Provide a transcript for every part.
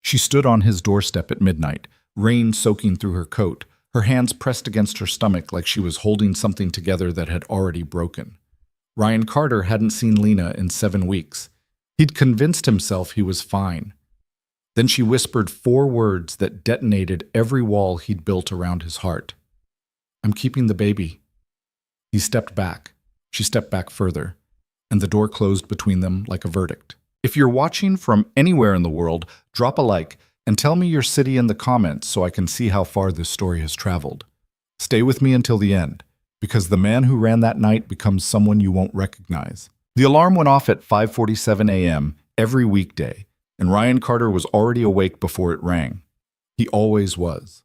She stood on his doorstep at midnight, rain soaking through her coat, her hands pressed against her stomach like she was holding something together that had already broken. Ryan Carter hadn't seen Lena in 7 weeks. He'd convinced himself he was fine. Then she whispered 4 words that detonated every wall he'd built around his heart. "I'm keeping the baby." He stepped back. She stepped back further, and the door closed between them like a verdict. If you're watching from anywhere in the world, drop a like and tell me your city in the comments so I can see how far this story has traveled. Stay with me until the end, because the man who ran that night becomes someone you won't recognize. The alarm went off at 5:47 a.m. every weekday, and Ryan Carter was already awake before it rang. He always was.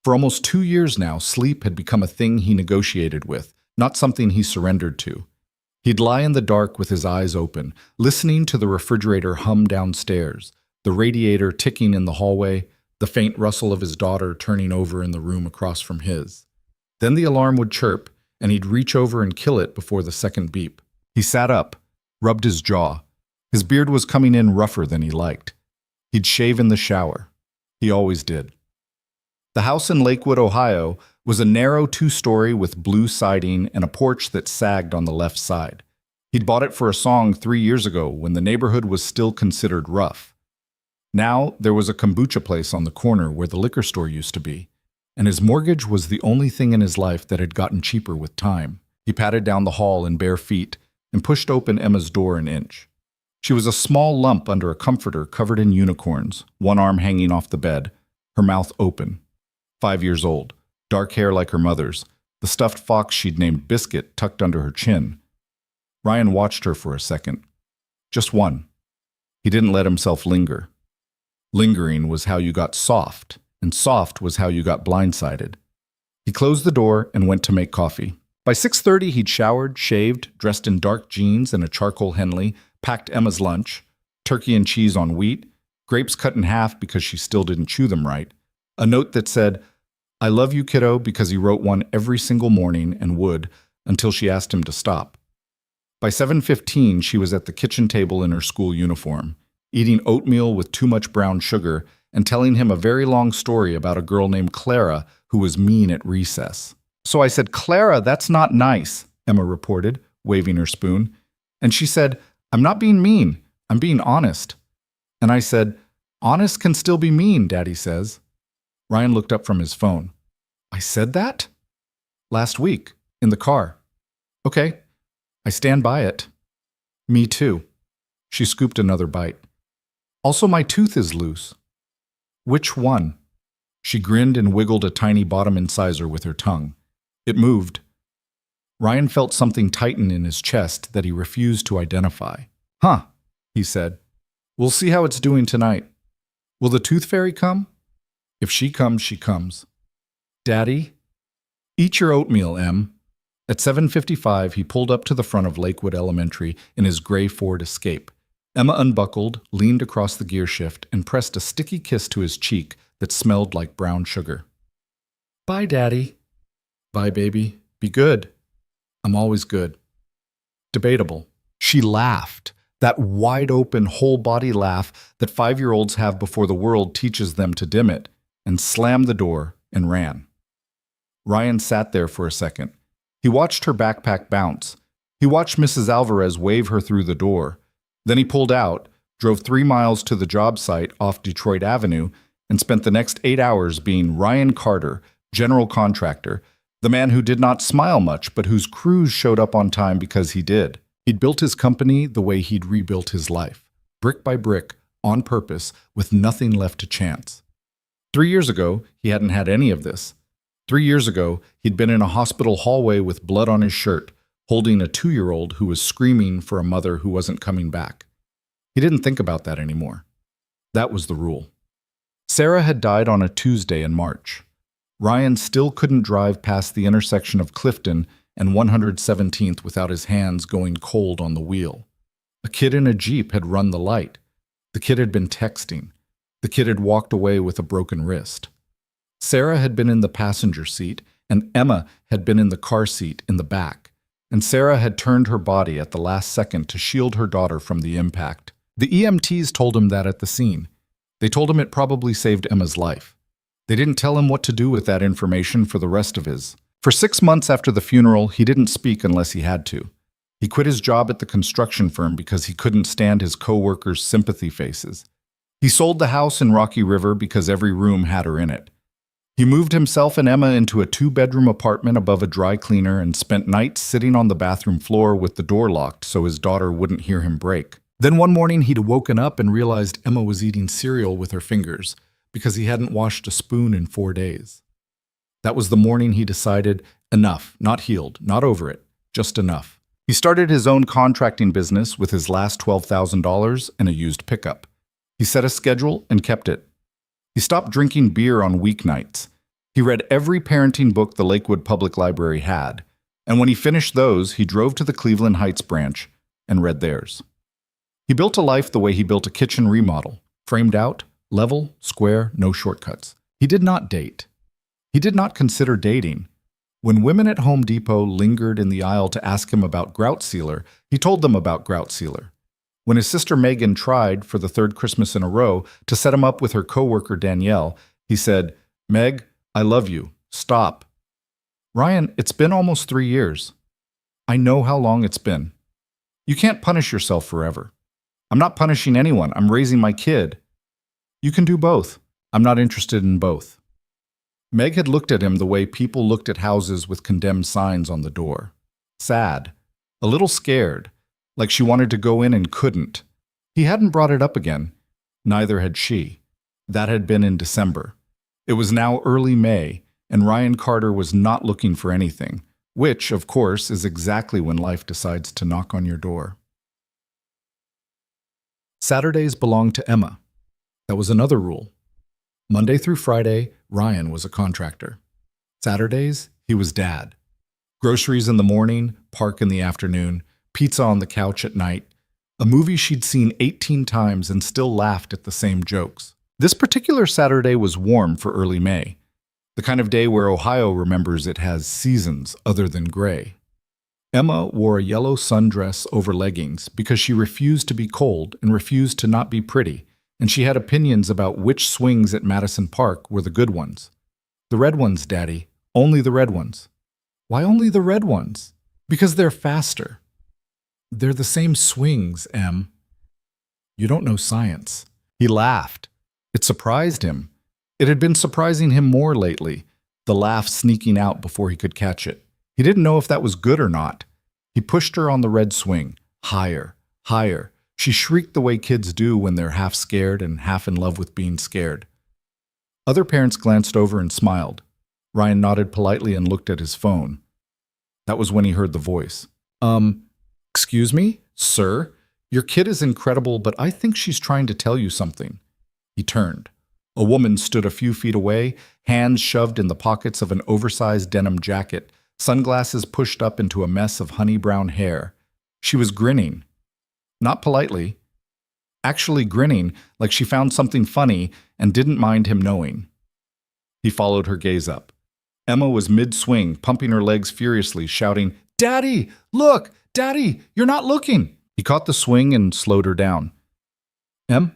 For almost 2 years now, sleep had become a thing he negotiated with, not something he surrendered to. He'd lie in the dark with his eyes open, listening to the refrigerator hum downstairs, the radiator ticking in the hallway, the faint rustle of his daughter turning over in the room across from his. Then the alarm would chirp, and he'd reach over and kill it before the second beep. He sat up, rubbed his jaw. His beard was coming in rougher than he liked. He'd shave in the shower. He always did. The house in Lakewood, Ohio, was a narrow 2-story with blue siding and a porch that sagged on the left side. He'd bought it for a song 3 years ago when the neighborhood was still considered rough. Now there was a kombucha place on the corner where the liquor store used to be, and his mortgage was the only thing in his life that had gotten cheaper with time. He padded down the hall in bare feet and pushed open Emma's door an inch. She was a small lump under a comforter covered in unicorns, one arm hanging off the bed, her mouth open. 5 years old, dark hair like her mother's, the stuffed fox she'd named Biscuit tucked under her chin. Ryan watched her for a second. Just one. He didn't let himself linger. Lingering was how you got soft, and soft was how you got blindsided. He closed the door and went to make coffee. By 6:30, he'd showered, shaved, dressed in dark jeans and a charcoal Henley, packed Emma's lunch, turkey and cheese on wheat, grapes cut in half because she still didn't chew them right, a note that said, "I love you, kiddo," because he wrote one every single morning and would, until she asked him to stop. By 7:15, she was at the kitchen table in her school uniform, eating oatmeal with too much brown sugar and telling him a very long story about a girl named Clara who was mean at recess. "So I said, 'Clara, that's not nice,'" Emma reported, waving her spoon. And she said, "I'm not being mean, I'm being honest." And I said, "Honest can still be mean, Daddy says." Ryan looked up from his phone. "I said that?" "Last week, in the car." "Okay, I stand by it." "Me too." She scooped another bite. "Also, my tooth is loose." "Which one?" She grinned and wiggled a tiny bottom incisor with her tongue. It moved. Ryan felt something tighten in his chest that he refused to identify. "Huh," he said. "We'll see how it's doing tonight. Will the tooth fairy come?" "If she comes, she comes." "Daddy?" "Eat your oatmeal, Em." At 7:55, he pulled up to the front of Lakewood Elementary in his gray Ford Escape. Emma unbuckled, leaned across the gear shift, and pressed a sticky kiss to his cheek that smelled like brown sugar. "Bye, Daddy." "Bye, baby. Be good." "I'm always good." Debatable. She laughed, that wide-open, whole-body laugh that 5-year-olds have before the world teaches them to dim it, and slammed the door and ran. Ryan sat there for a second. He watched her backpack bounce. He watched Mrs. Alvarez wave her through the door. Then he pulled out, drove 3 miles to the job site off Detroit Avenue, and spent the next 8 hours being Ryan Carter, general contractor, the man who did not smile much but whose crews showed up on time because he did. He'd built his company the way he'd rebuilt his life, brick by brick, on purpose, with nothing left to chance. 3 years ago, he hadn't had any of this. 3 years ago, he'd been in a hospital hallway with blood on his shirt, holding a 2-year-old who was screaming for a mother who wasn't coming back. He didn't think about that anymore. That was the rule. Sarah had died on a Tuesday in March. Ryan still couldn't drive past the intersection of Clifton and 117th without his hands going cold on the wheel. A kid in a Jeep had run the light. The kid had been texting. The kid had walked away with a broken wrist. Sarah had been in the passenger seat, and Emma had been in the car seat in the back. And Sarah had turned her body at the last second to shield her daughter from the impact. The EMTs told him that at the scene. They told him it probably saved Emma's life. They didn't tell him what to do with that information for the rest of his. For 6 months after the funeral, he didn't speak unless he had to. He quit his job at the construction firm because he couldn't stand his co-workers' sympathy faces. He sold the house in Rocky River because every room had her in it. He moved himself and Emma into a 2-bedroom apartment above a dry cleaner and spent nights sitting on the bathroom floor with the door locked so his daughter wouldn't hear him break. Then one morning he'd woken up and realized Emma was eating cereal with her fingers because he hadn't washed a spoon in 4 days. That was the morning he decided, enough, not healed, not over it, just enough. He started his own contracting business with his last $12,000 and a used pickup. He set a schedule and kept it. He stopped drinking beer on weeknights. He read every parenting book the Lakewood Public Library had, and when he finished those, he drove to the Cleveland Heights branch and read theirs. He built a life the way he built a kitchen remodel, framed out, level, square, no shortcuts. He did not date. He did not consider dating. When women at Home Depot lingered in the aisle to ask him about grout sealer, he told them about grout sealer. When his sister Megan tried, for the 3rd Christmas in a row, to set him up with her coworker Danielle, he said, "Meg, I love you. Stop." "Ryan, it's been almost 3 years. I know how long it's been. You can't punish yourself forever." "I'm not punishing anyone. I'm raising my kid." "You can do both." "I'm not interested in both." Meg had looked at him the way people looked at houses with condemned signs on the door. Sad. A little scared. Like she wanted to go in and couldn't. He hadn't brought it up again. Neither had she. That had been in December. It was now early May, and Ryan Carter was not looking for anything, which, of course, is exactly when life decides to knock on your door. Saturdays belonged to Emma. That was another rule. Monday through Friday, Ryan was a contractor. Saturdays, he was dad. Groceries in the morning, park in the afternoon, pizza on the couch at night, a movie she'd seen 18 times and still laughed at the same jokes. This particular Saturday was warm for early May, the kind of day where Ohio remembers it has seasons other than gray. Emma wore a yellow sundress over leggings because she refused to be cold and refused to not be pretty, and she had opinions about which swings at Madison Park were the good ones. "The red ones, Daddy. Only the red ones." "Why only the red ones?" "Because they're faster." "They're the same swings, Em." "You don't know science." He laughed. It surprised him. It had been surprising him more lately, the laugh sneaking out before he could catch it. He didn't know if that was good or not. He pushed her on the red swing. Higher, higher. She shrieked the way kids do when they're half scared and half in love with being scared. Other parents glanced over and smiled. Ryan nodded politely and looked at his phone. That was when he heard the voice. Excuse me, sir? Your kid is incredible, but I think she's trying to tell you something." He turned. A woman stood a few feet away, hands shoved in the pockets of an oversized denim jacket, sunglasses pushed up into a mess of honey-brown hair. She was grinning. Not politely. Actually grinning like she found something funny and didn't mind him knowing. He followed her gaze up. Emma was mid-swing, pumping her legs furiously, shouting, "Daddy, look! Daddy, you're not looking!" He caught the swing and slowed her down. "Em,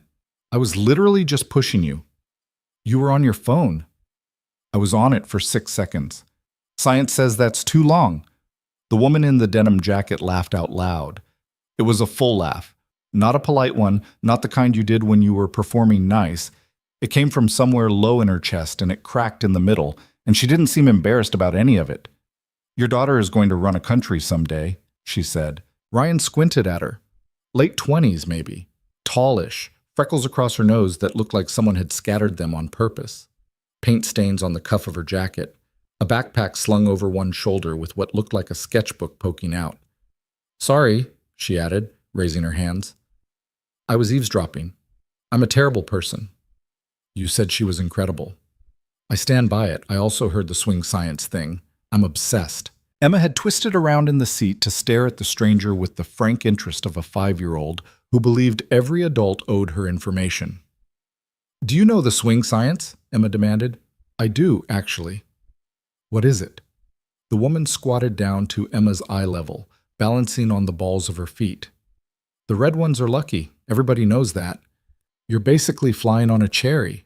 I was literally just pushing you. You were on your phone." "I was on it for 6 seconds. Science says that's too long." The woman in the denim jacket laughed out loud. It was a full laugh. Not a polite one, not the kind you did when you were performing nice. It came from somewhere low in her chest and it cracked in the middle, and she didn't seem embarrassed about any of it. "Your daughter is going to run a country someday," she said. Ryan squinted at her. Late 20s, maybe. Tallish, freckles across her nose that looked like someone had scattered them on purpose. Paint stains on the cuff of her jacket. A backpack slung over one shoulder with what looked like a sketchbook poking out. "Sorry," she added, raising her hands. "I was eavesdropping. I'm a terrible person." "You said she was incredible." "I stand by it. I also heard the swing science thing. I'm obsessed." Emma had twisted around in the seat to stare at the stranger with the frank interest of a 5-year-old who believed every adult owed her information. "Do you know the swing science?" Emma demanded. "I do, actually." "What is it?" The woman squatted down to Emma's eye level, balancing on the balls of her feet. "The red ones are lucky. Everybody knows that. You're basically flying on a cherry,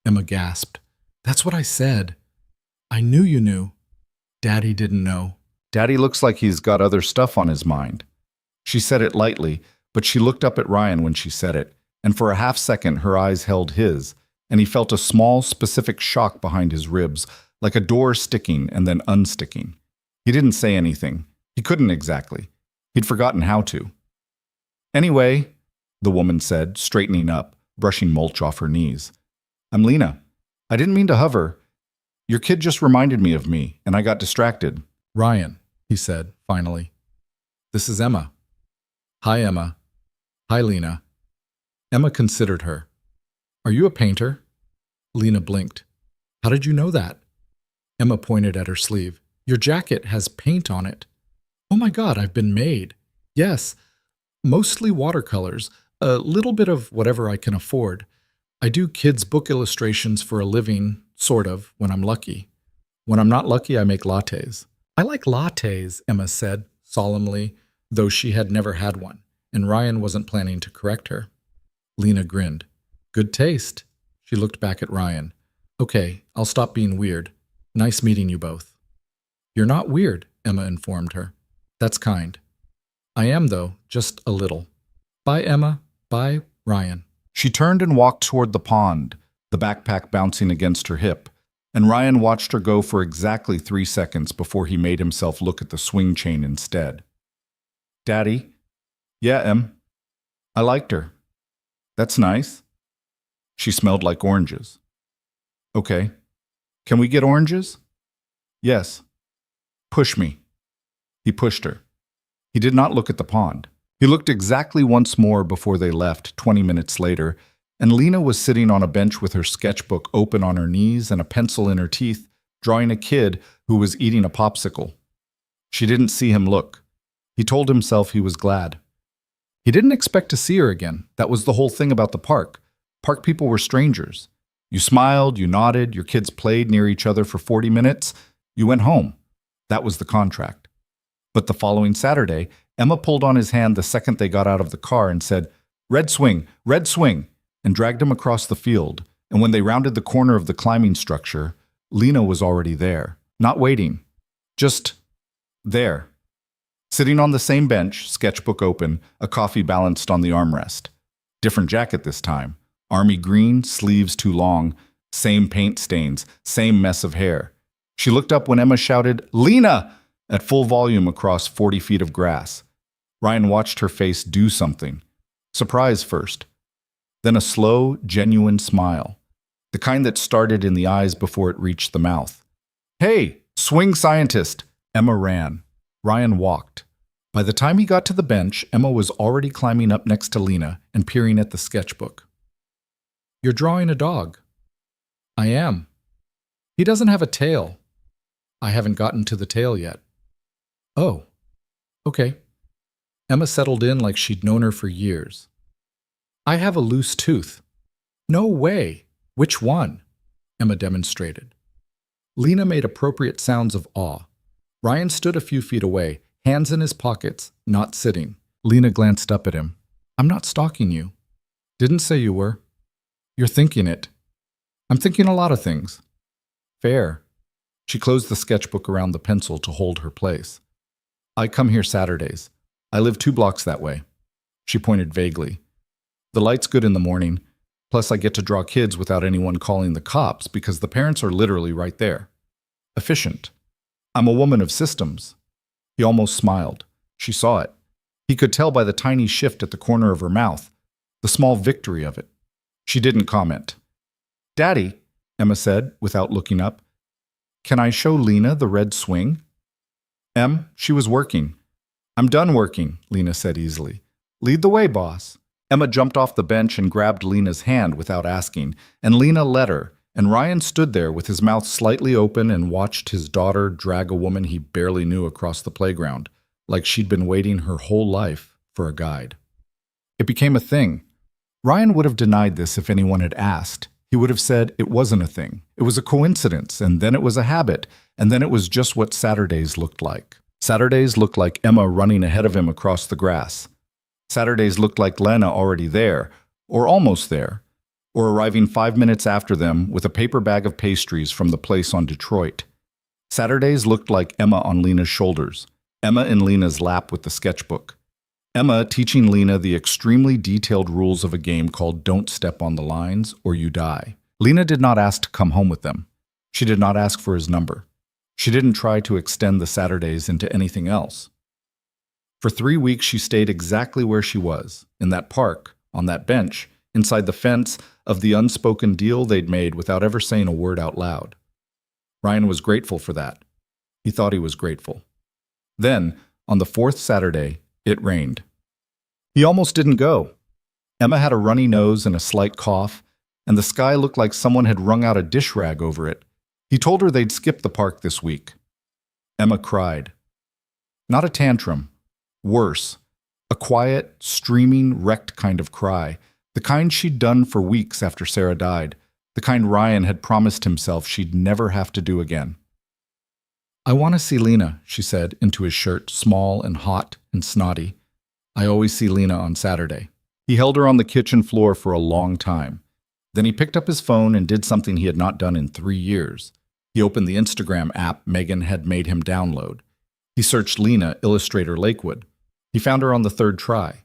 Emma gasped. That's what I said. I knew you knew. Daddy didn't know. Daddy looks like he's got other stuff on his mind. She said it lightly, but she looked up at Ryan when she said it, and for a half second her eyes held his, and he felt a small, specific shock behind his ribs, like a door sticking and then unsticking. He didn't say anything. He couldn't exactly. He'd forgotten how to. Anyway, the woman said, straightening up, brushing mulch off her knees. I'm Lena. I didn't mean to hover. Your kid just reminded me of me, and I got distracted. Ryan, he said, finally. This is Emma. Hi, Emma. Hi, Lena. Emma considered her. Are you a painter? Lena blinked. How did you know that? Emma pointed at her sleeve. Your jacket has paint on it. Oh my God, I've been made. Yes, mostly watercolors, a little bit of whatever I can afford. I do kids' book illustrations for a living, sort of, when I'm lucky. When I'm not lucky, I make lattes. I like lattes, Emma said, solemnly, though she had never had one, and Ryan wasn't planning to correct her. Lena grinned. Good taste. She looked back at Ryan. Okay, I'll stop being weird. Nice meeting you both. You're not weird, Emma informed her. That's kind. I am, though, just a little. Bye, Emma. Bye, Ryan. She turned and walked toward the pond, the backpack bouncing against her hip, and Ryan watched her go for exactly 3 seconds before he made himself look at the swing chain instead. Daddy? Yeah, Em. I liked her. That's nice. She smelled like oranges. Okay. Can we get oranges? Yes. Push me. He pushed her. He did not look at the pond. He looked exactly once more before they left, 20 minutes later, and Lena was sitting on a bench with her sketchbook open on her knees and a pencil in her teeth, drawing a kid who was eating a popsicle. She didn't see him look. He told himself he was glad. He didn't expect to see her again. That was the whole thing about the park. Park people were strangers. You smiled, you nodded, your kids played near each other for 40 minutes. You went home. That was the contract. But the following Saturday, Emma pulled on his hand the second they got out of the car and said, red swing, and dragged him across the field. And when they rounded the corner of the climbing structure, Lena was already there, not waiting, just there. Sitting on the same bench, sketchbook open, a coffee balanced on the armrest. Different jacket this time. Army green, sleeves too long, same paint stains, same mess of hair. She looked up when Emma shouted, Lena! At full volume across 40 feet of grass. Ryan watched her face do something. Surprise first. Then a slow, genuine smile. The kind that started in the eyes before it reached the mouth. Hey, swing scientist! Emma ran. Ryan walked. By the time he got to the bench, Emma was already climbing up next to Lena and peering at the sketchbook. You're drawing a dog. I am. He doesn't have a tail. I haven't gotten to the tail yet. Oh, okay. Emma settled in like she'd known her for years. I have a loose tooth. No way. Which one? Emma demonstrated. Lena made appropriate sounds of awe. Ryan stood a few feet away, hands in his pockets, not sitting. Lena glanced up at him. I'm not stalking you. Didn't say you were. You're thinking it. I'm thinking a lot of things. Fair. She closed the sketchbook around the pencil to hold her place. I come here Saturdays. I live 2 blocks that way. She pointed vaguely. The light's good in the morning, plus I get to draw kids without anyone calling the cops because the parents are literally right there. Efficient. I'm a woman of systems. He almost smiled. She saw it. He could tell by the tiny shift at the corner of her mouth, the small victory of it. She didn't comment. Daddy, Emma said, without looking up, can I show Lena the red swing? She was working. I'm done working, Lena said easily. Lead the way, boss. Emma jumped off the bench and grabbed Lena's hand without asking, and Lena let her, and Ryan stood there with his mouth slightly open and watched his daughter drag a woman he barely knew across the playground, like she'd been waiting her whole life for a guide. It became a thing. Ryan would have denied this if anyone had asked. He would have said it wasn't a thing. It was a coincidence, and then it was a habit, and then it was just what Saturdays looked like. Saturdays looked like Emma running ahead of him across the grass. Saturdays looked like Lena already there, or almost there, or arriving 5 minutes after them with a paper bag of pastries from the place on Detroit. Saturdays looked like Emma on Lena's shoulders, Emma in Lena's lap with the sketchbook. Emma teaching Lena the extremely detailed rules of a game called Don't Step on the Lines or You Die. Lena did not ask to come home with them. She did not ask for his number. She didn't try to extend the Saturdays into anything else. For 3 weeks she stayed exactly where she was, in that park, on that bench, inside the fence of the unspoken deal they'd made without ever saying a word out loud. Ryan was grateful for that. He thought he was grateful. Then, on the 4th Saturday, it rained. He almost didn't go. Emma had a runny nose and a slight cough, and the sky looked like someone had wrung out a dish rag over it. He told her they'd skip the park this week. Emma cried. Not a tantrum. Worse. A quiet, streaming, wrecked kind of cry. The kind she'd done for weeks after Sarah died. The kind Ryan had promised himself she'd never have to do again. I want to see Lena, she said into his shirt, small and hot and snotty. I always see Lena on Saturday. He held her on the kitchen floor for a long time. Then he picked up his phone and did something he had not done in 3 years. He opened the Instagram app Megan had made him download. He searched Lena, Illustrator Lakewood. He found her on the 3rd try.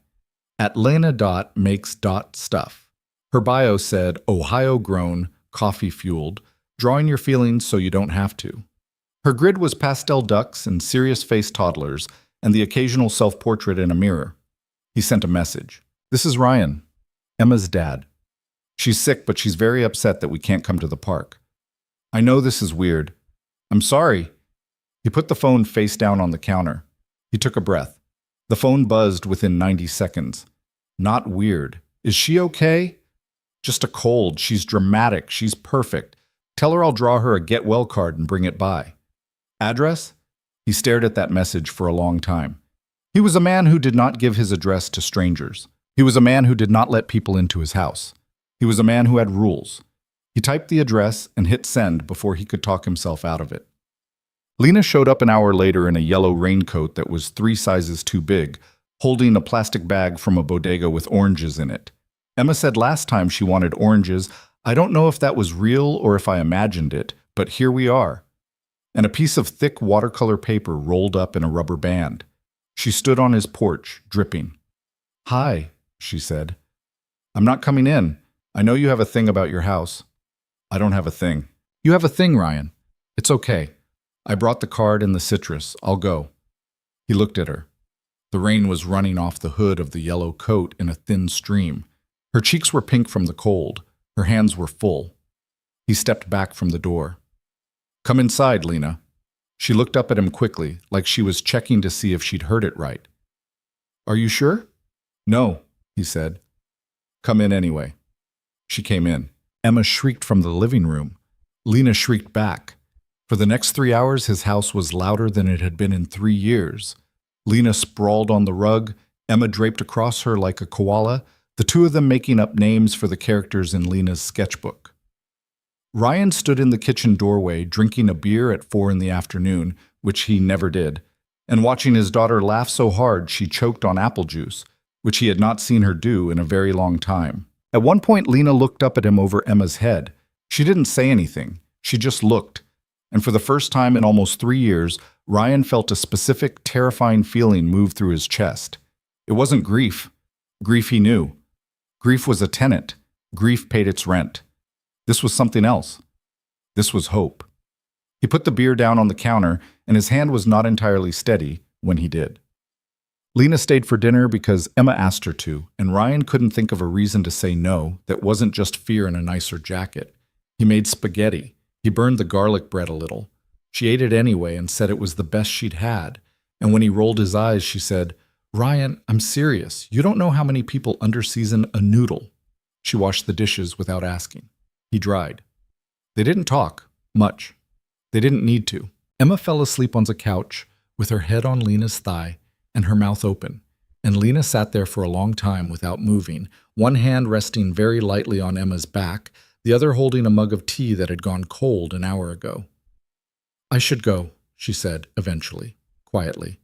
At Lena.makes.stuff. Her bio said, Ohio-grown, coffee-fueled, drawing your feelings so you don't have to. Her grid was pastel ducks and serious-faced toddlers and the occasional self-portrait in a mirror. He sent a message. This is Ryan, Emma's dad. She's sick, but she's very upset that we can't come to the park. I know this is weird. I'm sorry. He put the phone face down on the counter. He took a breath. The phone buzzed within 90 seconds. Not weird. Is she okay? Just a cold. She's dramatic. She's perfect. Tell her I'll draw her a get well card and bring it by. Address? He stared at that message for a long time. He was a man who did not give his address to strangers. He was a man who did not let people into his house. He was a man who had rules. He typed the address and hit send before he could talk himself out of it. Lena showed up an hour later in a yellow raincoat that was 3 sizes too big, holding a plastic bag from a bodega with oranges in it. Emma said last time she wanted oranges. I don't know if that was real or if I imagined it, but here we are. And a piece of thick watercolor paper rolled up in a rubber band. She stood on his porch, dripping. Hi, she said. I'm not coming in. I know you have a thing about your house. I don't have a thing. You have a thing, Ryan. It's okay. I brought the card and the citrus. I'll go. He looked at her. The rain was running off the hood of the yellow coat in a thin stream. Her cheeks were pink from the cold. Her hands were full. He stepped back from the door. Come inside, Lena. She looked up at him quickly, like she was checking to see if she'd heard it right. Are you sure? No, he said. Come in anyway. She came in. Emma shrieked from the living room. Lena shrieked back. For the next 3 hours, his house was louder than it had been in 3 years. Lena sprawled on the rug, Emma draped across her like a koala, the two of them making up names for the characters in Lena's sketchbook. Ryan stood in the kitchen doorway drinking a beer at 4 in the afternoon, which he never did, and watching his daughter laugh so hard she choked on apple juice, which he had not seen her do in a very long time. At one point, Lena looked up at him over Emma's head. She didn't say anything. She just looked. And for the first time in almost 3 years, Ryan felt a specific, terrifying feeling move through his chest. It wasn't grief. Grief he knew. Grief was a tenant. Grief paid its rent. This was something else. This was hope. He put the beer down on the counter, and his hand was not entirely steady when he did. Lena stayed for dinner because Emma asked her to, and Ryan couldn't think of a reason to say no that wasn't just fear in a nicer jacket. He made spaghetti. He burned the garlic bread a little. She ate it anyway and said it was the best she'd had. And when he rolled his eyes, she said, Ryan, I'm serious. You don't know how many people underseason a noodle. She washed the dishes without asking. He dried. They didn't talk, much. They didn't need to. Emma fell asleep on the couch with her head on Lena's thigh and her mouth open, and Lena sat there for a long time without moving, one hand resting very lightly on Emma's back, the other holding a mug of tea that had gone cold an hour ago. I should go, she said, eventually, quietly.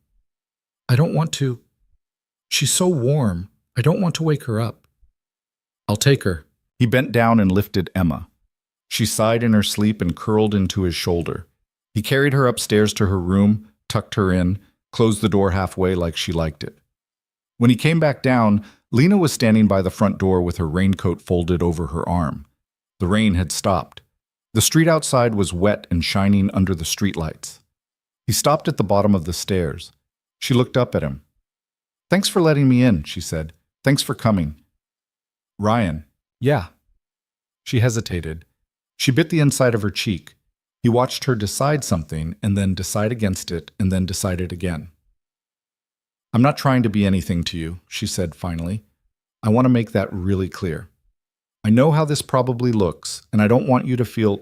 I don't want to. She's so warm. I don't want to wake her up. I'll take her. He bent down and lifted Emma. She sighed in her sleep and curled into his shoulder. He carried her upstairs to her room, tucked her in, closed the door halfway like she liked it. When he came back down, Lena was standing by the front door with her raincoat folded over her arm. The rain had stopped. The street outside was wet and shining under the streetlights. He stopped at the bottom of the stairs. She looked up at him. "Thanks for letting me in," she said. "Thanks for coming." "Ryan." "Yeah." She hesitated. She bit the inside of her cheek. He watched her decide something and then decide against it and then decide it again. "I'm not trying to be anything to you," she said finally. "I want to make that really clear. I know how this probably looks, and I don't want you to feel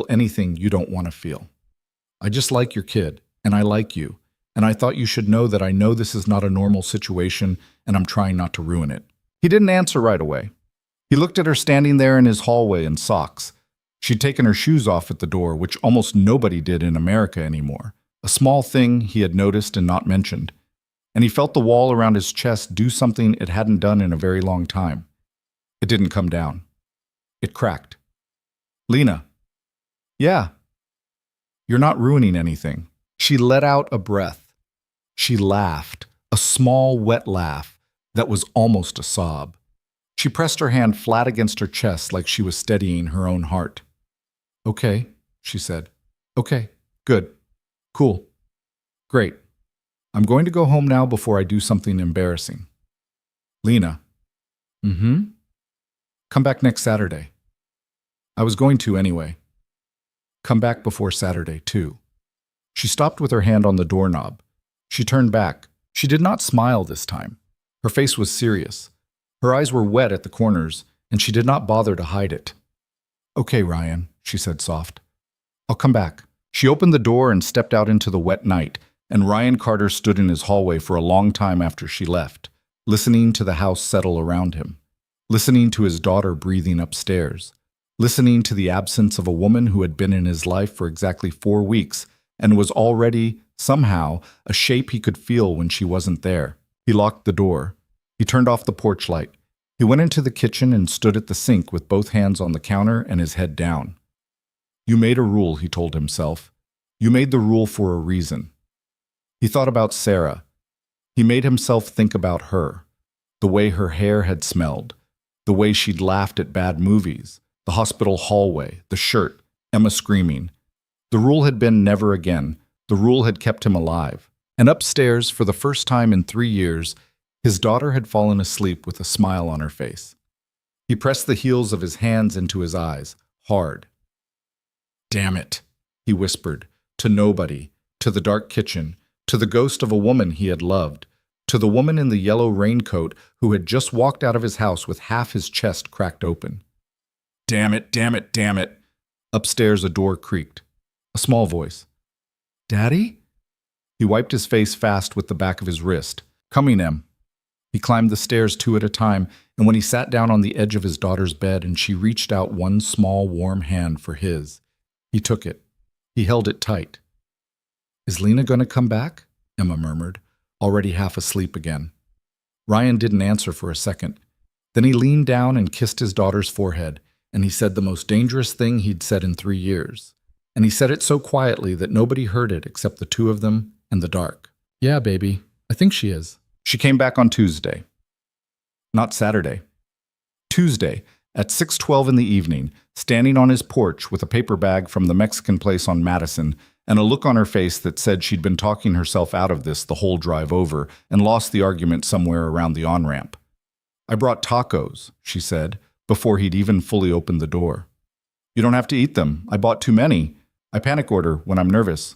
anything you don't want to feel. I just like your kid, and I like you, and I thought you should know that I know this is not a normal situation, and I'm trying not to ruin it." He didn't answer right away. He looked at her standing there in his hallway in socks. She'd taken her shoes off at the door, which almost nobody did in America anymore, a small thing he had noticed and not mentioned. And he felt the wall around his chest do something it hadn't done in a very long time. It didn't come down. It cracked. "Lena." "Yeah." "You're not ruining anything." She let out a breath. She laughed, a small, wet laugh that was almost a sob. She pressed her hand flat against her chest like she was steadying her own heart. "Okay," she said. "Okay, good, cool, great. I'm going to go home now before I do something embarrassing." "Lena." "Mm-hmm. Come back next Saturday." "I was going to anyway." "Come back before Saturday, too." She stopped with her hand on the doorknob. She turned back. She did not smile this time. Her face was serious. Her eyes were wet at the corners, and she did not bother to hide it. "Okay, Ryan," she said soft. "I'll come back." She opened the door and stepped out into the wet night, and Ryan Carter stood in his hallway for a long time after she left, listening to the house settle around him, listening to his daughter breathing upstairs, listening to the absence of a woman who had been in his life for exactly 4 weeks and was already, somehow, a shape he could feel when she wasn't there. He locked the door. He turned off the porch light. He went into the kitchen and stood at the sink with both hands on the counter and his head down. "You made a rule," he told himself. "You made the rule for a reason." He thought about Sarah. He made himself think about her, the way her hair had smelled, the way she'd laughed at bad movies, the hospital hallway, the shirt, Emma screaming. The rule had been never again. The rule had kept him alive. And upstairs, for the first time in 3 years, his daughter had fallen asleep with a smile on her face. He pressed the heels of his hands into his eyes, hard. "Damn it," he whispered, to nobody, to the dark kitchen, to the ghost of a woman he had loved, to the woman in the yellow raincoat who had just walked out of his house with half his chest cracked open. "Damn it, damn it, damn it." Upstairs a door creaked. A small voice. "Daddy?" He wiped his face fast with the back of his wrist. "Coming, Em." He climbed the stairs 2 at a time, and when he sat down on the edge of his daughter's bed and she reached out one small, warm hand for his, he took it. He held it tight. "Is Lena going to come back?" Emma murmured, already half asleep again. Ryan didn't answer for a second. Then he leaned down and kissed his daughter's forehead, and he said the most dangerous thing he'd said in 3 years. And he said it so quietly that nobody heard it except the 2 of them and the dark. "Yeah, baby, I think she is." She came back on Tuesday. Not Saturday. Tuesday, at 6:12 in the evening, standing on his porch with a paper bag from the Mexican place on Madison and a look on her face that said she'd been talking herself out of this the whole drive over and lost the argument somewhere around the on-ramp. "I brought tacos," she said, before he'd even fully opened the door. "You don't have to eat them. I bought too many. I panic order when I'm nervous."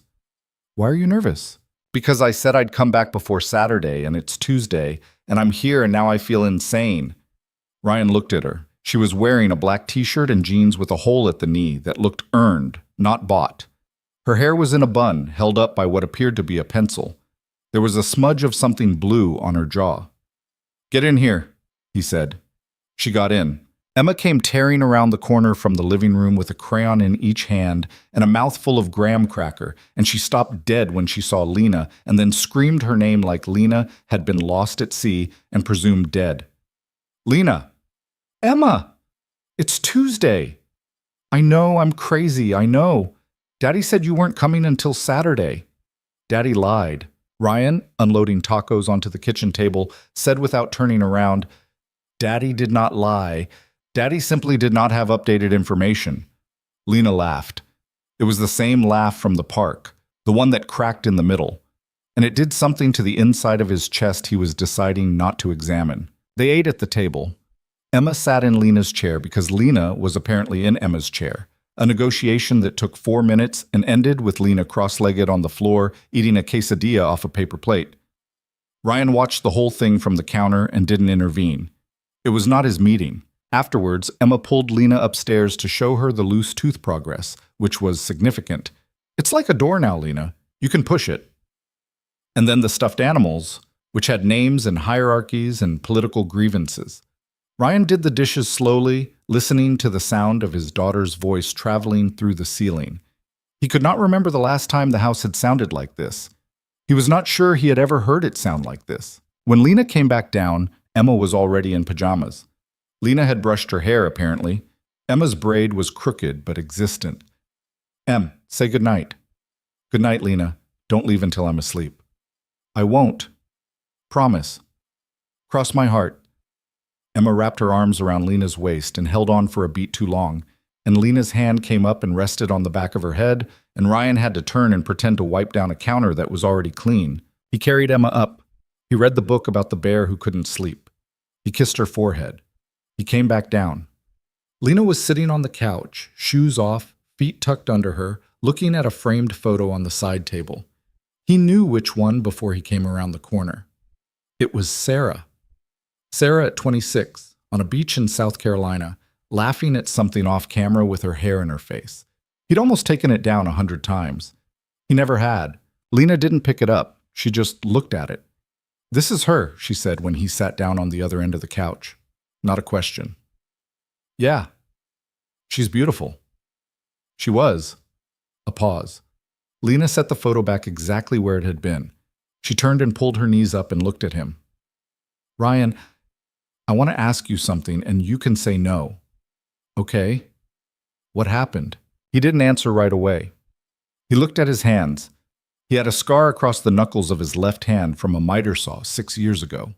"Why are you nervous?" "Because I said I'd come back before Saturday, and it's Tuesday, and I'm here and now I feel insane." Ryan looked at her. She was wearing a black t-shirt and jeans with a hole at the knee that looked earned, not bought. Her hair was in a bun, held up by what appeared to be a pencil. There was a smudge of something blue on her jaw. "Get in here," he said. She got in. Emma came tearing around the corner from the living room with a crayon in each hand and a mouthful of graham cracker, and she stopped dead when she saw Lena and then screamed her name like Lena had been lost at sea and presumed dead. Lena! Emma! It's Tuesday! I know I'm crazy, I know. Daddy said you weren't coming until Saturday. Daddy lied. Ryan, unloading tacos onto the kitchen table, said without turning around, Daddy did not lie. Daddy simply did not have updated information. Lena laughed. It was the same laugh from the park, the one that cracked in the middle. And it did something to the inside of his chest he was deciding not to examine. They ate at the table. Emma sat in Lena's chair because Lena was apparently in Emma's chair. A negotiation that took 4 minutes and ended with Lena cross-legged on the floor, eating a quesadilla off a paper plate. Ryan watched the whole thing from the counter and didn't intervene. It was not his meeting. Afterwards, Emma pulled Lena upstairs to show her the loose tooth progress, which was significant. It's like a door now, Lena. You can push it. And then the stuffed animals, which had names and hierarchies and political grievances. Ryan did the dishes slowly, listening to the sound of his daughter's voice traveling through the ceiling. He could not remember the last time the house had sounded like this. He was not sure he had ever heard it sound like this. When Lena came back down, Emma was already in pajamas. Lena had brushed her hair, apparently. Emma's braid was crooked but existent. Em, say goodnight. Good night, Lena. Don't leave until I'm asleep. I won't. Promise. Cross my heart. Emma wrapped her arms around Lena's waist and held on for a beat too long, and Lena's hand came up and rested on the back of her head, and Ryan had to turn and pretend to wipe down a counter that was already clean. He carried Emma up. He read the book about the bear who couldn't sleep. He kissed her forehead. He came back down. Lena was sitting on the couch, shoes off, feet tucked under her, looking at a framed photo on the side table. He knew which one before he came around the corner. It was Sarah. Sarah at 26, on a beach in South Carolina, laughing at something off camera with her hair in her face. He'd almost taken it down 100 times. He never had. Lena didn't pick it up. She just looked at it. This is her, she said when he sat down on the other end of the couch. Not a question. Yeah. She's beautiful. She was. A pause. Lena set the photo back exactly where it had been. She turned and pulled her knees up and looked at him. Ryan, I want to ask you something, and you can say no. Okay. What happened? He didn't answer right away. He looked at his hands. He had a scar across the knuckles of his left hand from a miter saw 6 years ago.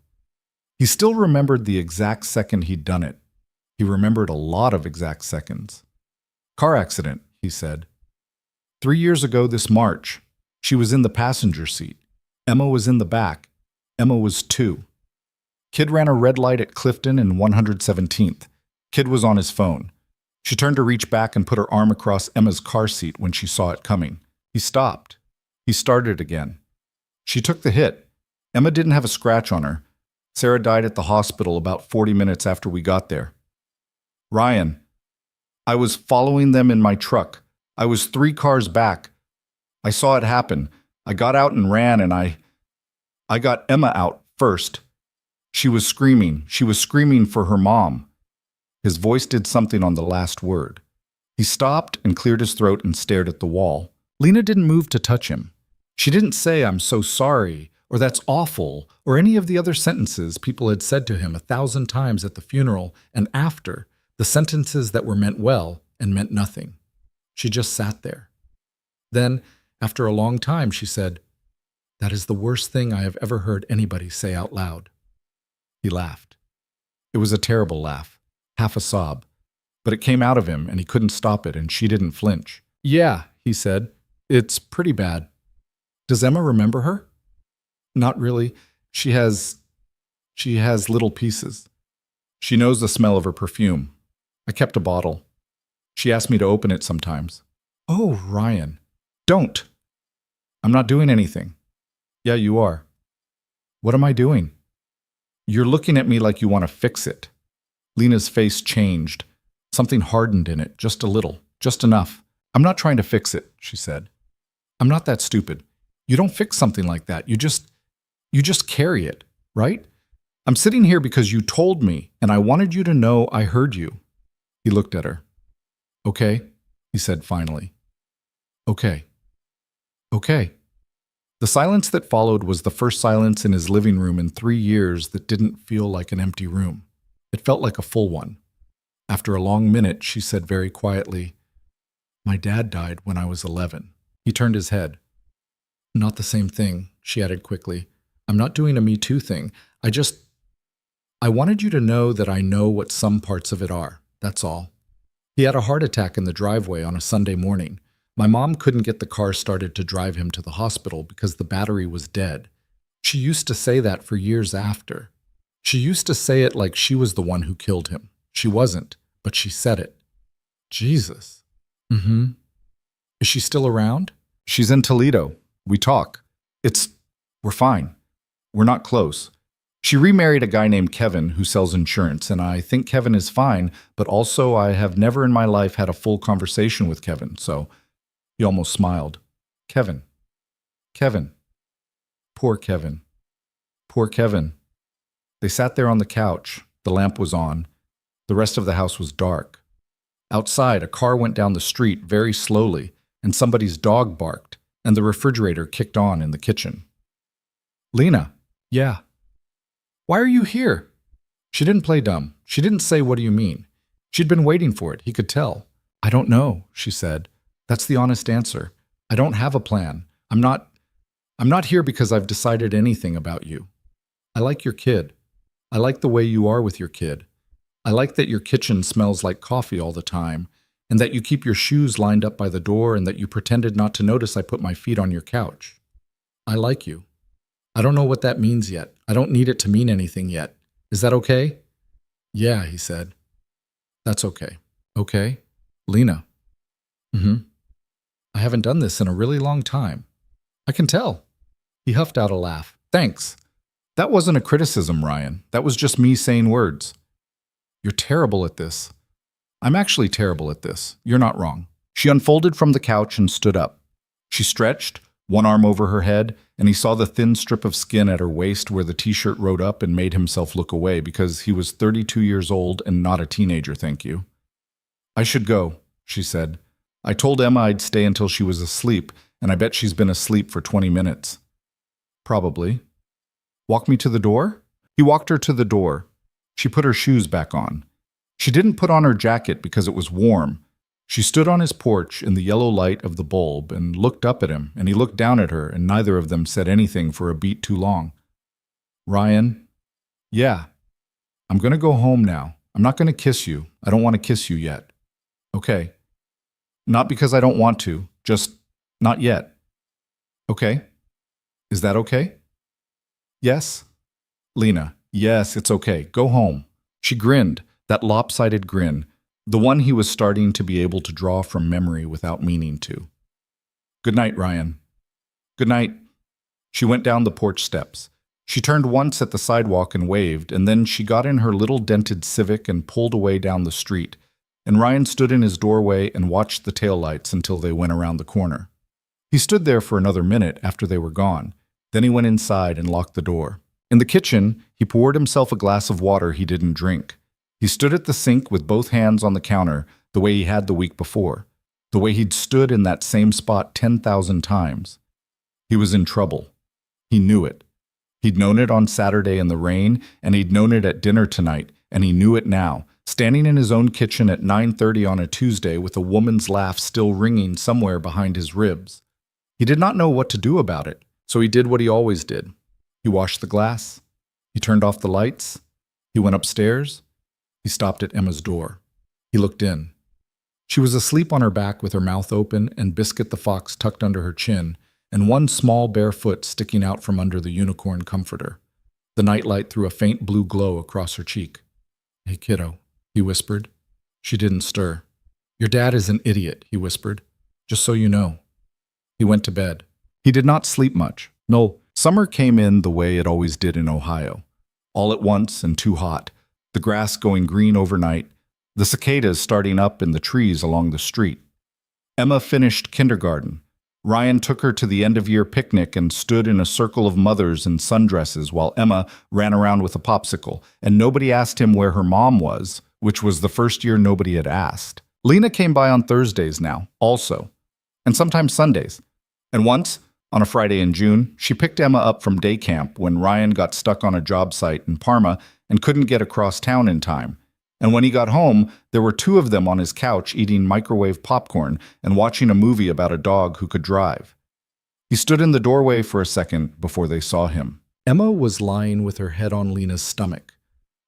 He still remembered the exact second he'd done it. He remembered a lot of exact seconds. Car accident, he said. 3 years ago this March. She was in the passenger seat. Emma was in the back. Emma was 2. Kid ran a red light at Clifton and 117th. Kid was on his phone. She turned to reach back and put her arm across Emma's car seat when she saw it coming. He stopped. He started again. She took the hit. Emma didn't have a scratch on her. Sarah died at the hospital about 40 minutes after we got there. Ryan, I was following them in my truck. I was 3 cars back. I saw it happen. I got out and ran, and I got Emma out first. She was screaming. She was screaming for her mom. His voice did something on the last word. He stopped and cleared his throat and stared at the wall. Lena didn't move to touch him. She didn't say, I'm so sorry, or that's awful, or any of the other sentences people had said to him 1,000 times at the funeral and after, the sentences that were meant well and meant nothing. She just sat there. Then, after a long time, she said, That is the worst thing I have ever heard anybody say out loud. He laughed. It was a terrible laugh, half a sob, but it came out of him and he couldn't stop it, and she didn't flinch. Yeah, he said, it's pretty bad. Does Emma remember her? Not really. She has little pieces. She knows the smell of her perfume. I kept a bottle. She asked me to open it sometimes. Oh, Ryan, don't. I'm not doing anything. Yeah, you are. What am I doing? You're looking at me like you want to fix it. Lena's face changed. Something hardened in it, just a little, just enough. I'm not trying to fix it, she said. I'm not that stupid. You don't fix something like that. You just carry it, right? I'm sitting here because you told me, and I wanted you to know I heard you. He looked at her. Okay, he said finally. Okay. Okay. The silence that followed was the first silence in his living room in 3 years that didn't feel like an empty room. It felt like a full one. After a long minute, she said very quietly, "My dad died when I was 11. He turned his head. Not the same thing, she added quickly. I'm not doing a Me Too thing. I wanted you to know that I know what some parts of it are. That's all. He had a heart attack in the driveway on a Sunday morning. My mom couldn't get the car started to drive him to the hospital because the battery was dead. She used to say that for years after. She used to say it like she was the one who killed him. She wasn't, but she said it. Jesus. Mm-hmm. Is she still around? She's in Toledo. We talk. We're fine. We're not close. She remarried a guy named Kevin who sells insurance, and I think Kevin is fine, but also I have never in my life had a full conversation with Kevin, so he almost smiled. Kevin. Kevin. Poor Kevin. Poor Kevin. They sat there on the couch. The lamp was on. The rest of the house was dark. Outside, a car went down the street very slowly, and somebody's dog barked, and the refrigerator kicked on in the kitchen. Lena. Yeah. Why are you here? She didn't play dumb. She didn't say, "What do you mean?" She'd been waiting for it. He could tell. I don't know, she said. That's the honest answer. I don't have a plan. I'm not here because I've decided anything about you. I like your kid. I like the way you are with your kid. I like that your kitchen smells like coffee all the time, and that you keep your shoes lined up by the door, and that you pretended not to notice I put my feet on your couch. I like you. I don't know what that means yet. I don't need it to mean anything yet. Is that okay? Yeah, he said. That's okay. Okay? Lena. I haven't done this in a really long time. I can tell. He huffed out a laugh. Thanks. That wasn't a criticism, Ryan. That was just me saying words. You're terrible at this. I'm actually terrible at this. You're not wrong. She unfolded from the couch and stood up. She stretched, one arm over her head, and he saw the thin strip of skin at her waist where the t-shirt rode up and made himself look away because he was 32 years old and not a teenager, thank you. I should go, she said. I told Emma I'd stay until she was asleep, and I bet she's been asleep for 20 minutes. Probably. Walk me to the door? He walked her to the door. She put her shoes back on. She didn't put on her jacket because it was warm. She stood on his porch in the yellow light of the bulb and looked up at him, and he looked down at her, and neither of them said anything for a beat too long. Ryan? Yeah. I'm going to go home now. I'm not going to kiss you. I don't want to kiss you yet. Okay. Not because I don't want to, just not yet. Okay. Is that okay? Yes? Lena, yes, it's okay. Go home. She grinned, that lopsided grin, the one he was starting to be able to draw from memory without meaning to. Good night, Ryan. Good night. She went down the porch steps. She turned once at the sidewalk and waved, and then she got in her little dented Civic and pulled away down the street, and Ryan stood in his doorway and watched the taillights until they went around the corner. He stood there for another minute after they were gone. Then he went inside and locked the door. In the kitchen, he poured himself a glass of water he didn't drink. He stood at the sink with both hands on the counter, the way he had the week before, the way he'd stood in that same spot 10,000 times. He was in trouble. He knew it. He'd known it on Saturday in the rain, and he'd known it at dinner tonight, and he knew it now, standing in his own kitchen at 9:30 on a Tuesday with a woman's laugh still ringing somewhere behind his ribs. He did not know what to do about it, so he did what he always did. He washed the glass. He turned off the lights. He went upstairs. He stopped at Emma's door. He looked in. She was asleep on her back with her mouth open and Biscuit the fox tucked under her chin, and one small bare foot sticking out from under the unicorn comforter. The nightlight threw a faint blue glow across her cheek. Hey, kiddo, he whispered. She didn't stir. Your dad is an idiot, he whispered. Just so you know. He went to bed. He did not sleep much. No, summer came in the way it always did in Ohio. All at once and too hot. The grass going green overnight, the cicadas starting up in the trees along the street. Emma finished kindergarten. Ryan took her to the end-of-year picnic and stood in a circle of mothers in sundresses while Emma ran around with a popsicle, and nobody asked him where her mom was, which was the first year nobody had asked. Lena came by on Thursdays now, also, and sometimes Sundays. And once, on a Friday in June, she picked Emma up from day camp when Ryan got stuck on a job site in Parma and couldn't get across town in time. And when he got home, there were two of them on his couch eating microwave popcorn and watching a movie about a dog who could drive. He stood in the doorway for a second before they saw him. Emma was lying with her head on Lena's stomach.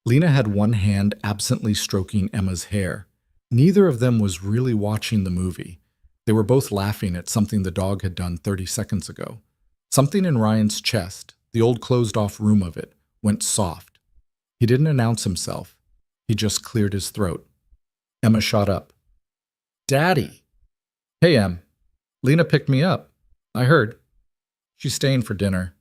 Lena had one hand absently stroking Emma's hair. Neither of them was really watching the movie. They were both laughing at something the dog had done 30 seconds ago. Something in Ryan's chest, the old closed-off room of it, went soft. He didn't announce himself. He just cleared his throat. Emma shot up. "Daddy!" "Hey, Em. Lena picked me up. I heard. She's staying for dinner."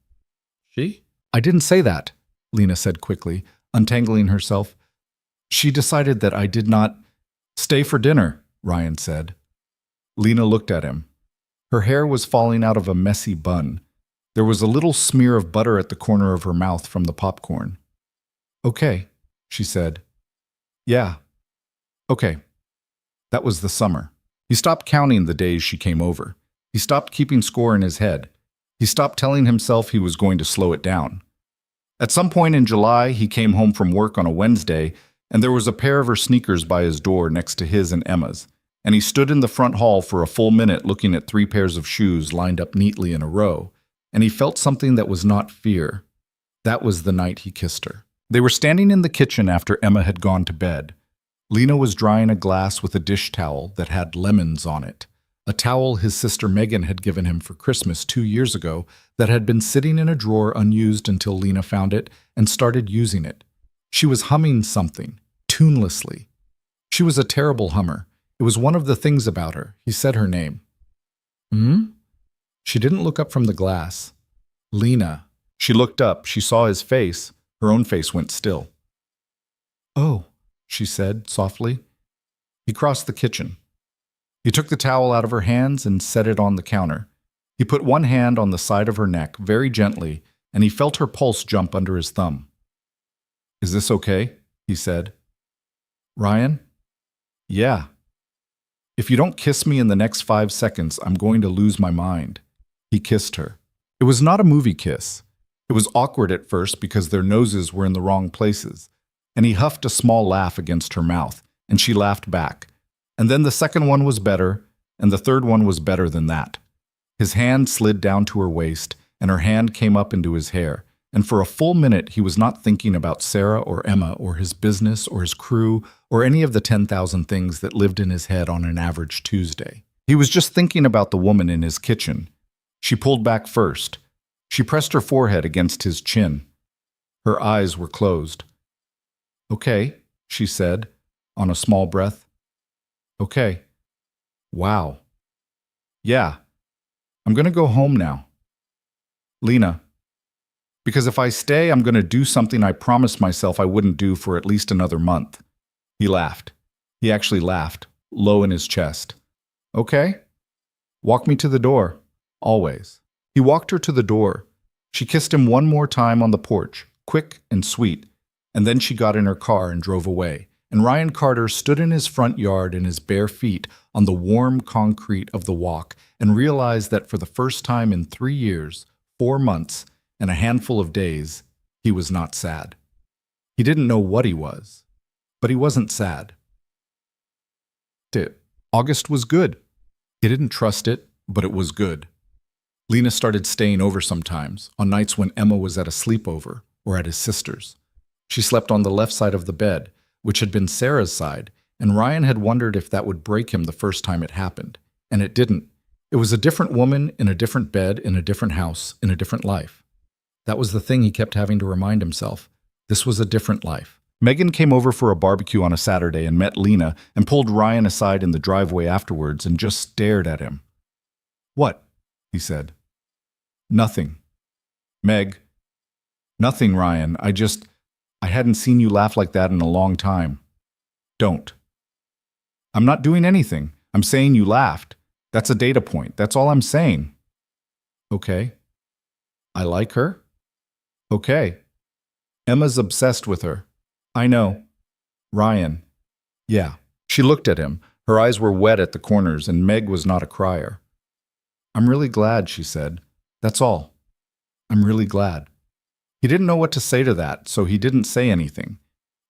"She?" "I didn't say that," Lena said quickly, untangling herself. "She decided that I did not stay for dinner," Ryan said. Lena looked at him. Her hair was falling out of a messy bun. There was a little smear of butter at the corner of her mouth from the popcorn. "Okay," she said. "Yeah. Okay." That was the summer. He stopped counting the days she came over. He stopped keeping score in his head. He stopped telling himself he was going to slow it down. At some point in July, he came home from work on a Wednesday, and there was a pair of her sneakers by his door next to his and Emma's, and he stood in the front hall for a full minute looking at 3 pairs of shoes lined up neatly in a row, and he felt something that was not fear. That was the night he kissed her. They were standing in the kitchen after Emma had gone to bed. Lena was drying a glass with a dish towel that had lemons on it, a towel his sister Megan had given him for Christmas 2 years ago that had been sitting in a drawer unused until Lena found it and started using it. She was humming something, tunelessly. She was a terrible hummer. It was one of the things about her. He said her name. "Hmm?" She didn't look up from the glass. "Lena." She looked up. She saw his face. Her own face went still. "Oh," she said softly. He crossed the kitchen. He took the towel out of her hands and set it on the counter. He put one hand on the side of her neck very gently, and he felt her pulse jump under his thumb. "Is this okay?" he said. "Ryan?" "Yeah." "If you don't kiss me in the next 5 seconds, I'm going to lose my mind." He kissed her. It was not a movie kiss. It was awkward at first because their noses were in the wrong places, and he huffed a small laugh against her mouth, and she laughed back. And then the second one was better, and the third one was better than that. His hand slid down to her waist, and her hand came up into his hair, and for a full minute he was not thinking about Sarah or Emma or his business or his crew or any of the 10,000 things that lived in his head on an average Tuesday. He was just thinking about the woman in his kitchen. She pulled back first. She pressed her forehead against his chin. Her eyes were closed. "Okay," she said, on a small breath. "Okay. Wow. Yeah. I'm going to go home now. Lena. Because if I stay, I'm going to do something I promised myself I wouldn't do for at least another month." He laughed. He actually laughed, low in his chest. "Okay. Walk me to the door. Always." He walked her to the door. She kissed him one more time on the porch, quick and sweet, and then she got in her car and drove away. And Ryan Carter stood in his front yard in his bare feet on the warm concrete of the walk and realized that for the first time in 3 years, 4 months, and a handful of days, he was not sad. He didn't know what he was, but he wasn't sad. August was good. He didn't trust it, but it was good. Lena started staying over sometimes, on nights when Emma was at a sleepover or at his sister's. She slept on the left side of the bed, which had been Sarah's side, and Ryan had wondered if that would break him the first time it happened. And it didn't. It was a different woman in a different bed in a different house in a different life. That was the thing he kept having to remind himself. This was a different life. Megan came over for a barbecue on a Saturday and met Lena and pulled Ryan aside in the driveway afterwards and just stared at him. "What?" he said. "Nothing." "Meg." "Nothing, Ryan. I hadn't seen you laugh like that in a long time." "Don't." "I'm not doing anything. I'm saying you laughed. That's a data point. That's all I'm saying." "Okay." "I like her." "Okay." "Emma's obsessed with her." "I know." "Ryan." "Yeah." She looked at him. Her eyes were wet at the corners, and Meg was not a crier. "I'm really glad," she said. "That's all. I'm really glad." He didn't know what to say to that, so he didn't say anything.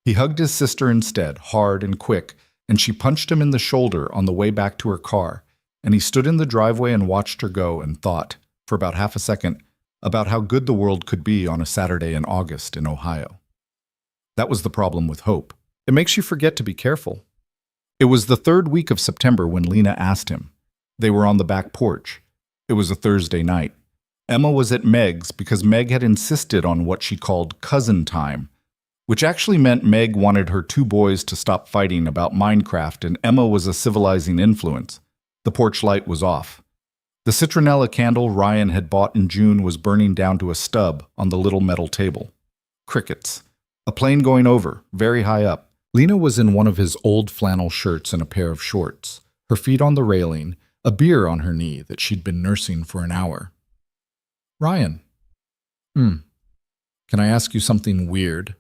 He hugged his sister instead, hard and quick, and she punched him in the shoulder on the way back to her car, and he stood in the driveway and watched her go and thought, for about half a second, about how good the world could be on a Saturday in August in Ohio. That was the problem with hope. It makes you forget to be careful. It was the third week of September when Lena asked him. They were on the back porch. It was a Thursday night. Emma was at Meg's because Meg had insisted on what she called cousin time, which actually meant Meg wanted her two boys to stop fighting about Minecraft and Emma was a civilizing influence. The porch light was off. The citronella candle Ryan had bought in June was burning down to a stub on the little metal table. Crickets. A plane going over, very high up. Lena was in one of his old flannel shirts and a pair of shorts, her feet on the railing, a beer on her knee that she'd been nursing for an hour. Ryan. Can I ask you something weird?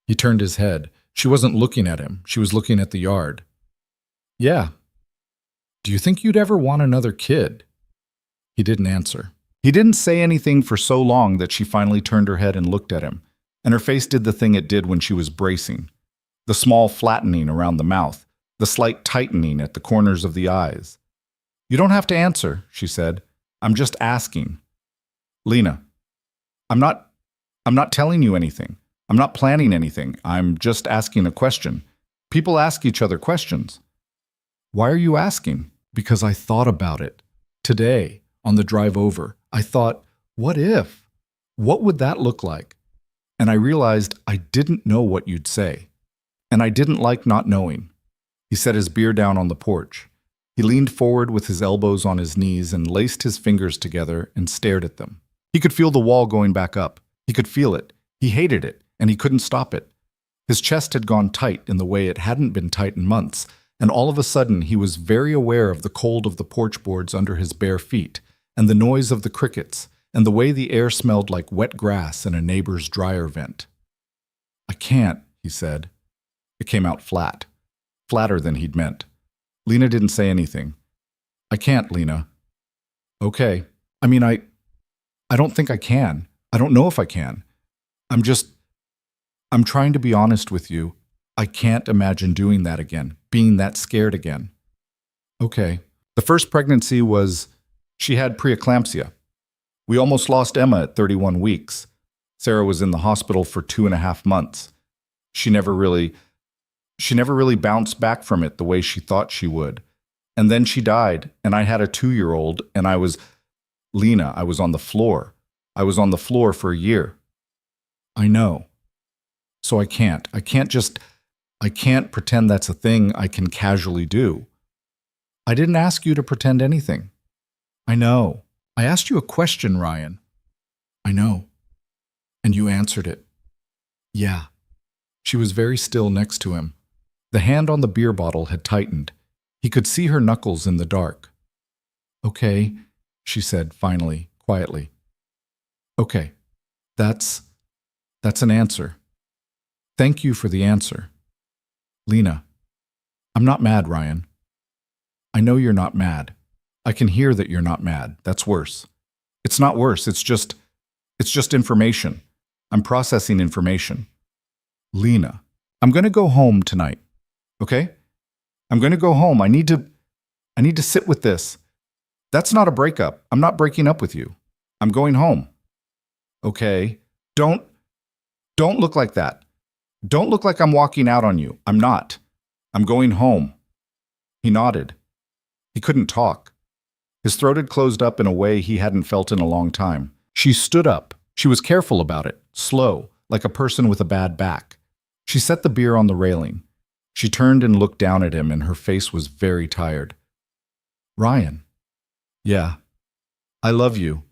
He turned his head. She wasn't looking at him. She was looking at the yard. Yeah. Do you think you'd ever want another kid? He didn't answer. He didn't say anything for so long that she finally turned her head and looked at him, and her face did the thing it did when she was bracing. The small flattening around the mouth, the slight tightening at the corners of the eyes. You don't have to answer, she said. I'm just asking. Lena, I'm not telling you anything. I'm not planning anything. I'm just asking a question. People ask each other questions. Why are you asking? Because I thought about it. Today, on the drive over, I thought, what if? What would that look like? And I realized I didn't know what you'd say. And I didn't like not knowing. He set his beer down on the porch. He leaned forward with his elbows on his knees and laced his fingers together and stared at them. He could feel the wall going back up. He could feel it. He hated it, and he couldn't stop it. His chest had gone tight in the way it hadn't been tight in months, and all of a sudden he was very aware of the cold of the porch boards under his bare feet, and the noise of the crickets, and the way the air smelled like wet grass in a neighbor's dryer vent. I can't, he said. It came out flat. Flatter than he'd meant. Lena didn't say anything. I can't, Lena. Okay. I don't think I can. I don't know if I can. I'm trying to be honest with you. I can't imagine doing that again, being that scared again. Okay. The first pregnancy she had preeclampsia. We almost lost Emma at 31 weeks. Sarah was in the hospital for 2.5 months. She never really bounced back from it the way she thought she would. And then she died, and I had a 2-year-old, and Lena, I was on the floor. I was on the floor for a year. I know. So I can't pretend that's a thing I can casually do. I didn't ask you to pretend anything. I know. I asked you a question, Ryan. I know. And you answered it. Yeah. She was very still next to him. The hand on the beer bottle had tightened. He could see her knuckles in the dark. Okay, she said finally, quietly. Okay, that's an answer. Thank you for the answer. Lena, I'm not mad, Ryan. I know you're not mad. I can hear that you're not mad. That's worse. It's not worse, it's just information. I'm processing information. Lena, I'm going to go home tonight. Okay? I'm going to go home. I need to sit with this. That's not a breakup. I'm not breaking up with you. I'm going home. Okay? Don't look like that. Don't look like I'm walking out on you. I'm not. I'm going home. He nodded. He couldn't talk. His throat had closed up in a way he hadn't felt in a long time. She stood up. She was careful about it, slow, like a person with a bad back. She set the beer on the railing. She turned and looked down at him, and her face was very tired. Ryan. Yeah. I love you.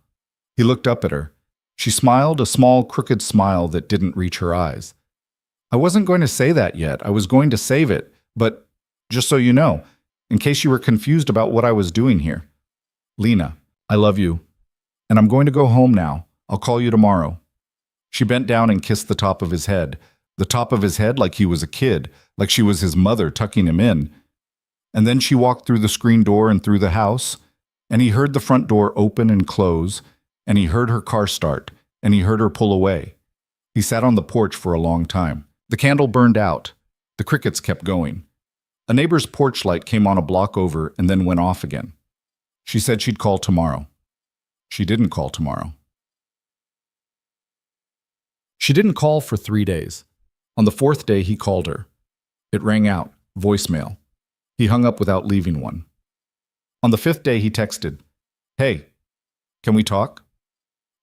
He looked up at her. She smiled, a small, crooked smile that didn't reach her eyes. I wasn't going to say that yet. I was going to save it, but just so you know, in case you were confused about what I was doing here. Lena, I love you. And I'm going to go home now. I'll call you tomorrow. She bent down and kissed the top of his head. The top of his head like he was a kid, like she was his mother tucking him in. And then she walked through the screen door and through the house, and he heard the front door open and close, and he heard her car start, and he heard her pull away. He sat on the porch for a long time. The candle burned out. The crickets kept going. A neighbor's porch light came on a block over and then went off again. She said she'd call tomorrow. She didn't call tomorrow. She didn't call for 3 days. On the 4th day, he called her. It rang out, voicemail. He hung up without leaving one. On the 5th day, he texted, "Hey, can we talk?"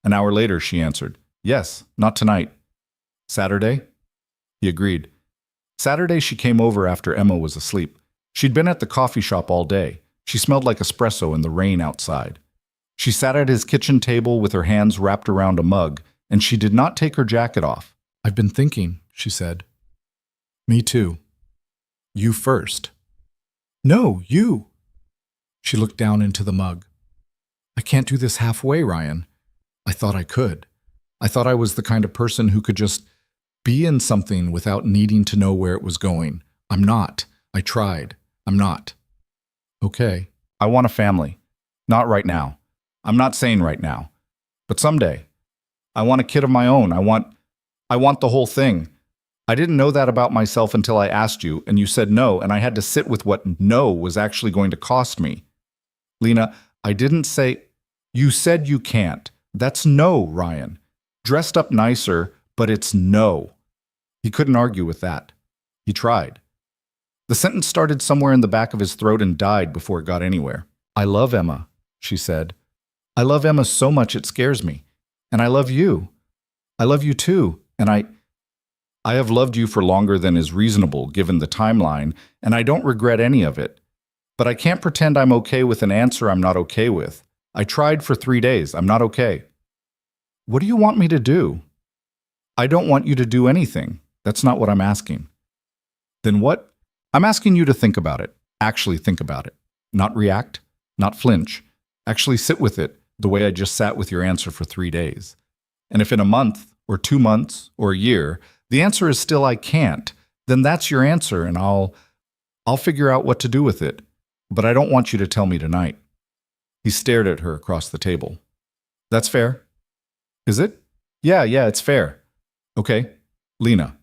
An hour later, she answered, "Yes, not tonight." "Saturday?" He agreed. Saturday, she came over after Emma was asleep. She'd been at the coffee shop all day. She smelled like espresso in the rain outside. She sat at his kitchen table with her hands wrapped around a mug, and she did not take her jacket off. "I've been thinking," she said. "Me too." "You first." "No, you." She looked down into the mug. "I can't do this halfway, Ryan. I thought I could. I thought I was the kind of person who could just be in something without needing to know where it was going. I'm not. I tried. I'm not." "Okay." "I want a family. Not right now. I'm not saying right now. But someday. I want a kid of my own. I want the whole thing. I didn't know that about myself until I asked you, and you said no, and I had to sit with what no was actually going to cost me." "Lena, I didn't say—" "You said you can't. That's no, Ryan. Dressed up nicer, but it's no." He couldn't argue with that. He tried. The sentence started somewhere in the back of his throat and died before it got anywhere. "I love Emma," she said. "I love Emma so much it scares me. And I love you. I love you too, and I have loved you for longer than is reasonable given the timeline, and I don't regret any of it. But I can't pretend I'm okay with an answer I'm not okay with. I tried for 3 days. I'm not okay." "What do you want me to do?" "I don't want you to do anything. That's not what I'm asking." "Then what?" "I'm asking you to think about it. Actually think about it. Not react, not flinch. Actually sit with it the way I just sat with your answer for 3 days. And if in a month, or 2 months, or a year, the answer is still I can't, then that's your answer and I'll figure out what to do with it. But I don't want you to tell me tonight." He stared at her across the table. "That's fair." "Is it?" Yeah, it's fair." "Okay. Lena."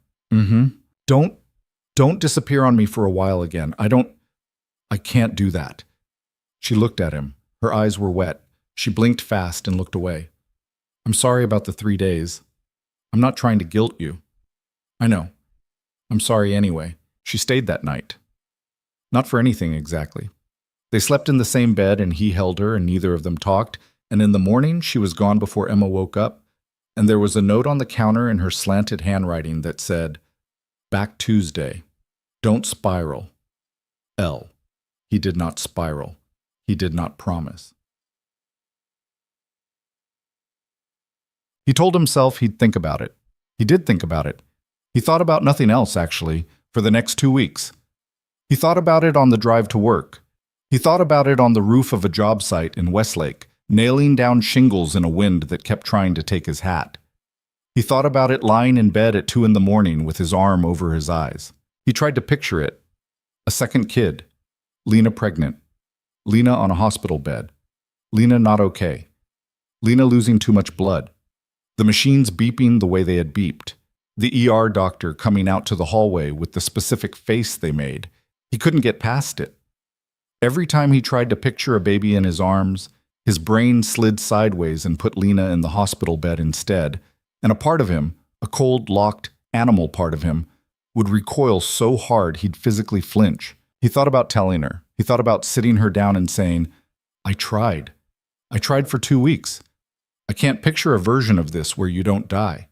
Don't disappear on me for a while again. I can't do that." She looked at him. Her eyes were wet. She blinked fast and looked away. "I'm sorry about the 3 days. I'm not trying to guilt you." "I know. I'm sorry anyway." She stayed that night. Not for anything exactly. They slept in the same bed and he held her and neither of them talked, and in the morning she was gone before Emma woke up, and there was a note on the counter in her slanted handwriting that said, "Back Tuesday. Don't spiral. L." He did not spiral. He did not promise. He told himself he'd think about it. He did think about it. He thought about nothing else, actually, for the next 2 weeks. He thought about it on the drive to work. He thought about it on the roof of a job site in Westlake, nailing down shingles in a wind that kept trying to take his hat. He thought about it lying in bed at 2 in the morning with his arm over his eyes. He tried to picture it. A second kid. Lena pregnant. Lena on a hospital bed. Lena not okay. Lena losing too much blood. The machines beeping the way they had beeped. The ER doctor coming out to the hallway with the specific face they made. He couldn't get past it. Every time he tried to picture a baby in his arms, his brain slid sideways and put Lena in the hospital bed instead, and a part of him, a cold, locked, animal part of him, would recoil so hard he'd physically flinch. He thought about telling her. He thought about sitting her down and saying, "I tried. I tried for 2 weeks. I can't picture a version of this where you don't die."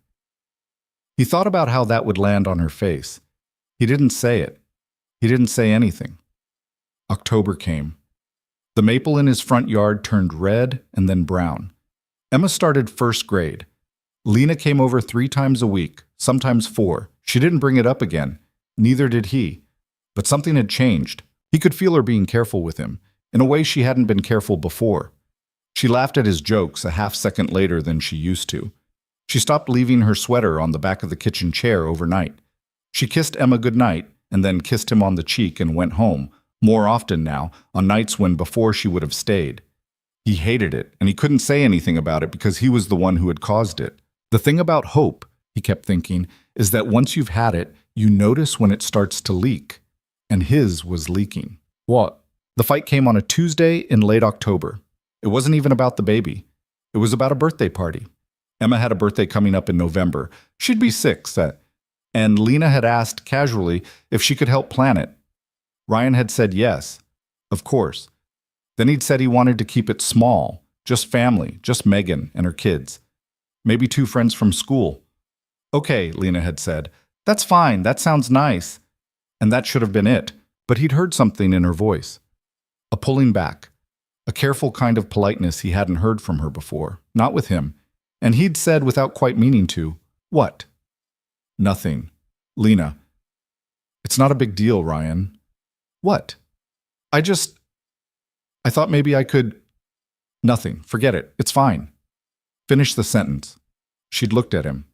He thought about how that would land on her face. He didn't say it. He didn't say anything. October came. The maple in his front yard turned red and then brown. Emma started 1st grade. Lena came over 3 times a week, sometimes 4. She didn't bring it up again. Neither did he. But something had changed. He could feel her being careful with him, in a way she hadn't been careful before. She laughed at his jokes a half-second later than she used to. She stopped leaving her sweater on the back of the kitchen chair overnight. She kissed Emma goodnight and then kissed him on the cheek and went home, more often now, on nights when before she would have stayed. He hated it, and he couldn't say anything about it because he was the one who had caused it. The thing about hope, he kept thinking, is that once you've had it, you notice when it starts to leak. And his was leaking. What? The fight came on a Tuesday in late October. It wasn't even about the baby. It was about a birthday party. Emma had a birthday coming up in November. She'd be 6, and Lena had asked casually if she could help plan it. Ryan had said yes, of course. Then he'd said he wanted to keep it small, just family, just Megan and her kids. Maybe 2 friends from school. Okay, Lena had said. That's fine, that sounds nice. And that should have been it, but he'd heard something in her voice. A pulling back, a careful kind of politeness he hadn't heard from her before, not with him. And he'd said without quite meaning to, "What?" "Nothing. Lena." "It's not a big deal, Ryan." "What?" I thought maybe I could." "Nothing. Forget it. It's fine." Finish the sentence. She'd looked at him.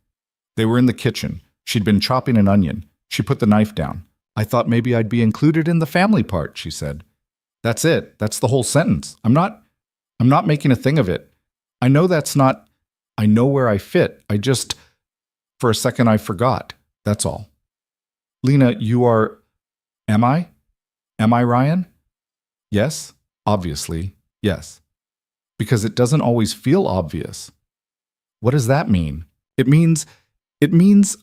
They were in the kitchen. She'd been chopping an onion. She put the knife down. "I thought maybe I'd be included in the family part," she said. "That's it. That's the whole sentence. I'm not making a thing of it. I know that's not, I know where I fit. For a second I forgot. That's all." "Lena, you are, am I? Am I Ryan?" "Yes, obviously, yes. Because it doesn't always feel obvious." "What does that mean?" It means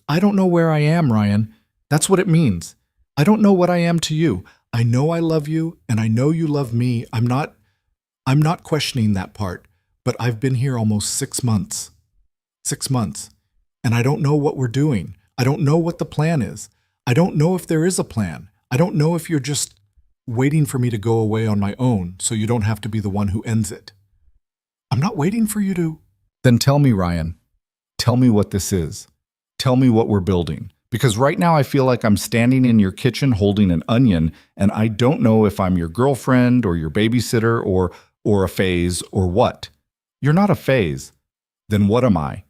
I don't know where I am, Ryan. That's what it means. I don't know what I am to you. I know I love you, and I know you love me. I'm not questioning that part, but I've been here almost 6 months. 6 months. And I don't know what we're doing. I don't know what the plan is. I don't know if there is a plan. I don't know if you're just waiting for me to go away on my own so you don't have to be the one who ends it. I'm not waiting for you to. Then tell me, Ryan. Tell me what this is. Tell me what we're building. Because right now I feel like I'm standing in your kitchen holding an onion, and I don't know if I'm your girlfriend or your babysitter or a phase or what. You're not a phase. Then what am I?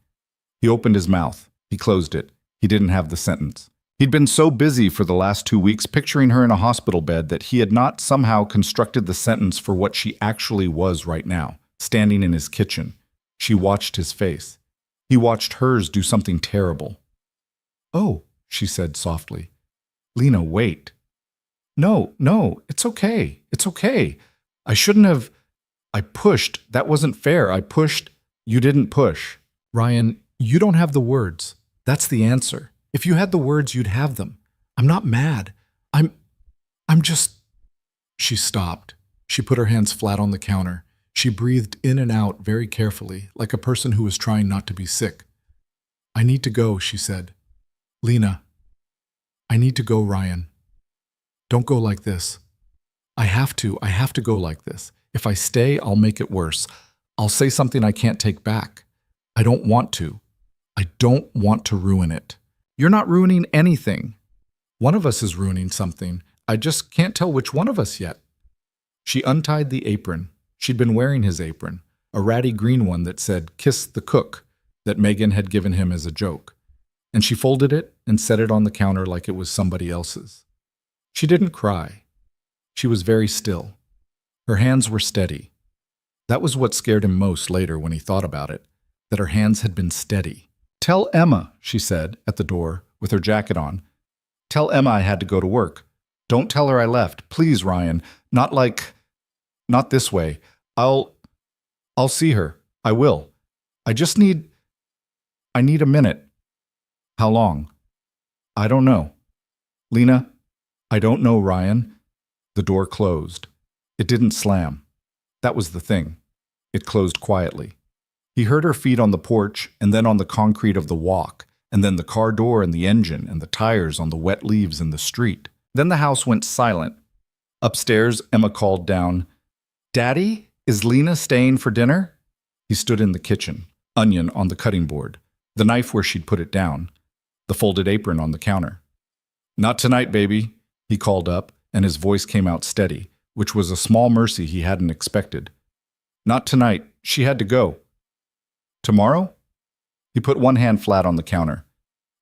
He opened his mouth. He closed it. He didn't have the sentence. He'd been so busy for the last 2 weeks picturing her in a hospital bed that he had not somehow constructed the sentence for what she actually was right now, standing in his kitchen. She watched his face. He watched hers do something terrible. "Oh," she said softly. "Lena, wait." No, it's okay. It's okay. I shouldn't have. I pushed. That wasn't fair. I pushed. You didn't push. Ryan, you don't have the words. That's the answer. If you had the words, you'd have them. I'm not mad. I'm just. She stopped. She put her hands flat on the counter. She breathed in and out very carefully, like a person who was trying not to be sick. "I need to go," she said. "Lena, I need to go, Ryan. Don't go like this. I have to go like this. If I stay, I'll make it worse. I'll say something I can't take back. I don't want to. I don't want to ruin it. You're not ruining anything. One of us is ruining something. I just can't tell which one of us yet." She untied the apron. She'd been wearing his apron, a ratty green one that said, "Kiss the cook," that Megan had given him as a joke. And she folded it and set it on the counter like it was somebody else's. She didn't cry. She was very still. Her hands were steady. That was what scared him most later when he thought about it, that her hands had been steady. "Tell Emma," she said at the door with her jacket on. "Tell Emma I had to go to work. Don't tell her I left. Please, Ryan. Not this way. I'll see her. I will. I need a minute." "How long?" "I don't know." "Lena, I don't know, Ryan." The door closed. It didn't slam. That was the thing. It closed quietly. He heard her feet on the porch, and then on the concrete of the walk, and then the car door and the engine and the tires on the wet leaves in the street. Then the house went silent. Upstairs, Emma called down, "Daddy, is Lena staying for dinner?" He stood in the kitchen, onion on the cutting board, the knife where she'd put it down, the folded apron on the counter. "Not tonight, baby," he called up, and his voice came out steady, which was a small mercy he hadn't expected. "Not tonight. She had to go." "Tomorrow?" He put one hand flat on the counter.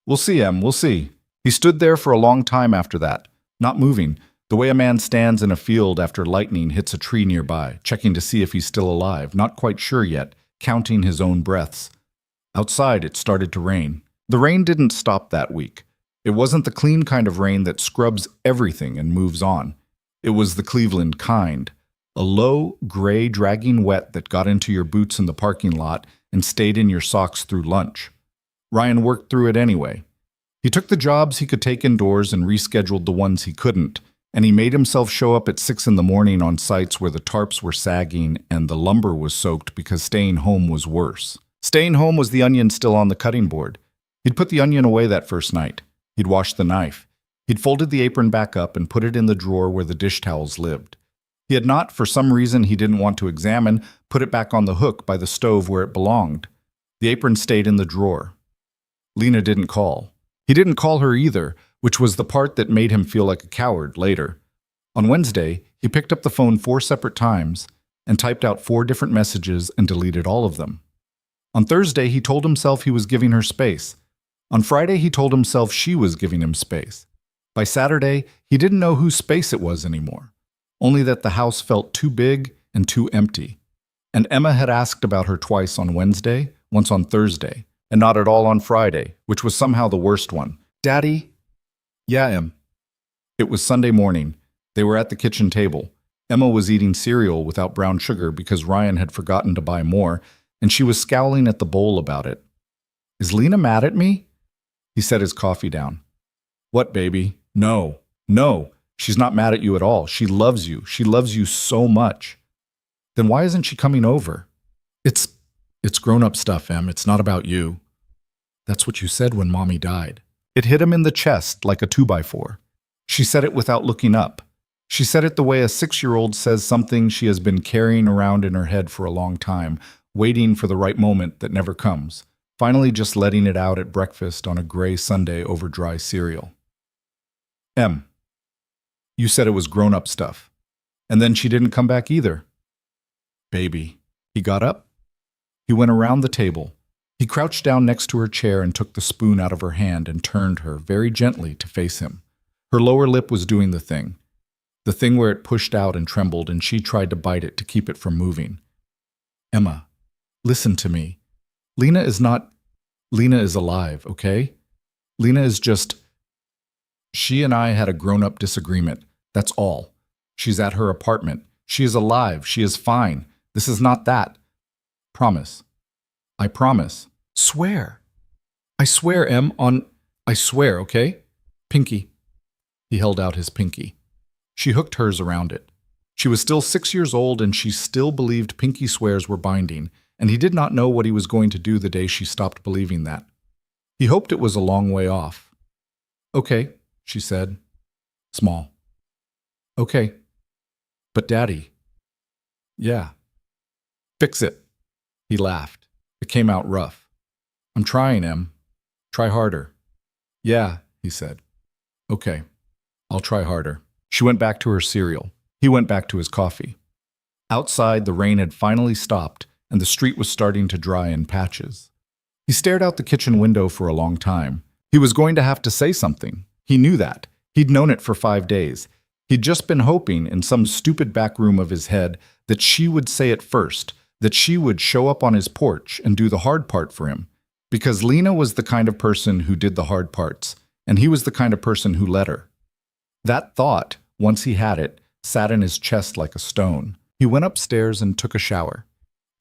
"We'll see, Em, we'll see." He stood there for a long time after that, not moving, the way a man stands in a field after lightning hits a tree nearby, checking to see if he's still alive, not quite sure yet, counting his own breaths. Outside, it started to rain. The rain didn't stop that week. It wasn't the clean kind of rain that scrubs everything and moves on. It was the Cleveland kind. A low, gray, dragging wet that got into your boots in the parking lot and stayed in your socks through lunch. Ryan worked through it anyway. He took the jobs he could take indoors and rescheduled the ones he couldn't, and he made himself show up at 6 in the morning on sites where the tarps were sagging and the lumber was soaked because staying home was worse. Staying home was the onion still on the cutting board. He'd put the onion away that first night. He'd washed the knife. He'd folded the apron back up and put it in the drawer where the dish towels lived. He had not, for some reason he didn't want to examine, put it back on the hook by the stove where it belonged. The apron stayed in the drawer. Lena didn't call. He didn't call her either, which was the part that made him feel like a coward later. On Wednesday, he picked up the phone 4 separate times and typed out 4 different messages and deleted all of them. On Thursday, he told himself he was giving her space. On Friday, he told himself she was giving him space. By Saturday, he didn't know whose space it was anymore, only that the house felt too big and too empty. And Emma had asked about her twice on Wednesday, once on Thursday, and not at all on Friday, which was somehow the worst one. "Daddy?" "Yeah, Em." It was Sunday morning. They were at the kitchen table. Emma was eating cereal without brown sugar because Ryan had forgotten to buy more, and she was scowling at the bowl about it. "Is Lena mad at me?" He set his coffee down. "What, baby? No. She's not mad at you at all. She loves you. She loves you so much." "Then why isn't she coming over?" It's grown-up stuff, Em. It's not about you." "That's what you said when Mommy died." It hit him in the chest like a 2x4. She said it without looking up. She said it the way a 6-year-old says something she has been carrying around in her head for a long time, waiting for the right moment that never comes, finally just letting it out at breakfast on a gray Sunday over dry cereal. "Em, you said it was grown-up stuff. And then she didn't come back either." "Baby." He got up. He went around the table. He crouched down next to her chair and took the spoon out of her hand and turned her, very gently, to face him. Her lower lip was doing the thing where it pushed out and trembled, and she tried to bite it to keep it from moving. "Emma, listen to me. Lena is alive, okay? Lena is just... She and I had a grown-up disagreement. That's all. She's at her apartment. She is alive. She is fine. This is not that. Promise. I promise. Swear. I swear, Em, I swear, okay? Pinky." He held out his pinky. She hooked hers around it. She was still 6 years old, and she still believed pinky swears were binding, and he did not know what he was going to do the day she stopped believing that. He hoped it was a long way off. "Okay," she said. Small. "Okay. But Daddy." "Yeah." "Fix it." He laughed. It came out rough. "I'm trying, Em. Try harder." "Yeah," he said. "Okay. I'll try harder." She went back to her cereal. He went back to his coffee. Outside, the rain had finally stopped, and the street was starting to dry in patches. He stared out the kitchen window for a long time. He was going to have to say something. He knew that. He'd known it for 5 days. He'd just been hoping, in some stupid back room of his head, that she would say it first, that she would show up on his porch and do the hard part for him. Because Lena was the kind of person who did the hard parts, and he was the kind of person who let her. That thought, once he had it, sat in his chest like a stone. He went upstairs and took a shower.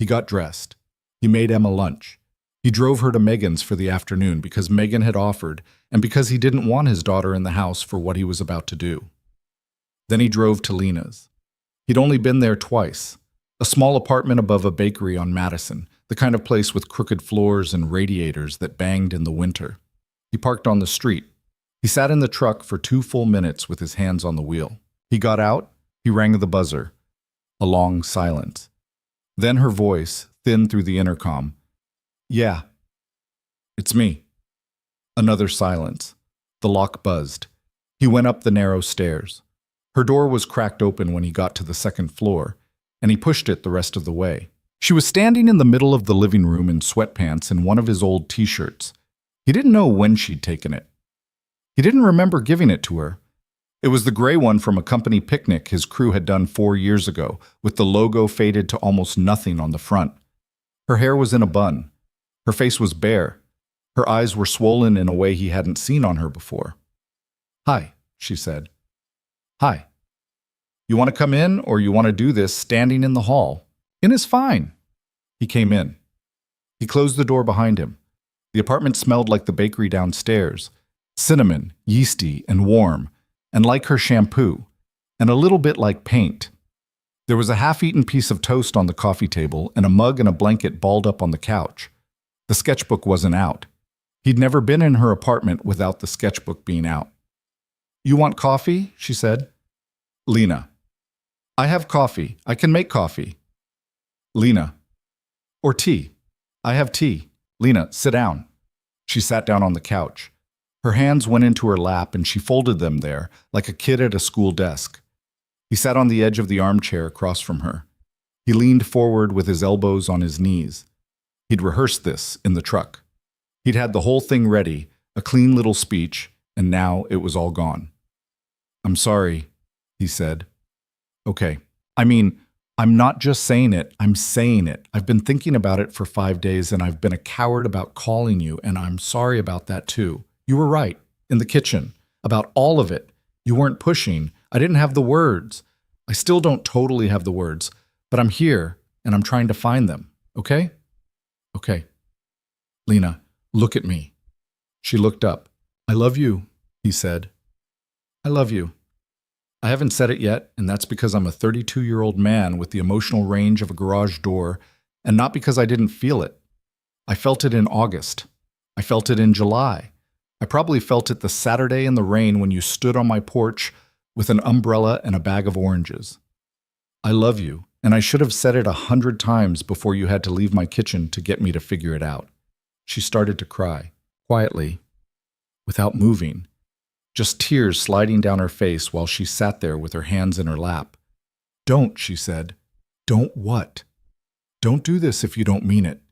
He got dressed. He made Emma lunch. He drove her to Megan's for the afternoon because Megan had offered, and because he didn't want his daughter in the house for what he was about to do. Then he drove to Lena's. He'd only been there twice. A small apartment above a bakery on Madison, the kind of place with crooked floors and radiators that banged in the winter. He parked on the street. He sat in the truck for 2 full minutes with his hands on the wheel. He got out. He rang the buzzer. A long silence. Then her voice, thin through the intercom. "Yeah. It's me." Another silence. The lock buzzed. He went up the narrow stairs. Her door was cracked open when he got to the 2nd floor, and he pushed it the rest of the way. She was standing in the middle of the living room in sweatpants and one of his old t-shirts. He didn't know when she'd taken it. He didn't remember giving it to her. It was the gray one from a company picnic his crew had done 4 years ago, with the logo faded to almost nothing on the front. Her hair was in a bun. Her face was bare. Her eyes were swollen in a way he hadn't seen on her before. "Hi," she said. "Hi. You want to come in or you want to do this standing in the hall? In is fine." He came in. He closed the door behind him. The apartment smelled like the bakery downstairs, cinnamon, yeasty, and warm, and like her shampoo, and a little bit like paint. There was a half-eaten piece of toast on the coffee table and a mug and a blanket balled up on the couch. The sketchbook wasn't out. He'd never been in her apartment without the sketchbook being out. "You want coffee?" she said. Lena. "I have coffee. I can make coffee." Lena. "Or tea. I have tea." Lena, sit down. She sat down on the couch. Her hands went into her lap and she folded them there, like a kid at a school desk. He sat on the edge of the armchair across from her. He leaned forward with his elbows on his knees. He'd rehearsed this in the truck. He'd had the whole thing ready, a clean little speech, and now it was all gone. "I'm sorry," he said. "Okay. I'm not just saying it, I'm saying it. I've been thinking about it for 5 days and I've been a coward about calling you, and I'm sorry about that too. You were right, in the kitchen, about all of it. You weren't pushing. I didn't have the words. I still don't totally have the words, but I'm here and I'm trying to find them, okay?" "Okay." "Lena, look at me." She looked up. "I love you," he said. "I love you. I haven't said it yet, and that's because I'm a 32-year-old man with the emotional range of a garage door, and not because I didn't feel it. I felt it in August. I felt it in July. I probably felt it the Saturday in the rain when you stood on my porch with an umbrella and a bag of oranges. I love you, and I should have said it 100 times before you had to leave my kitchen to get me to figure it out." She started to cry, quietly, without moving. Just tears sliding down her face while she sat there with her hands in her lap. "Don't," she said. "Don't what? Don't do this if you don't mean it.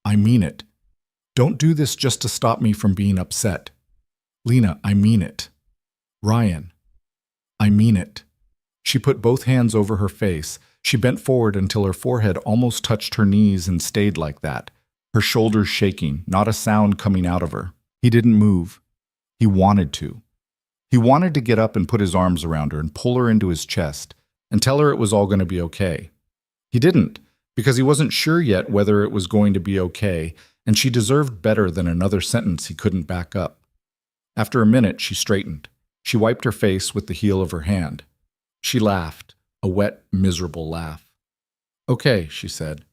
I mean it. Don't do this just to stop me from being upset. Lena, I mean it. Ryan, I mean it." She put both hands over her face. She bent forward until her forehead almost touched her knees and stayed like that, her shoulders shaking, not a sound coming out of her. He didn't move. He wanted to. He wanted to get up and put his arms around her and pull her into his chest and tell her it was all going to be okay. He didn't, because he wasn't sure yet whether it was going to be okay, and she deserved better than another sentence he couldn't back up. After a minute, she straightened. She wiped her face with the heel of her hand. She laughed, a wet, miserable laugh. "Okay," she said.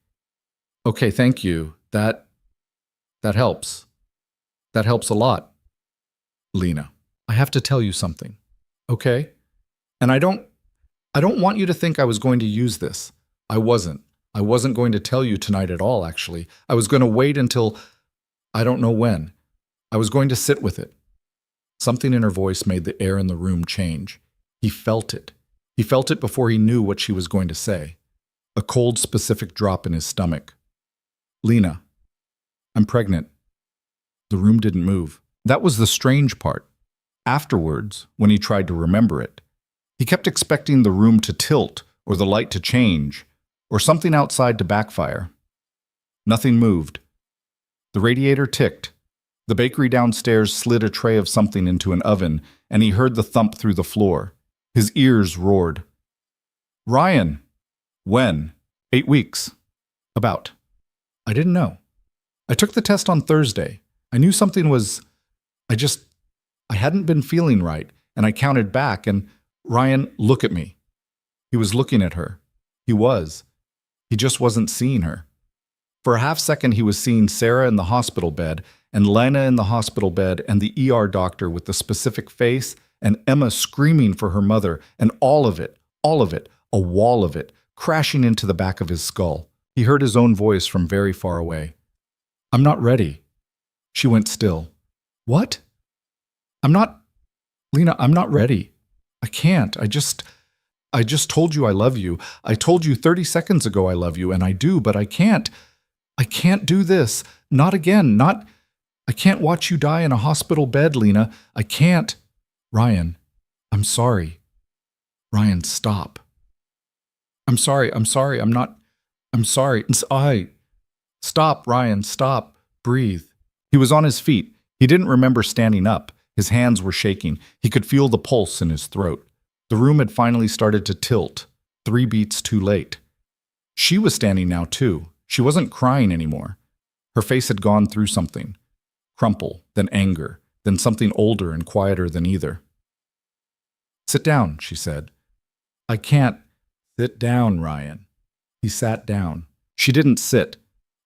"Okay, thank you. That helps. That helps a lot." "Lena, I have to tell you something, okay? And I don't want you to think I was going to use this. I wasn't. I wasn't going to tell you tonight at all, actually. I was going to wait until I don't know when. I was going to sit with it." Something in her voice made the air in the room change. He felt it. He felt it before he knew what she was going to say. A cold, specific drop in his stomach. "Lena, I'm pregnant." The room didn't move. That was the strange part. Afterwards, when he tried to remember it, he kept expecting the room to tilt or the light to change or something outside to backfire. Nothing moved. The radiator ticked. The bakery downstairs slid a tray of something into an oven, and he heard the thump through the floor. His ears roared. "Ryan!" "When?" 8 weeks. "About." "I didn't know. I took the test on Thursday. I knew something was... I hadn't been feeling right, and I counted back, and Ryan, look at me." He was looking at her. He was. He just wasn't seeing her. For a half second, he was seeing Sarah in the hospital bed, and Lena in the hospital bed, and the ER doctor with the specific face, and Emma screaming for her mother, and all of it, a wall of it, crashing into the back of his skull. He heard his own voice from very far away. "I'm not ready." She went still. "What?" Lena, I'm not ready. I can't. I just told you I love you. I told you 30 seconds ago I love you, and I do, but I can't. I can't do this. Not again. I can't watch you die in a hospital bed, Lena. I can't." "Ryan, I'm sorry." "Ryan, stop." I'm sorry. I'm sorry. I'm sorry. Stop, Ryan, stop. Breathe. He was on his feet. He didn't remember standing up. His hands were shaking. He could feel the pulse in his throat. The room had finally started to tilt, 3 beats too late. She was standing now, too. She wasn't crying anymore. Her face had gone through something. Crumple, then anger, then something older and quieter than either. "Sit down," she said. "I can't." "Sit down, Ryan." He sat down. She didn't sit.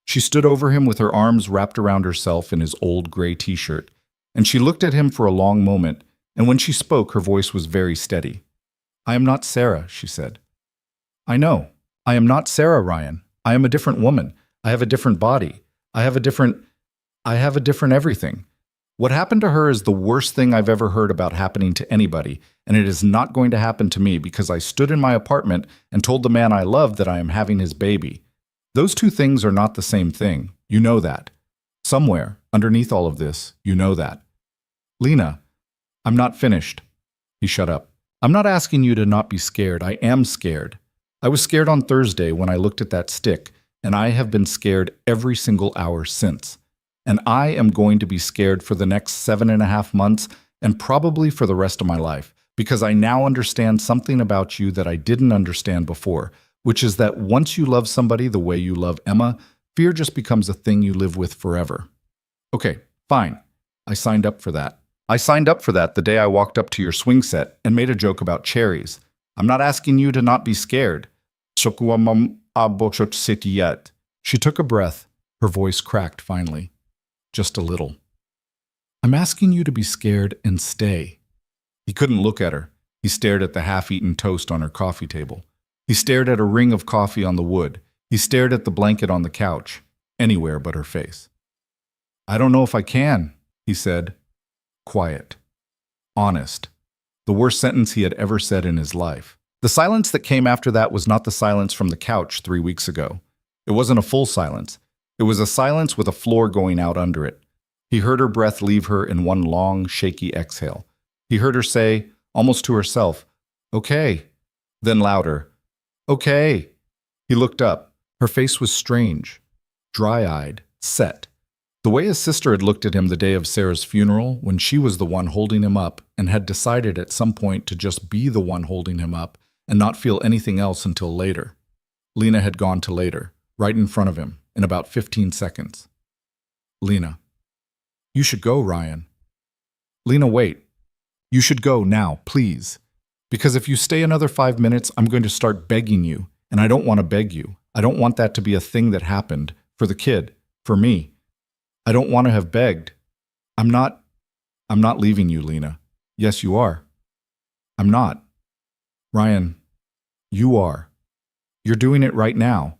She stood over him with her arms wrapped around herself in his old gray t-shirt, and she looked at him for a long moment, and when she spoke, her voice was very steady. "I am not Sarah," she said. "I know. I am not Sarah, Ryan. I am a different woman. I have a different body. I have a different everything. What happened to her is the worst thing I've ever heard about happening to anybody, and it is not going to happen to me because I stood in my apartment and told the man I love that I am having his baby. Those two things are not the same thing. You know that. Somewhere, underneath all of this, you know that." "Lena, I'm not finished." He shut up. "I'm not asking you to not be scared. I am scared. I was scared on Thursday when I looked at that stick, and I have been scared every single hour since. And I am going to be scared for the next 7.5 months and probably for the rest of my life, because I now understand something about you that I didn't understand before, which is that once you love somebody the way you love Emma, fear just becomes a thing you live with forever." "Okay, fine. I signed up for that. I signed up for that the day I walked up to your swing set and made a joke about cherries. I'm not asking you to not be scared." She took a breath. Her voice cracked finally. "Just a little. I'm asking you to be scared and stay." He couldn't look at her. He stared at the half-eaten toast on her coffee table. He stared at a ring of coffee on the wood. He stared at the blanket on the couch, anywhere but her face. "I don't know if I can," he said. Quiet. Honest. The worst sentence he had ever said in his life. The silence that came after that was not the silence from the couch 3 weeks ago. It wasn't a full silence. It was a silence with a floor going out under it. He heard her breath leave her in one long, shaky exhale. He heard her say, almost to herself, "Okay." Then louder, "Okay." He looked up. Her face was strange, dry-eyed, set. The way his sister had looked at him the day of Sarah's funeral, when she was the one holding him up and had decided at some point to just be the one holding him up and not feel anything else until later. Lena had gone to later, right in front of him, in about 15 seconds. "Lena, you should go, Ryan." "Lena, wait. You should go now, please. Because if you stay another 5 minutes, I'm going to start begging you, and I don't want to beg you. I don't want that to be a thing that happened, for the kid, for me. I don't want to have begged. I'm not leaving you, Lena. Yes, you are. I'm not. Ryan, you are. You're doing it right now.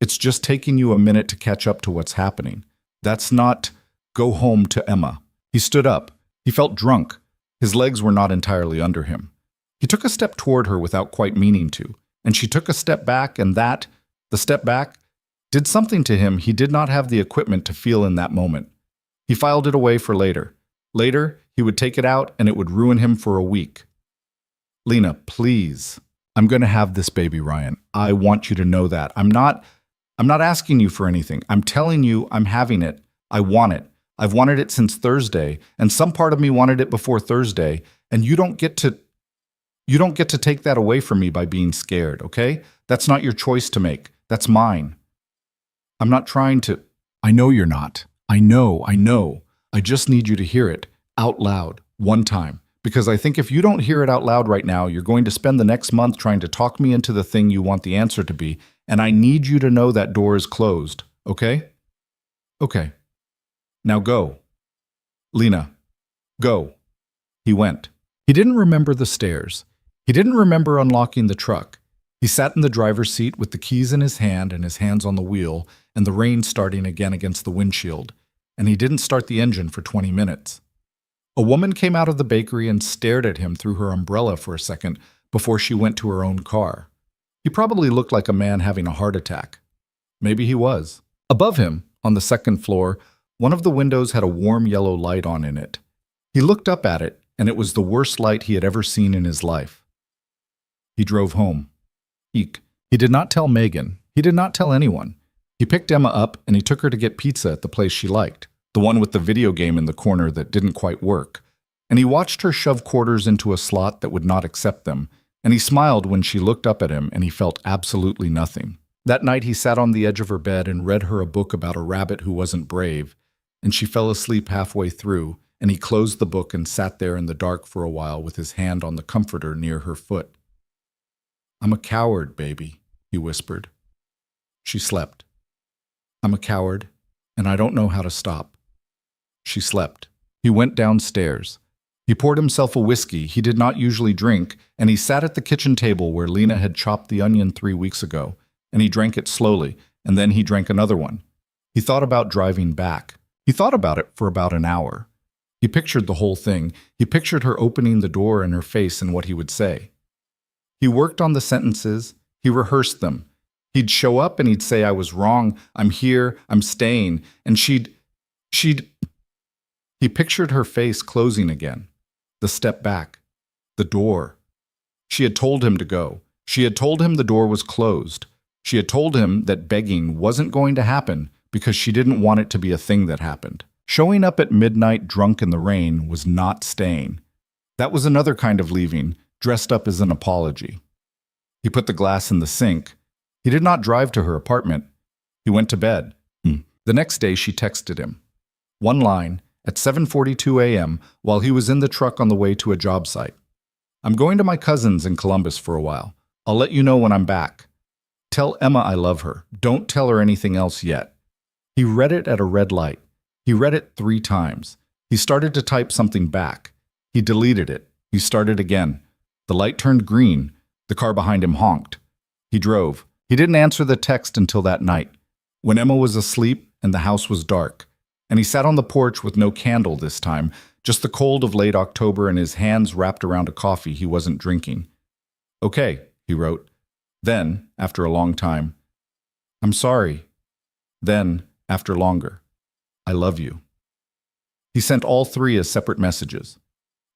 It's just taking you a minute to catch up to what's happening. That's not go home to Emma." He stood up. He felt drunk. His legs were not entirely under him. He took a step toward her without quite meaning to, and she took a step back, and the step back, did something to him he did not have the equipment to feel in that moment. He filed it away for later. Later, he would take it out, and it would ruin him for a week. "Lena, please. I'm going to have this baby, Ryan. I want you to know that. I'm not asking you for anything. I'm telling you I'm having it. I want it. I've wanted it since Thursday, and some part of me wanted it before Thursday, and you don't get to take that away from me by being scared, okay? That's not your choice to make. That's mine. I'm not trying to." "I know you're not. I know. I just need you to hear it out loud, one time. Because I think if you don't hear it out loud right now, you're going to spend the next month trying to talk me into the thing you want the answer to be, and I need you to know that door is closed, okay?" "Okay. Now go. Lena, go." He went. He didn't remember the stairs. He didn't remember unlocking the truck. He sat in the driver's seat with the keys in his hand and his hands on the wheel, and the rain starting again against the windshield, and he didn't start the engine for 20 minutes. A woman came out of the bakery and stared at him through her umbrella for a second before she went to her own car. He probably looked like a man having a heart attack. Maybe he was. Above him, on the second floor, one of the windows had a warm yellow light on in it. He looked up at it, and it was the worst light he had ever seen in his life. He drove home. Eek. He did not tell Megan. He did not tell anyone. He picked Emma up, and he took her to get pizza at the place she liked, the one with the video game in the corner that didn't quite work, and he watched her shove quarters into a slot that would not accept them, and he smiled when she looked up at him, and he felt absolutely nothing. That night he sat on the edge of her bed and read her a book about a rabbit who wasn't brave, and she fell asleep halfway through, and he closed the book and sat there in the dark for a while with his hand on the comforter near her foot. "I'm a coward, baby," he whispered. She slept. "I'm a coward, and I don't know how to stop." She slept. He went downstairs. He poured himself a whiskey he did not usually drink, and he sat at the kitchen table where Lena had chopped the onion 3 weeks ago, and he drank it slowly, and then he drank another one. He thought about driving back. He thought about it for about an hour. He pictured the whole thing. He pictured her opening the door in her face and what he would say. He worked on the sentences. He rehearsed them. He'd show up and he'd say, "I was wrong. I'm here. I'm staying." And she'd... He pictured her face closing again. The step back. The door. She had told him to go. She had told him the door was closed. She had told him that begging wasn't going to happen because she didn't want it to be a thing that happened. Showing up at midnight drunk in the rain was not staying. That was another kind of leaving, dressed up as an apology. He put the glass in the sink. He did not drive to her apartment. He went to bed. The next day she texted him. One line, at 7:42 a.m. while he was in the truck on the way to a job site. "I'm going to my cousin's in Columbus for a while. I'll let you know when I'm back. Tell Emma I love her. Don't tell her anything else yet." He read it at a red light. He read it 3 times. He started to type something back. He deleted it. He started again. The light turned green. The car behind him honked. He drove. He didn't answer the text until that night, when Emma was asleep and the house was dark. And he sat on the porch with no candle this time, just the cold of late October and his hands wrapped around a coffee he wasn't drinking. "Okay," he wrote. Then, after a long time, "I'm sorry." Then, after longer, "I love you." He sent all 3 as separate messages.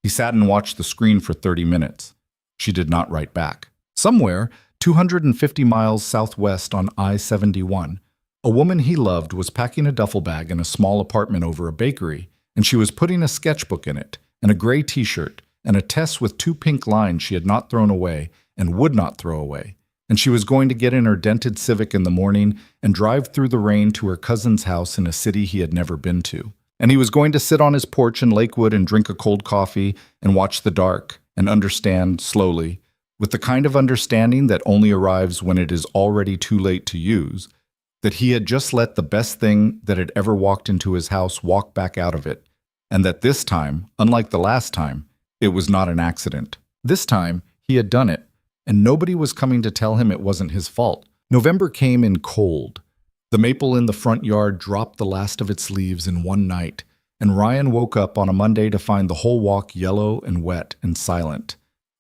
He sat and watched the screen for 30 minutes. She did not write back. Somewhere, 250 miles southwest on I-71, a woman he loved was packing a duffel bag in a small apartment over a bakery, and she was putting a sketchbook in it, and a gray t-shirt, and a Tess with 2 pink lines she had not thrown away and would not throw away. And she was going to get in her dented Civic in the morning and drive through the rain to her cousin's house in a city he had never been to. And he was going to sit on his porch in Lakewood and drink a cold coffee and watch the dark and understand slowly, with the kind of understanding that only arrives when it is already too late to use, that he had just let the best thing that had ever walked into his house walk back out of it, and that this time, unlike the last time, it was not an accident. This time, he had done it, and nobody was coming to tell him it wasn't his fault. November came in cold. The maple in the front yard dropped the last of its leaves in one night, and Ryan woke up on a Monday to find the whole walk yellow and wet and silent.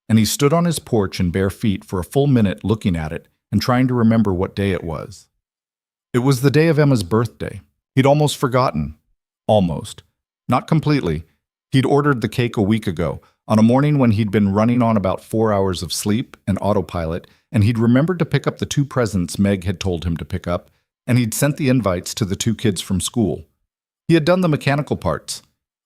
And he stood on his porch in bare feet for a full minute looking at it and trying to remember what day it was. It was the day of Emma's birthday. He'd almost forgotten. Almost. Not completely. He'd ordered the cake a week ago, on a morning when he'd been running on about 4 hours of sleep and autopilot, and he'd remembered to pick up the 2 presents Meg had told him to pick up, and he'd sent the invites to the 2 kids from school. He had done the mechanical parts.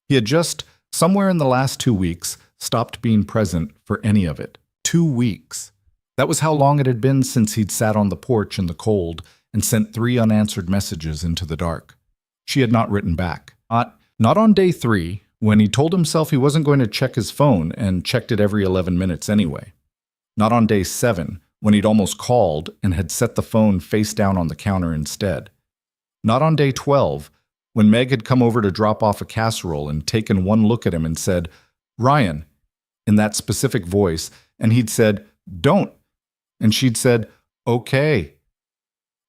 He had just, somewhere in the last 2 weeks, stopped being present for any of it. 2 weeks. That was how long it had been since he'd sat on the porch in the cold and sent 3 unanswered messages into the dark. She had not written back. Not on day 3, when he told himself he wasn't going to check his phone and checked it every 11 minutes anyway. Not on day 7, when he'd almost called and had set the phone face down on the counter instead. Not on day 12, when Meg had come over to drop off a casserole and taken one look at him and said, "Ryan," in that specific voice, and he'd said, "Don't," and she'd said, "Okay."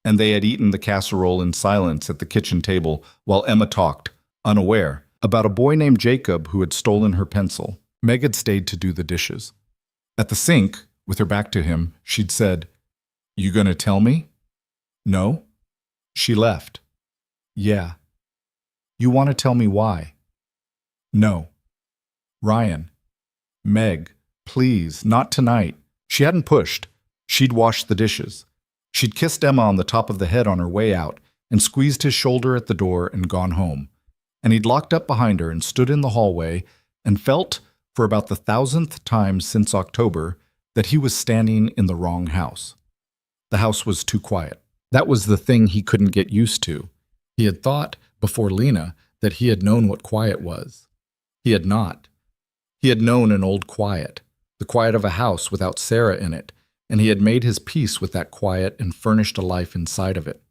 And they had eaten the casserole in silence at the kitchen table while Emma talked, unaware, about a boy named Jacob who had stolen her pencil. Meg had stayed to do the dishes. At the sink, with her back to him, she'd said, "You gonna tell me?" "No." She left. "Yeah." "You want to tell me why?" "No." "Ryan." "Meg, please, not tonight." She hadn't pushed. She'd washed the dishes. She'd kissed Emma on the top of the head on her way out and squeezed his shoulder at the door and gone home. and he'd locked up behind her and stood in the hallway and felt, for about the 1,000th time since October, that he was standing in the wrong house. The house was too quiet. That was the thing he couldn't get used to. He had thought, before Lena, that he had known what quiet was. He had not. He had known an old quiet, the quiet of a house without Sarah in it, and he had made his peace with that quiet and furnished a life inside of it.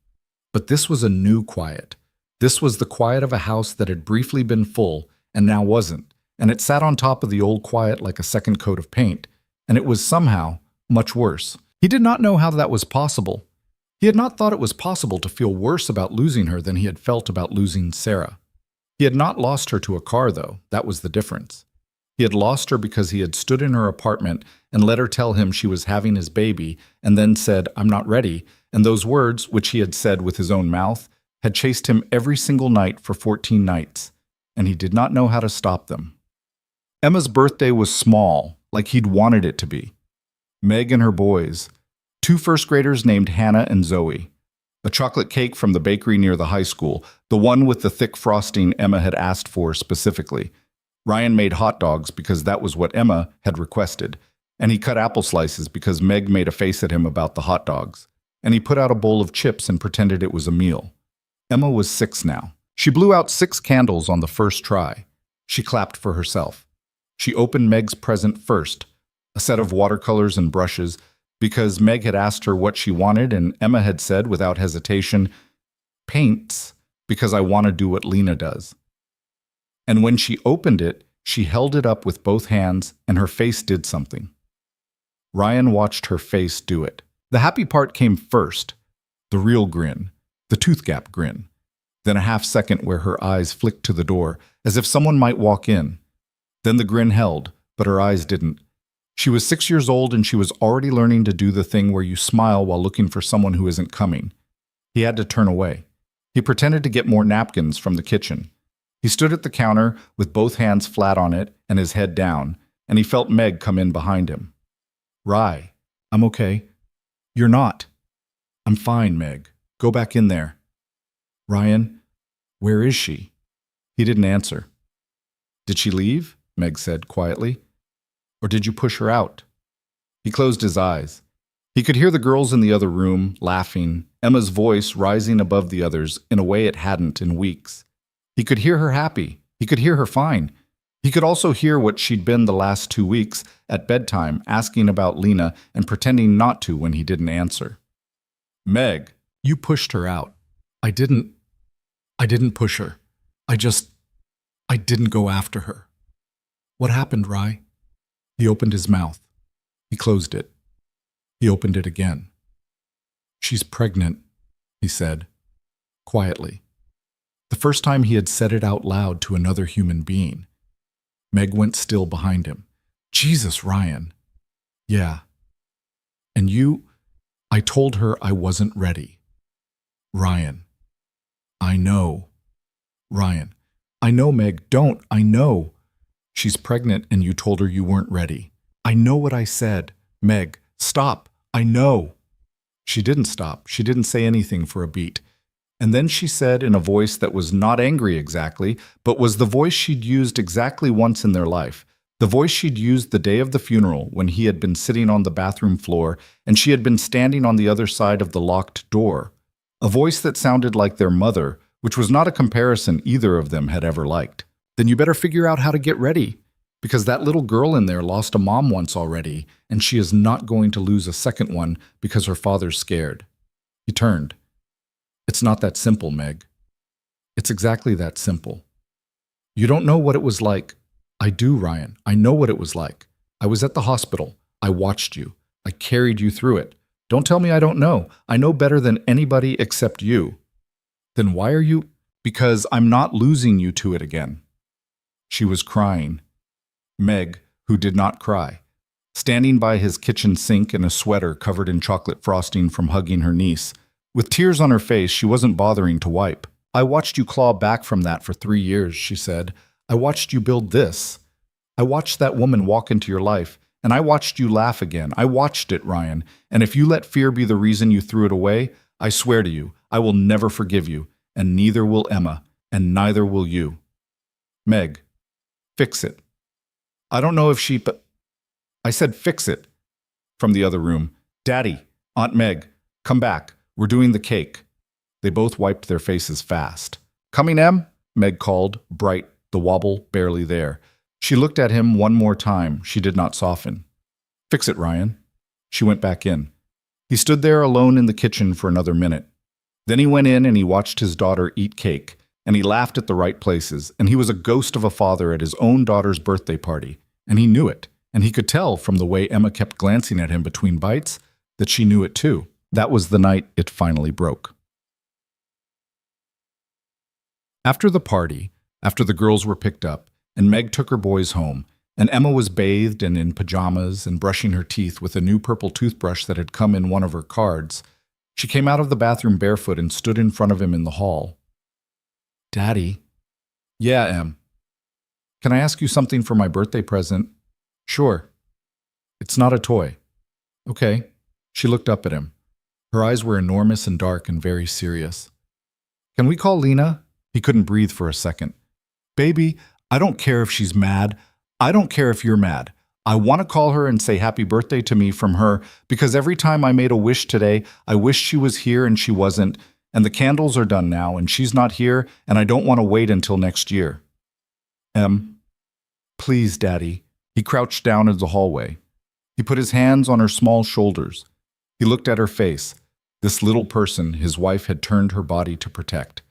But this was a new quiet. This was the quiet of a house that had briefly been full and now wasn't, and it sat on top of the old quiet like a second coat of paint, and it was somehow much worse. He did not know how that was possible. He had not thought it was possible to feel worse about losing her than he had felt about losing Sarah. He had not lost her to a car, though. That was the difference. He had lost her because he had stood in her apartment and let her tell him she was having his baby and then said, "I'm not ready," and those words, which he had said with his own mouth, had chased him every single night for 14 nights, and he did not know how to stop them. Emma's birthday was small, like he'd wanted it to be. Meg and her boys, 2 first graders named Hannah and Zoe, a chocolate cake from the bakery near the high school, the one with the thick frosting Emma had asked for specifically. Ryan made hot dogs because that was what Emma had requested, and he cut apple slices because Meg made a face at him about the hot dogs, and he put out a bowl of chips and pretended it was a meal. Emma was 6 now. She blew out 6 candles on the first try. She clapped for herself. She opened Meg's present first, a set of watercolors and brushes, because Meg had asked her what she wanted, and Emma had said without hesitation, "Paints, because I want to do what Lena does." And when she opened it, she held it up with both hands, and her face did something. Ryan watched her face do it. The happy part came first, the real grin, the tooth gap grin. Then a half second where her eyes flicked to the door, as if someone might walk in. Then the grin held, but her eyes didn't. She was 6 years old, and she was already learning to do the thing where you smile while looking for someone who isn't coming. He had to turn away. He pretended to get more napkins from the kitchen. He stood at the counter with both hands flat on it and his head down, and he felt Meg come in behind him. "Rye, I'm okay." "You're not." "I'm fine, Meg. Go back in there." "Ryan, where is she?" He didn't answer. "Did she leave?" Meg said quietly. "Or did you push her out?" He closed his eyes. He could hear the girls in the other room, laughing, Emma's voice rising above the others in a way it hadn't in weeks. He could hear her happy. He could hear her fine. He could also hear what she'd been the last 2 weeks, at bedtime, asking about Lena and pretending not to when he didn't answer. "Meg, you pushed her out." I didn't push her. I didn't go after her." "What happened, Rye?" He opened his mouth. He closed it. He opened it again. "She's pregnant," he said, quietly. The first time he had said it out loud to another human being. Meg went still behind him. "Jesus, Ryan." "Yeah." "And I told her I wasn't ready." "Ryan." "I know." "Ryan." "I know, Meg, don't. I know." "She's pregnant and you told her you weren't ready." "I know what I said." "Meg, stop. I know." She didn't stop. She didn't say anything for a beat. And then she said in a voice that was not angry exactly, but was the voice she'd used exactly once in their life, the voice she'd used the day of the funeral when he had been sitting on the bathroom floor and she had been standing on the other side of the locked door, a voice that sounded like their mother, which was not a comparison either of them had ever liked. "Then you better figure out how to get ready, because that little girl in there lost a mom once already, and she is not going to lose a second one because her father's scared." He turned. "It's not that simple, Meg." "It's exactly that simple. You don't know what it was like." "I do, Ryan. I know what it was like. I was at the hospital. I watched you. I carried you through it. Don't tell me I don't know. I know better than anybody except you." "Then why are you—" "Because I'm not losing you to it again." She was crying. Meg, who did not cry, standing by his kitchen sink in a sweater covered in chocolate frosting from hugging her niece. With tears on her face, she wasn't bothering to wipe. "I watched you claw back from that for 3 years, she said. "I watched you build this. I watched that woman walk into your life, and I watched you laugh again. I watched it, Ryan. And if you let fear be the reason you threw it away, I swear to you, I will never forgive you, and neither will Emma, and neither will you." Meg, fix it. I don't know if she, but I said fix it. From the other room, Daddy, Aunt Meg, come back. We're doing the cake. They both wiped their faces fast. Coming, Em? Meg called, bright, the wobble barely there. She looked at him one more time. She did not soften. Fix it, Ryan. She went back in. He stood there alone in the kitchen for another minute. Then he went in and he watched his daughter eat cake, and he laughed at the right places, and he was a ghost of a father at his own daughter's birthday party, and he knew it, and he could tell from the way Emma kept glancing at him between bites that she knew it too. That was the night it finally broke. After the party, after the girls were picked up, and Meg took her boys home, and Emma was bathed and in pajamas and brushing her teeth with a new purple toothbrush that had come in one of her cards, she came out of the bathroom barefoot and stood in front of him in the hall. Daddy? Yeah, Em. Can I ask you something for my birthday present? Sure. It's not a toy. Okay. She looked up at him. Her eyes were enormous and dark and very serious. Can we call Lena? He couldn't breathe for a second. Baby, I don't care if she's mad. I don't care if you're mad. I want to call her and say happy birthday to me from her because every time I made a wish today, I wished she was here and she wasn't, and the candles are done now and she's not here and I don't want to wait until next year. Please, Daddy. He crouched down in the hallway. He put his hands on her small shoulders. He looked at her face. This little person his wife had turned her body to protect.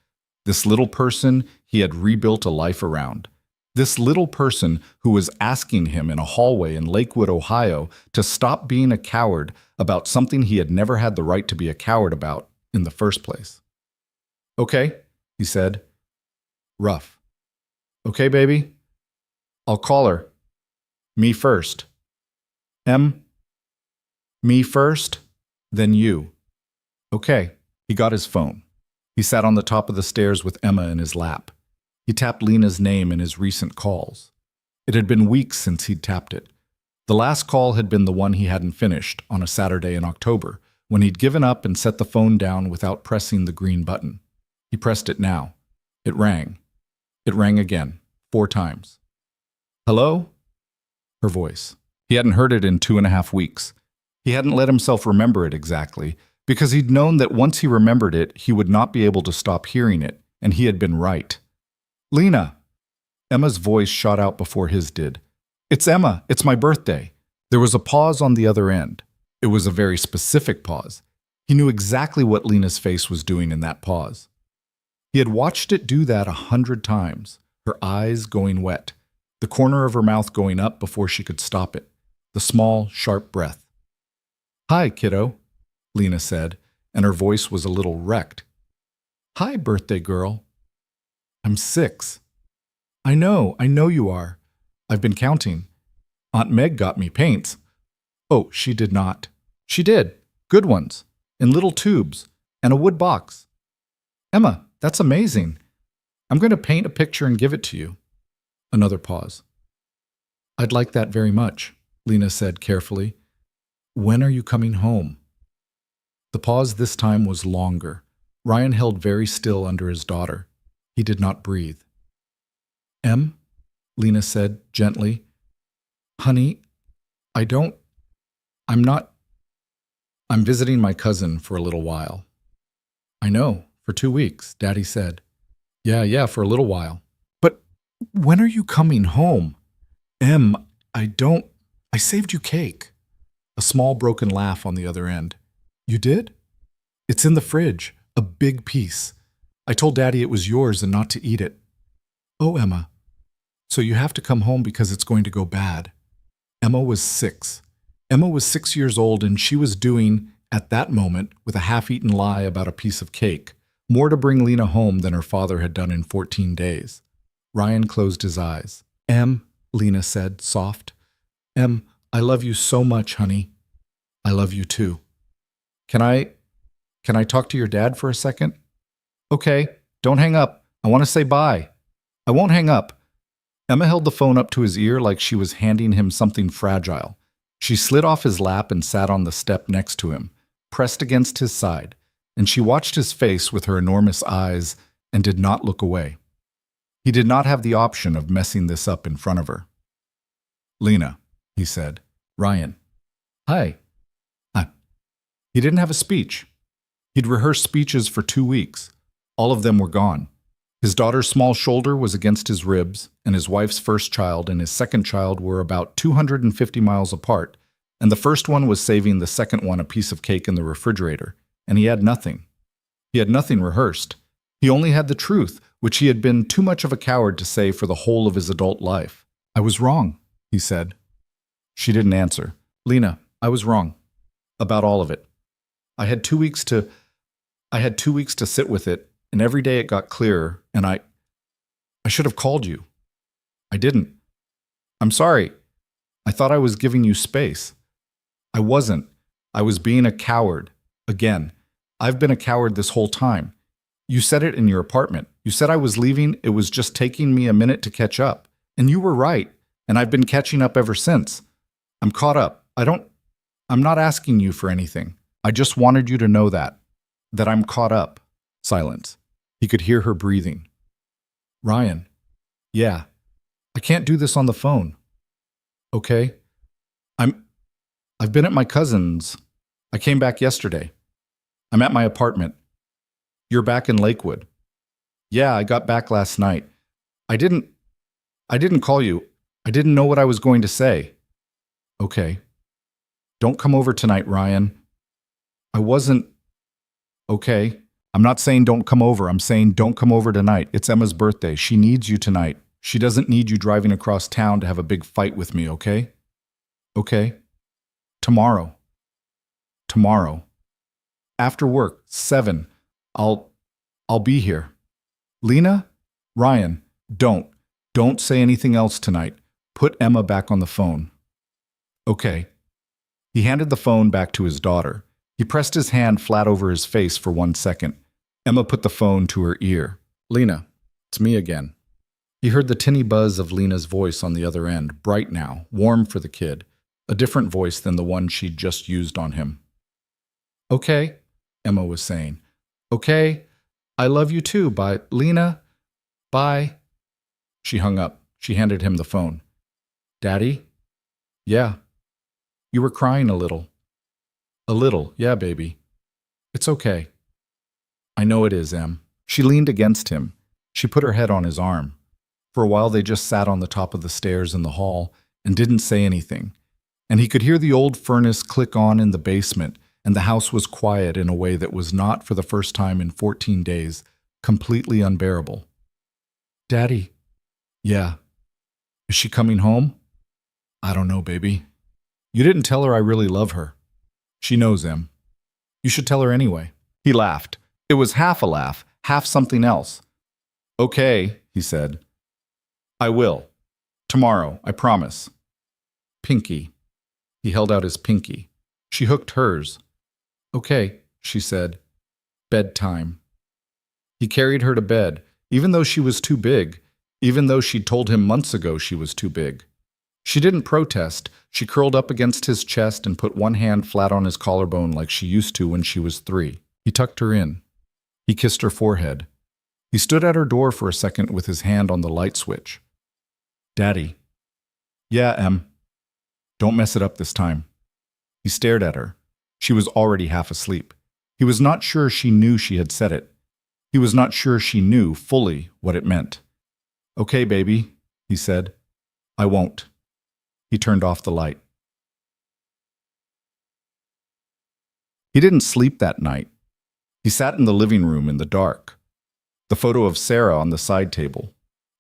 This little person he had rebuilt a life around. This little person who was asking him in a hallway in Lakewood, Ohio, to stop being a coward about something he had never had the right to be a coward about in the first place. Okay, he said. Rough. Okay, baby? I'll call her. Me first. Me first, then you. Okay. He got his phone. He sat on the top of the stairs with Emma in his lap. He tapped Lena's name in his recent calls. It had been weeks since he'd tapped it. The last call had been the one he hadn't finished on a Saturday in October, when he'd given up and set the phone down without pressing the green button. He pressed it now. It rang. It rang again, 4 times. Hello? Her voice. He hadn't heard it in 2.5 weeks. He hadn't let himself remember it exactly, because he'd known that once he remembered it, he would not be able to stop hearing it, and he had been right. Lena! Emma's voice shot out before his did. It's Emma. It's my birthday. There was a pause on the other end. It was a very specific pause. He knew exactly what Lena's face was doing in that pause. He had watched it do that 100 times, her eyes going wet, the corner of her mouth going up before she could stop it, the small, sharp breath. Hi, kiddo, Lena said, and her voice was a little wrecked. Hi, birthday girl. I'm 6. I know you are. I've been counting. Aunt Meg got me paints. Oh, she did not. She did. Good ones. In little tubes. And a wood box. Emma, that's amazing. I'm going to paint a picture and give it to you. Another pause. I'd like that very much, Lena said carefully. When are you coming home? The pause this time was longer. Ryan held very still under his daughter. He did not breathe. Em, Lena said gently. Honey, I'm visiting my cousin for a little while. I know, for 2 weeks, Daddy said. Yeah, for a little while. But when are you coming home? Em, I saved you cake. A small broken laugh on the other end. You did? It's in the fridge, a big piece. I told Daddy it was yours and not to eat it. Oh, Emma. So you have to come home because it's going to go bad. Emma was 6. Emma was 6 years old and she was doing, at that moment, with a half-eaten lie about a piece of cake, more to bring Lena home than her father had done in 14 days. Ryan closed his eyes. Em, Lena said, soft. Em, I love you so much, honey. I love you too. Can I talk to your dad for a second? Okay, don't hang up. I want to say bye. I won't hang up. Emma held the phone up to his ear like she was handing him something fragile. She slid off his lap and sat on the step next to him, pressed against his side, and she watched his face with her enormous eyes and did not look away. He did not have the option of messing this up in front of her. "Lena," he said. "Ryan." "Hi." "Hi." He didn't have a speech. He'd rehearsed speeches for 2 weeks. All of them were gone. His daughter's small shoulder was against his ribs, and his wife's first child and his second child were about 250 miles apart, and the first one was saving the second one a piece of cake in the refrigerator, and he had nothing. He had nothing rehearsed. He only had the truth, which he had been too much of a coward to say for the whole of his adult life. "I was wrong," he said. She didn't answer. "Lena, I was wrong. About all of it. I had 2 weeks to sit with it, and every day it got clearer, and I should have called you. I didn't. I'm sorry. I thought I was giving you space. I wasn't. I was being a coward. Again, I've been a coward this whole time. You said it in your apartment. You said I was leaving. It was just taking me a minute to catch up. And you were right, and I've been catching up ever since. I'm caught up. I'm not asking you for anything. I just wanted you to know that I'm caught up." Silence. He could hear her breathing. "Ryan." "Yeah. I can't do this on the phone." "Okay. I've been at my cousin's. I came back yesterday. I'm at my apartment. You're back in Lakewood." "Yeah, I got back last night. I didn't call you. I didn't know what I was going to say." "Okay. Don't come over tonight, Ryan." "I wasn't." "Okay. I'm not saying don't come over. I'm saying don't come over tonight. It's Emma's birthday. She needs you tonight. She doesn't need you driving across town to have a big fight with me, okay?" "Okay. Tomorrow. Tomorrow. After work, 7. I'll be here." "Lena? Ryan, don't say anything else tonight. Put Emma back on the phone." "Okay." He handed the phone back to his daughter. He pressed his hand flat over his face for 1 second. Emma put the phone to her ear. "Lena, it's me again." He heard the tinny buzz of Lena's voice on the other end, bright now, warm for the kid, a different voice than the one she'd just used on him. "Okay," Emma was saying. "Okay, I love you too. Bye, Lena. Bye." She hung up. She handed him the phone. "Daddy?" "Yeah." "You were crying a little." "A little, yeah, baby. It's okay." "I know it is, Em." She leaned against him. She put her head on his arm. For a while they just sat on the top of the stairs in the hall and didn't say anything. And he could hear the old furnace click on in the basement, and the house was quiet in a way that was not, for the first time in 14 days, completely unbearable. "Daddy." "Yeah." "Is she coming home?" "I don't know, baby." "You didn't tell her I really love her." "She knows, Em." "You should tell her anyway." He laughed. It was half a laugh, half something else. "Okay," he said. "I will. Tomorrow, I promise." "Pinky." He held out his pinky. She hooked hers. "Okay," she said. "Bedtime." He carried her to bed, even though she was too big, even though she'd told him months ago she was too big. She didn't protest. She curled up against his chest and put one hand flat on his collarbone like she used to when she was 3. He tucked her in. He kissed her forehead. He stood at her door for a second with his hand on the light switch. "Daddy." "Yeah, Em." "Don't mess it up this time." He stared at her. She was already half asleep. He was not sure she knew she had said it. He was not sure she knew fully what it meant. "Okay, baby," he said. "I won't." He turned off the light. He didn't sleep that night. He sat in the living room in the dark. The photo of Sarah on the side table.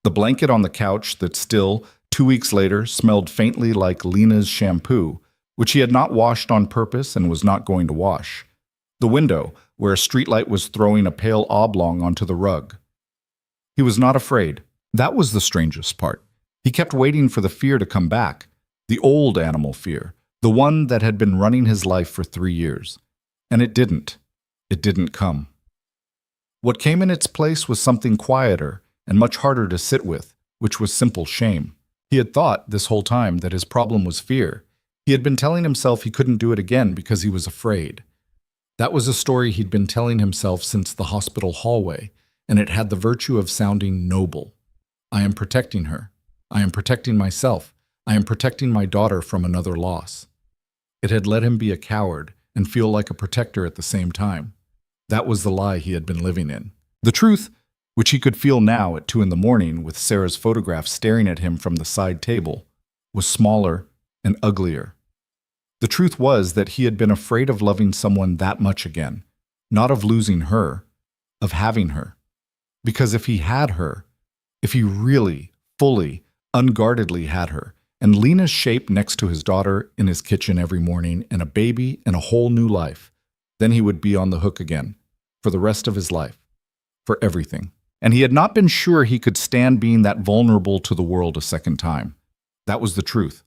The blanket on the couch that still, 2 weeks later, smelled faintly like Lena's shampoo, which he had not washed on purpose and was not going to wash. The window, where a streetlight was throwing a pale oblong onto the rug. He was not afraid. That was the strangest part. He kept waiting for the fear to come back. The old animal fear. The one that had been running his life for 3 years. And it didn't. It didn't come. What came in its place was something quieter and much harder to sit with, which was simple shame. He had thought this whole time that his problem was fear. He had been telling himself he couldn't do it again because he was afraid. That was a story he'd been telling himself since the hospital hallway, and it had the virtue of sounding noble. I am protecting her. I am protecting myself. I am protecting my daughter from another loss. It had let him be a coward and feel like a protector at the same time. That was the lie he had been living in. The truth, which he could feel now at 2 in the morning with Sarah's photograph staring at him from the side table, was smaller and uglier. The truth was that he had been afraid of loving someone that much again, not of losing her, of having her. Because if he had her, if he really, fully, unguardedly had her, and Lena's shape next to his daughter in his kitchen every morning, and a baby and a whole new life, then he would be on the hook again, for the rest of his life, for everything. And he had not been sure he could stand being that vulnerable to the world a second time. That was the truth.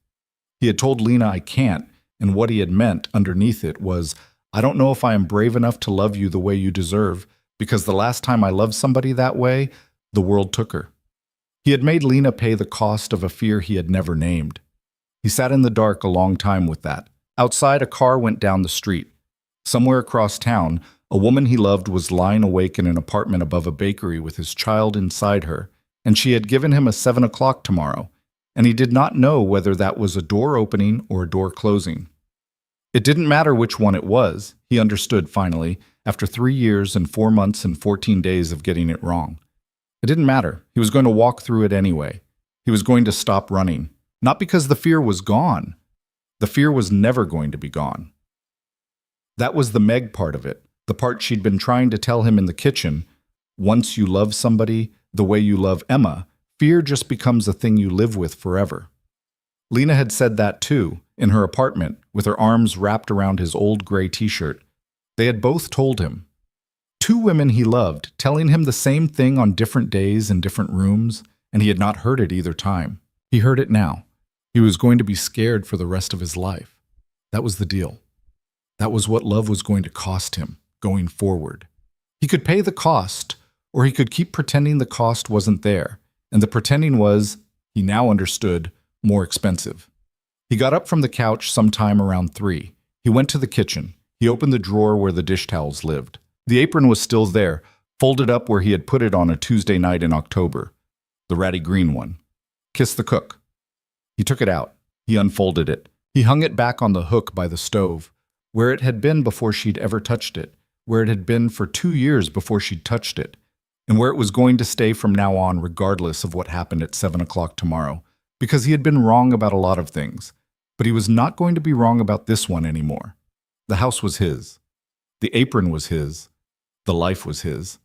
He had told Lena, I can't, and what he had meant underneath it was, I don't know if I am brave enough to love you the way you deserve, because the last time I loved somebody that way, the world took her. He had made Lena pay the cost of a fear he had never named. He sat in the dark a long time with that. Outside, a car went down the street. Somewhere across town, a woman he loved was lying awake in an apartment above a bakery with his child inside her, and she had given him a 7 o'clock tomorrow, and he did not know whether that was a door opening or a door closing. It didn't matter which one it was, he understood finally, after 3 years and 4 months and 14 days of getting it wrong. It didn't matter. He was going to walk through it anyway. He was going to stop running. Not because the fear was gone. The fear was never going to be gone. That was the Meg part of it, the part she'd been trying to tell him in the kitchen. Once you love somebody the way you love Emma, fear just becomes a thing you live with forever. Lena had said that too, in her apartment, with her arms wrapped around his old gray t-shirt. They had both told him. 2 women he loved, telling him the same thing on different days in different rooms, and he had not heard it either time. He heard it now. He was going to be scared for the rest of his life. That was the deal. That was what love was going to cost him, going forward. He could pay the cost, or he could keep pretending the cost wasn't there, and the pretending was, he now understood, more expensive. He got up from the couch sometime around 3. He went to the kitchen. He opened the drawer where the dish towels lived. The apron was still there, folded up where he had put it on a Tuesday night in October. The ratty green one. Kiss the cook. He took it out. He unfolded it. He hung it back on the hook by the stove, where it had been before she'd ever touched it, where it had been for 2 years before she'd touched it, and where it was going to stay from now on regardless of what happened at 7 o'clock tomorrow, because he had been wrong about a lot of things, but he was not going to be wrong about this one anymore. The house was his. The apron was his. The life was his.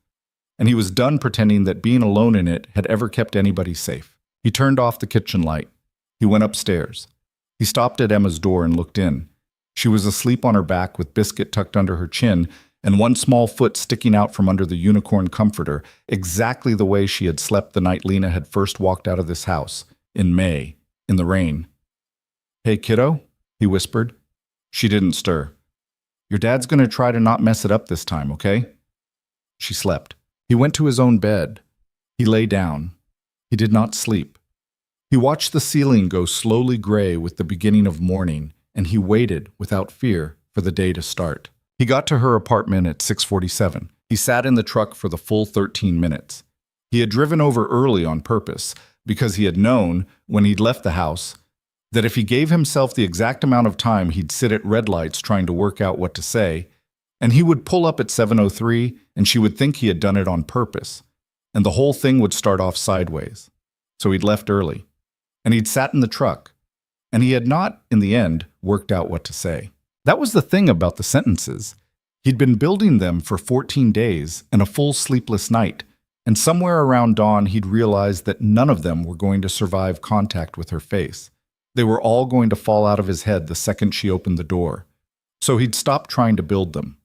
And he was done pretending that being alone in it had ever kept anybody safe. He turned off the kitchen light. He went upstairs. He stopped at Emma's door and looked in. She was asleep on her back with Biscuit tucked under her chin and one small foot sticking out from under the unicorn comforter, exactly the way she had slept the night Lena had first walked out of this house, in May, in the rain. "Hey, kiddo," he whispered. She didn't stir. "Your dad's going to try to not mess it up this time, okay?" She slept. He went to his own bed. He lay down. He did not sleep. He watched the ceiling go slowly gray with the beginning of morning, and he waited, without fear, for the day to start. He got to her apartment at 6:47. He sat in the truck for the full 13 minutes. He had driven over early on purpose, because he had known, when he'd left the house, that if he gave himself the exact amount of time he'd sit at red lights trying to work out what to say, and he would pull up at 7:03, and she would think he had done it on purpose, and the whole thing would start off sideways. So he'd left early, and he'd sat in the truck, and he had not, in the end, worked out what to say. That was the thing about the sentences. He'd been building them for 14 days and a full sleepless night, and somewhere around dawn he'd realized that none of them were going to survive contact with her face. They were all going to fall out of his head the second she opened the door. So he'd stopped trying to build them.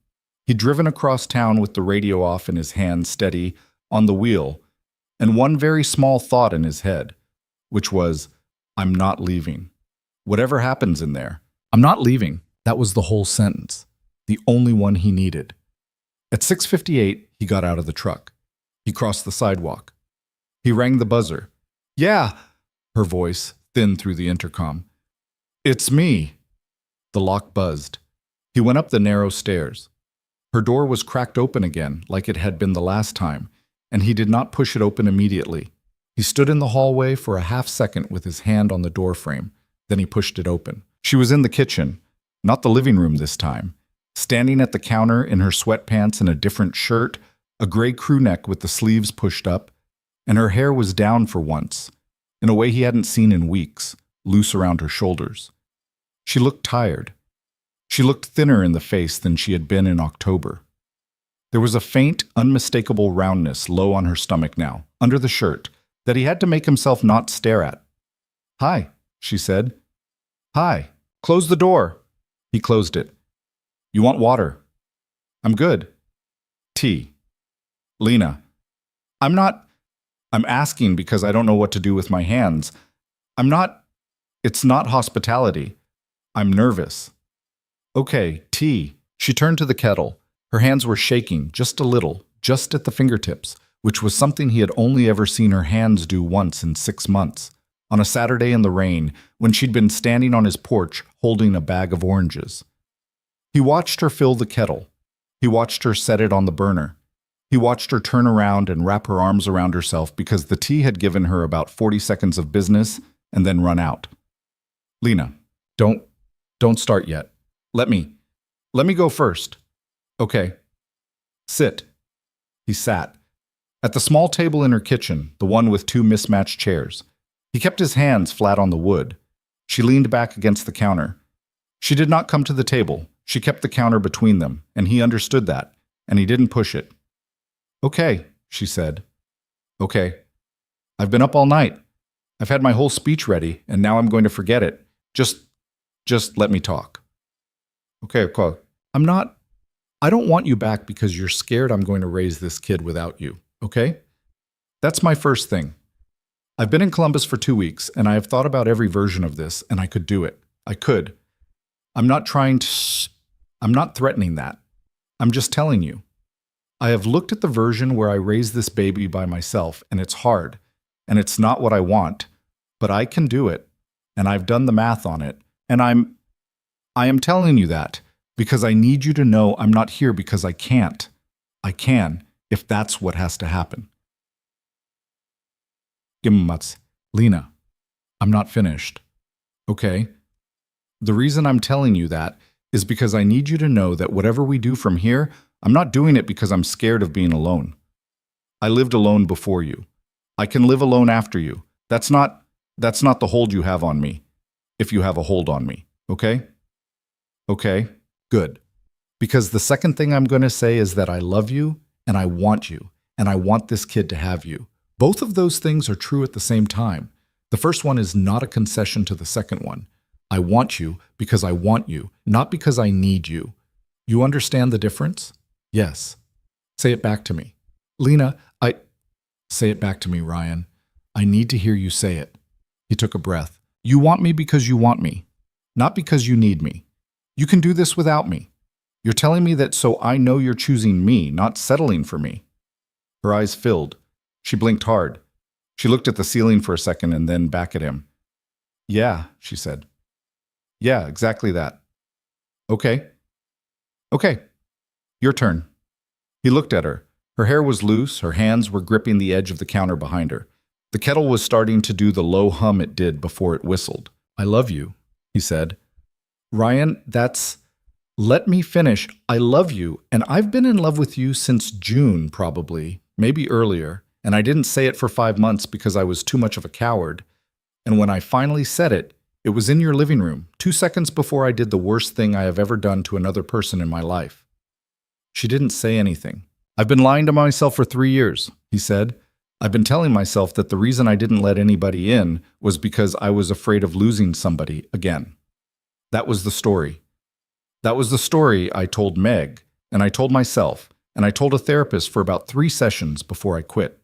He'd driven across town with the radio off in his hand steady on the wheel, and one very small thought in his head, which was, I'm not leaving. Whatever happens in there, I'm not leaving. That was the whole sentence, the only one he needed. At 6:58, he got out of the truck. He crossed the sidewalk. He rang the buzzer. "Yeah," her voice, thin through the intercom. "It's me." The lock buzzed. He went up the narrow stairs. Her door was cracked open again, like it had been the last time, and he did not push it open immediately. He stood in the hallway for a half second with his hand on the doorframe. Then he pushed it open. She was in the kitchen, not the living room this time, standing at the counter in her sweatpants and a different shirt, a gray crew neck with the sleeves pushed up, and her hair was down for once, in a way he hadn't seen in weeks, loose around her shoulders. She looked tired. She looked thinner in the face than she had been in October. There was a faint, unmistakable roundness low on her stomach now, under the shirt, that he had to make himself not stare at. "Hi," she said. "Hi. Close the door." He closed it. "You want water?" "I'm good." "Tea." "Lena." I'm asking because I don't know what to do with my hands. It's not hospitality. I'm nervous." "Okay, tea." She turned to the kettle. Her hands were shaking, just a little, just at the fingertips, which was something he had only ever seen her hands do once in 6 months, on a Saturday in the rain, when she'd been standing on his porch holding a bag of oranges. He watched her fill the kettle. He watched her set it on the burner. He watched her turn around and wrap her arms around herself because the tea had given her about 40 seconds of business and then run out. "Lena, don't start yet. Let me go first." "Okay. Sit." He sat. At the small table in her kitchen, the one with 2 mismatched chairs. He kept his hands flat on the wood. She leaned back against the counter. She did not come to the table. She kept the counter between them, and he understood that, and he didn't push it. "Okay," she said. "Okay. I've been up all night. I've had my whole speech ready, and now I'm going to forget it. Just let me talk." "Okay, cool. I don't want you back because you're scared I'm going to raise this kid without you, okay? That's my first thing. I've been in Columbus for 2 weeks, and I have thought about every version of this, and I could do it. I could. I'm not threatening that. I'm just telling you. I have looked at the version where I raise this baby by myself, and it's hard, and it's not what I want, but I can do it, and I've done the math on it, and I am telling you that because I need you to know I'm not here because I can't. I can, if that's what has to happen." "Lena, I'm not finished." "Okay. The reason I'm telling you that is because I need you to know that whatever we do from here, I'm not doing it because I'm scared of being alone. I lived alone before you. I can live alone after you. That's not the hold you have on me, if you have a hold on me, okay?" "Okay, good. Because the second thing I'm going to say is that I love you, and I want you, and I want this kid to have you. Both of those things are true at the same time. The first one is not a concession to the second one. I want you because I want you, not because I need you. You understand the difference?" "Yes." "Say it back to me." "Lena, Say it back to me, Ryan. I need to hear you say it." He took a breath. "You want me because you want me, not because you need me. You can do this without me. You're telling me that so I know you're choosing me, not settling for me." Her eyes filled. She blinked hard. She looked at the ceiling for a second and then back at him. "Yeah," she said. "Yeah, exactly that." "Okay. Okay. Your turn." He looked at her. Her hair was loose, her hands were gripping the edge of the counter behind her. The kettle was starting to do the low hum it did before it whistled. "I love you," he said. "Ryan, let me finish. I love you, and I've been in love with you since June, probably, maybe earlier, and I didn't say it for 5 months because I was too much of a coward. And when I finally said it, it was in your living room, 2 seconds before I did the worst thing I have ever done to another person in my life." She didn't say anything. "I've been lying to myself for 3 years, he said. "I've been telling myself that the reason I didn't let anybody in was because I was afraid of losing somebody again. That was the story. That was the story I told Meg, and I told myself, and I told a therapist for about 3 sessions before I quit.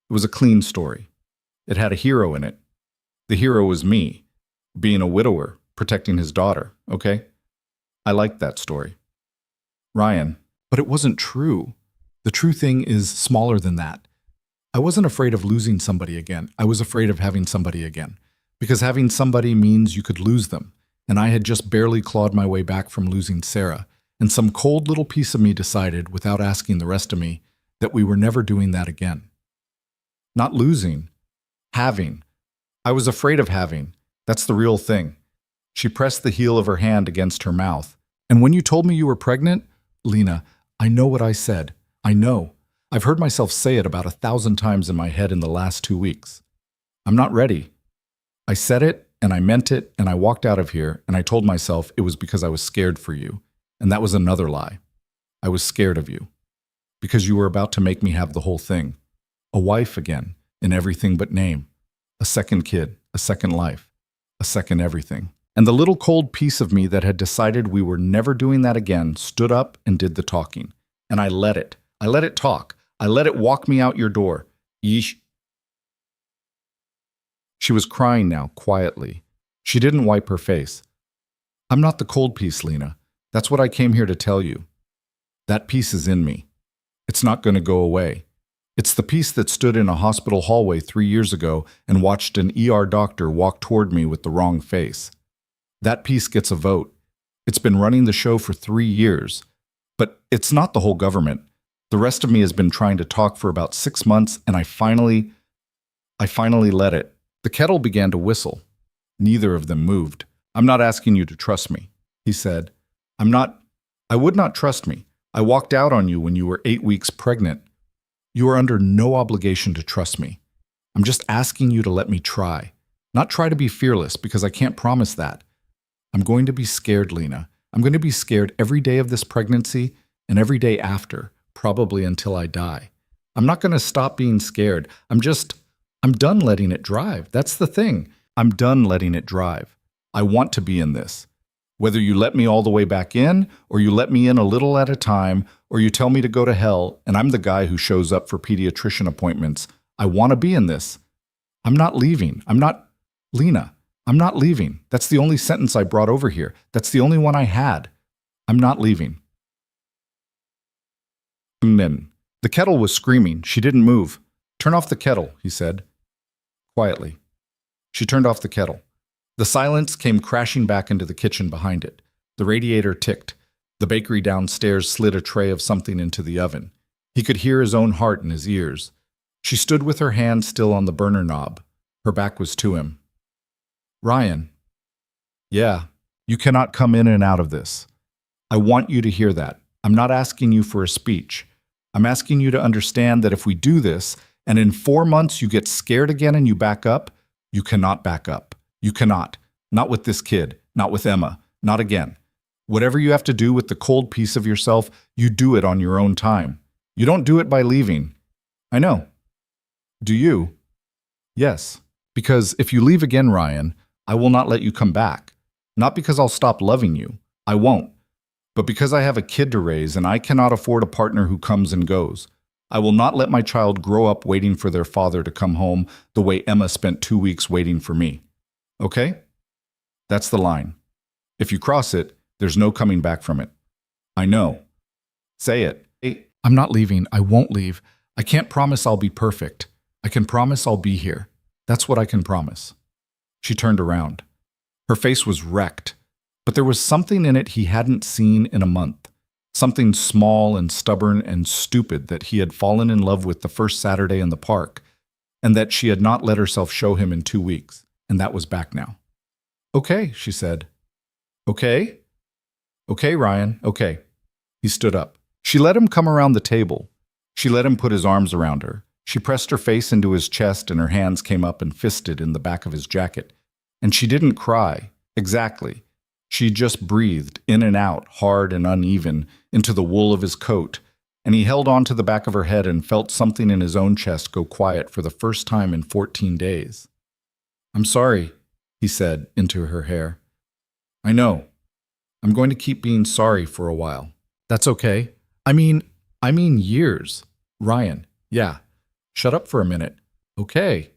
It was a clean story. It had a hero in it. The hero was me, being a widower, protecting his daughter, okay? I liked that story." "Ryan, but it wasn't true. The true thing is smaller than that. I wasn't afraid of losing somebody again. I was afraid of having somebody again. Because having somebody means you could lose them. And I had just barely clawed my way back from losing Sarah. And some cold little piece of me decided, without asking the rest of me, that we were never doing that again. Not losing, Having. I was afraid of having. That's the real thing. She pressed the heel of her hand against her mouth. And when you told me you were pregnant, Lena, I know what I said. I know. I've heard myself say it about 1,000 times in my head in the last 2 weeks. I'm not ready. I said it, and I meant it, and I walked out of here, and I told myself it was because I was scared for you. And that was another lie. I was scared of you. Because you were about to make me have the whole thing. A wife again, in everything but name. A second kid, a second life, a second everything. And the little cold piece of me that had decided we were never doing that again stood up and did the talking. And I let it. I let it talk. I let it walk me out your door. Yeesh. She was crying now, quietly. She didn't wipe her face. I'm not the cold piece, Lena. That's what I came here to tell you. That piece is in me. It's not going to go away. It's the piece that stood in a hospital hallway 3 years ago and watched an ER doctor walk toward me with the wrong face. That piece gets a vote. It's been running the show for 3 years. But it's not the whole government. The rest of me has been trying to talk for about 6 months, and I finally let it. The kettle began to whistle. Neither of them moved. I'm not asking you to trust me, he said. I would not trust me. I walked out on you when you were 8 weeks pregnant. You are under no obligation to trust me. I'm just asking you to let me try. Not try to be fearless, because I can't promise that. I'm going to be scared, Lena. I'm going to be scared every day of this pregnancy and every day after, probably until I die. I'm not going to stop being scared. I'm done letting it drive. That's the thing. I'm done letting it drive. I want to be in this. Whether you let me all the way back in, or you let me in a little at a time, or you tell me to go to hell, and I'm the guy who shows up for pediatrician appointments, I want to be in this. I'm not leaving. Lena, I'm not leaving. That's the only sentence I brought over here. That's the only one I had. I'm not leaving. Then the kettle was screaming. She didn't move. Turn off the kettle, he said. Quietly. She turned off the kettle. The silence came crashing back into the kitchen behind it. The radiator ticked. The bakery downstairs slid a tray of something into the oven. He could hear his own heart in his ears. She stood with her hand still on the burner knob. Her back was to him. Ryan. Yeah, you cannot come in and out of this. I want you to hear that. I'm not asking you for a speech. I'm asking you to understand that if we do this, and in 4 months you get scared again and you back up, you cannot back up. You cannot. Not with this kid. Not with Emma. Not again. Whatever you have to do with the cold piece of yourself, you do it on your own time. You don't do it by leaving. I know. Do you? Yes. Because if you leave again, Ryan, I will not let you come back. Not because I'll stop loving you. I won't. But because I have a kid to raise and I cannot afford a partner who comes and goes. I will not let my child grow up waiting for their father to come home the way Emma spent 2 weeks waiting for me. Okay? That's the line. If you cross it, there's no coming back from it. I know. Say it. I'm not leaving. I won't leave. I can't promise I'll be perfect. I can promise I'll be here. That's what I can promise. She turned around. Her face was wrecked, but there was something in it he hadn't seen in a month. Something small and stubborn and stupid that he had fallen in love with the first Saturday in the park, and that she had not let herself show him in 2 weeks, and that was back now. Okay, she said. Okay? Okay, Ryan, okay. He stood up. She let him come around the table. She let him put his arms around her. She pressed her face into his chest and her hands came up and fisted in the back of his jacket. And she didn't cry. Exactly. She just breathed in and out, hard and uneven, into the wool of his coat, and he held on to the back of her head and felt something in his own chest go quiet for the first time in 14 days. I'm sorry, he said into her hair. I know. I'm going to keep being sorry for a while. That's okay. I mean years. Ryan, yeah. Shut up for a minute. Okay.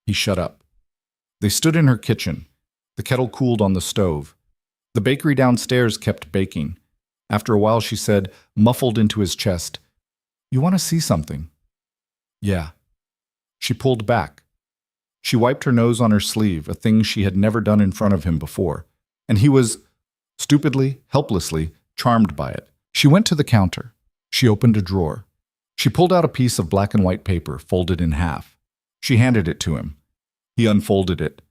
He shut up. They stood in her kitchen. The kettle cooled on the stove. The bakery downstairs kept baking. After a while she said, muffled into his chest, You want to see something? Yeah. She pulled back. She wiped her nose on her sleeve, a thing she had never done in front of him before, and he was, stupidly, helplessly, charmed by it. She went to the counter. She opened a drawer. She pulled out a piece of black and white paper, folded in half. She handed it to him. He unfolded it.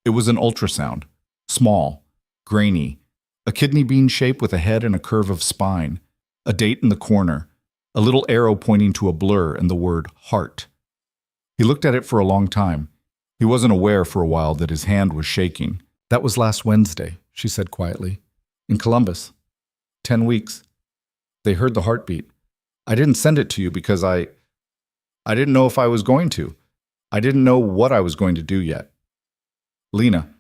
It was an ultrasound. Small, grainy, a kidney bean shape with a head and a curve of spine, a date in the corner, a little arrow pointing to a blur and the word heart. He looked at it for a long time. He wasn't aware for a while that his hand was shaking. That was last Wednesday, she said quietly. In Columbus. 10 weeks. They heard the heartbeat. I didn't send it to you because I didn't know if I was going to. I didn't know what I was going to do yet. Lena.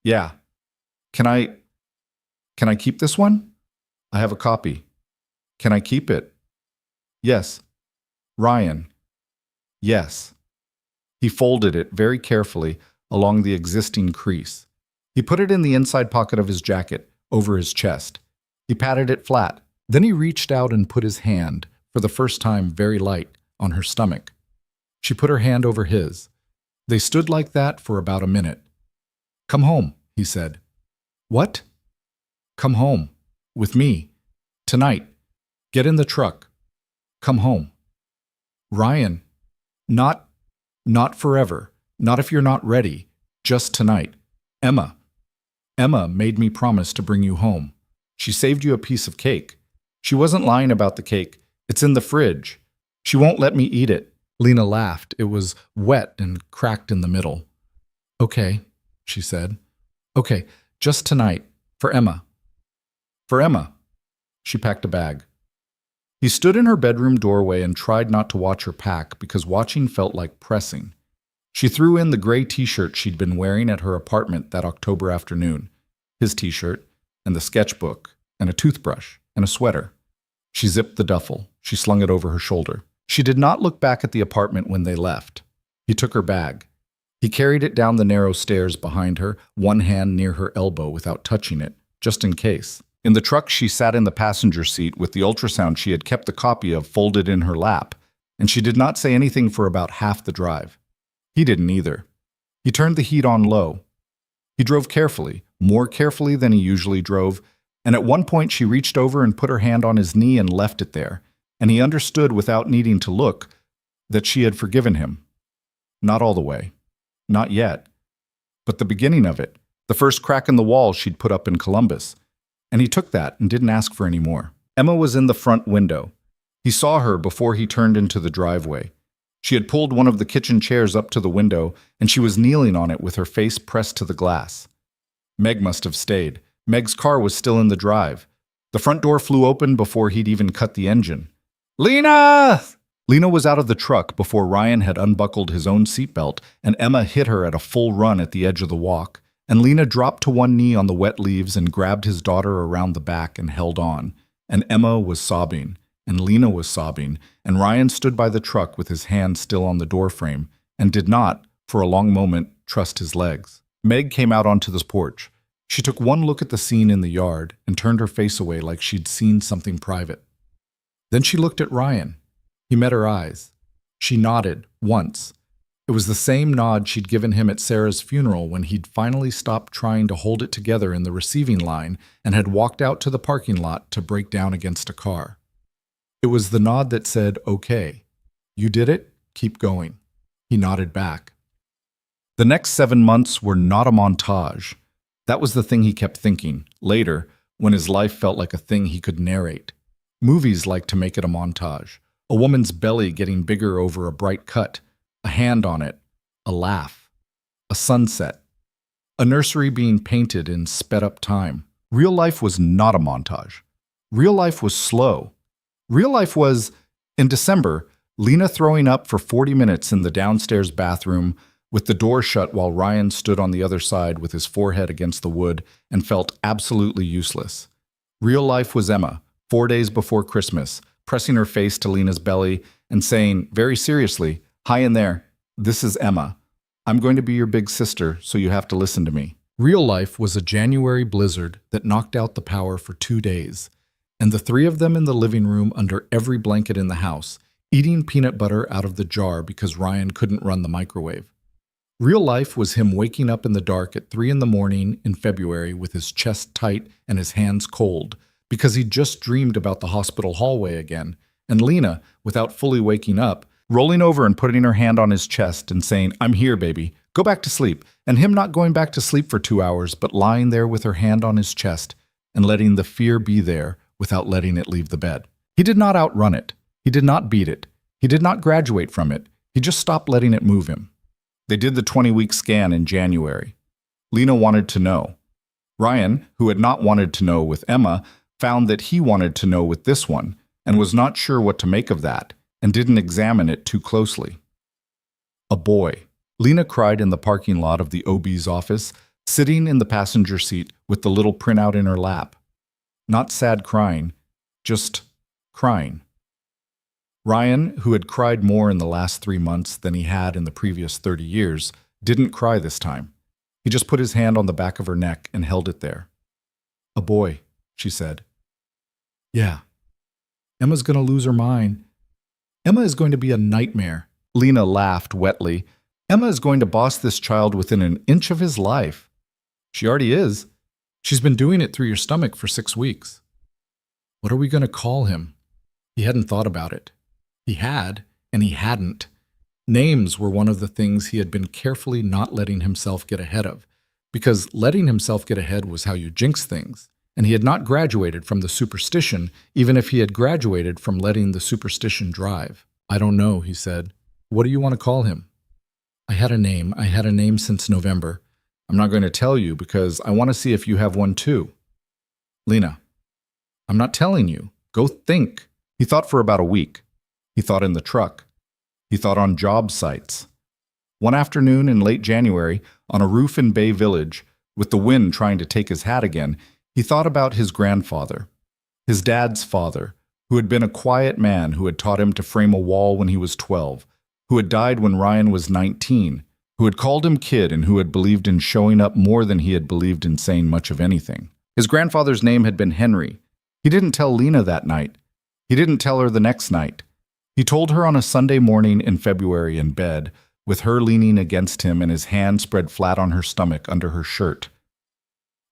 Yeah. Can I keep this one? I have a copy. Can I keep it? Yes. Ryan. Yes. He folded it very carefully along the existing crease. He put it in the inside pocket of his jacket, over his chest. He patted it flat. Then he reached out and put his hand, for the first time very light, on her stomach. She put her hand over his. They stood like that for about a minute. Come home, he said. What? Come home. With me. Tonight. Get in the truck. Come home. Ryan. Not forever. Not if you're not ready. Just tonight. Emma. Emma made me promise to bring you home. She saved you a piece of cake. She wasn't lying about the cake. It's in the fridge. She won't let me eat it. Lena laughed. It was wet and cracked in the middle. Okay, she said. Okay, just tonight. For Emma. For Emma. She packed a bag. He stood in her bedroom doorway and tried not to watch her pack because watching felt like pressing. She threw in the gray t-shirt she'd been wearing at her apartment that October afternoon, his t-shirt, and the sketchbook, and a toothbrush, and a sweater. She zipped the duffel. She slung it over her shoulder. She did not look back at the apartment when they left. He took her bag. He carried it down the narrow stairs behind her, one hand near her elbow without touching it, just in case. In the truck, she sat in the passenger seat with the ultrasound she had kept a copy of folded in her lap, and she did not say anything for about half the drive. He didn't either. He turned the heat on low. He drove carefully, more carefully than he usually drove, and at one point she reached over and put her hand on his knee and left it there, and he understood without needing to look that she had forgiven him. Not all the way. Not yet. But the beginning of it, the first crack in the wall she'd put up in Columbus. And he took that and didn't ask for any more. Emma was in the front window. He saw her before he turned into the driveway. She had pulled one of the kitchen chairs up to the window, and she was kneeling on it with her face pressed to the glass. Meg must have stayed. Meg's car was still in the drive. The front door flew open before he'd even cut the engine. Lena! Lena was out of the truck before Ryan had unbuckled his own seatbelt, and Emma hit her at a full run at the edge of the walk. And Lena dropped to one knee on the wet leaves and grabbed his daughter around the back and held on. And Emma was sobbing, and Lena was sobbing, and Ryan stood by the truck with his hand still on the doorframe and did not, for a long moment, trust his legs. Meg came out onto the porch. She took one look at the scene in the yard and turned her face away like she'd seen something private. Then she looked at Ryan. He met her eyes. She nodded, once. It was the same nod she'd given him at Sarah's funeral when he'd finally stopped trying to hold it together in the receiving line and had walked out to the parking lot to break down against a car. It was the nod that said, okay, you did it, keep going. He nodded back. The next 7 months were not a montage. That was the thing he kept thinking, later, when his life felt like a thing he could narrate. Movies like to make it a montage. A woman's belly getting bigger over a bright cut. A hand on it, a laugh, a sunset, a nursery being painted in sped-up time. Real life was not a montage. Real life was slow. Real life was, in December, Lena throwing up for 40 minutes in the downstairs bathroom with the door shut while Ryan stood on the other side with his forehead against the wood and felt absolutely useless. Real life was Emma, 4 days before Christmas, pressing her face to Lena's belly and saying, very seriously, hi in there, this is Emma. I'm going to be your big sister, so you have to listen to me. Real life was a January blizzard that knocked out the power for 2 days, and the three of them in the living room under every blanket in the house, eating peanut butter out of the jar because Ryan couldn't run the microwave. Real life was him waking up in the dark at 3 a.m. in February with his chest tight and his hands cold because he'd just dreamed about the hospital hallway again, and Lena, without fully waking up, rolling over and putting her hand on his chest and saying, I'm here, baby, Go back to sleep, and him not going back to sleep for 2 hours, but lying there with her hand on his chest and letting the fear be there without letting it leave the bed. He did not outrun it. He did not beat it. He did not graduate from it. He just stopped letting it move him. They did the 20-week scan in January. Lena wanted to know. Ryan, who had not wanted to know with Emma, found that he wanted to know with this one and was not sure what to make of that and didn't examine it too closely. A boy. Lena cried in the parking lot of the OB's office, sitting in the passenger seat with the little printout in her lap. Not sad crying, just crying. Ryan, who had cried more in the last 3 months than he had in the previous 30 years, didn't cry this time. He just put his hand on the back of her neck and held it there. A boy, she said. Yeah. Emma's going to lose her mind. Emma is going to be a nightmare. Lena laughed wetly. Emma is going to boss this child within an inch of his life. She already is. She's been doing it through your stomach for 6 weeks. What are we going to call him? He hadn't thought about it. He had, and he hadn't. Names were one of the things he had been carefully not letting himself get ahead of, because letting himself get ahead was how you jinx things, and he had not graduated from the superstition, even if he had graduated from letting the superstition drive. I don't know, he said. What do you want to call him? I had a name since November. I'm not going to tell you because I want to see if you have one too. Lena, I'm not telling you. Go think. He thought for about a week. He thought in the truck. He thought on job sites. One afternoon in late January, on a roof in Bay Village, with the wind trying to take his hat again, he thought about his grandfather, his dad's father, who had been a quiet man who had taught him to frame a wall when he was 12, who had died when Ryan was 19, who had called him kid and who had believed in showing up more than he had believed in saying much of anything. His grandfather's name had been Henry. He didn't tell Lena that night. He didn't tell her the next night. He told her on a Sunday morning in February in bed, with her leaning against him and his hand spread flat on her stomach under her shirt.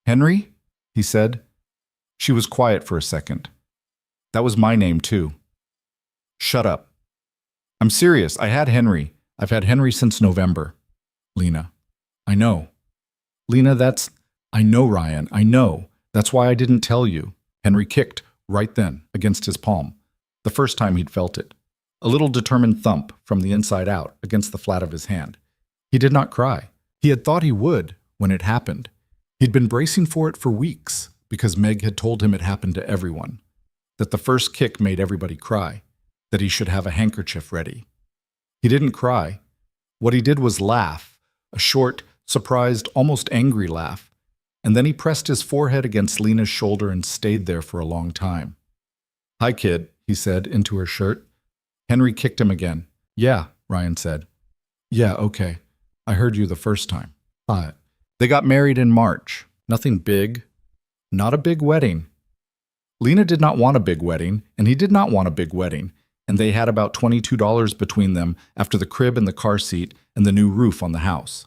Henry? He said. She was quiet for a second. That was my name too. Shut up. I'm serious. I had Henry. I've had Henry since November. Lena. I know. Lena, I know, Ryan. I know. That's why I didn't tell you. Henry kicked, right then, against his palm. The first time he'd felt it. A little determined thump from the inside out against the flat of his hand. He did not cry. He had thought he would when it happened. He'd been bracing for it for weeks because Meg had told him it happened to everyone. That the first kick made everybody cry. That he should have a handkerchief ready. He didn't cry. What he did was laugh, a short, surprised, almost angry laugh. And then he pressed his forehead against Lena's shoulder and stayed there for a long time. Hi, kid, he said into her shirt. Henry kicked him again. Yeah, Ryan said. Yeah, okay. I heard you the first time. They got married in March. Nothing big. Not a big wedding. Lena did not want a big wedding, and he did not want a big wedding, and they had about $22 between them after the crib and the car seat and the new roof on the house.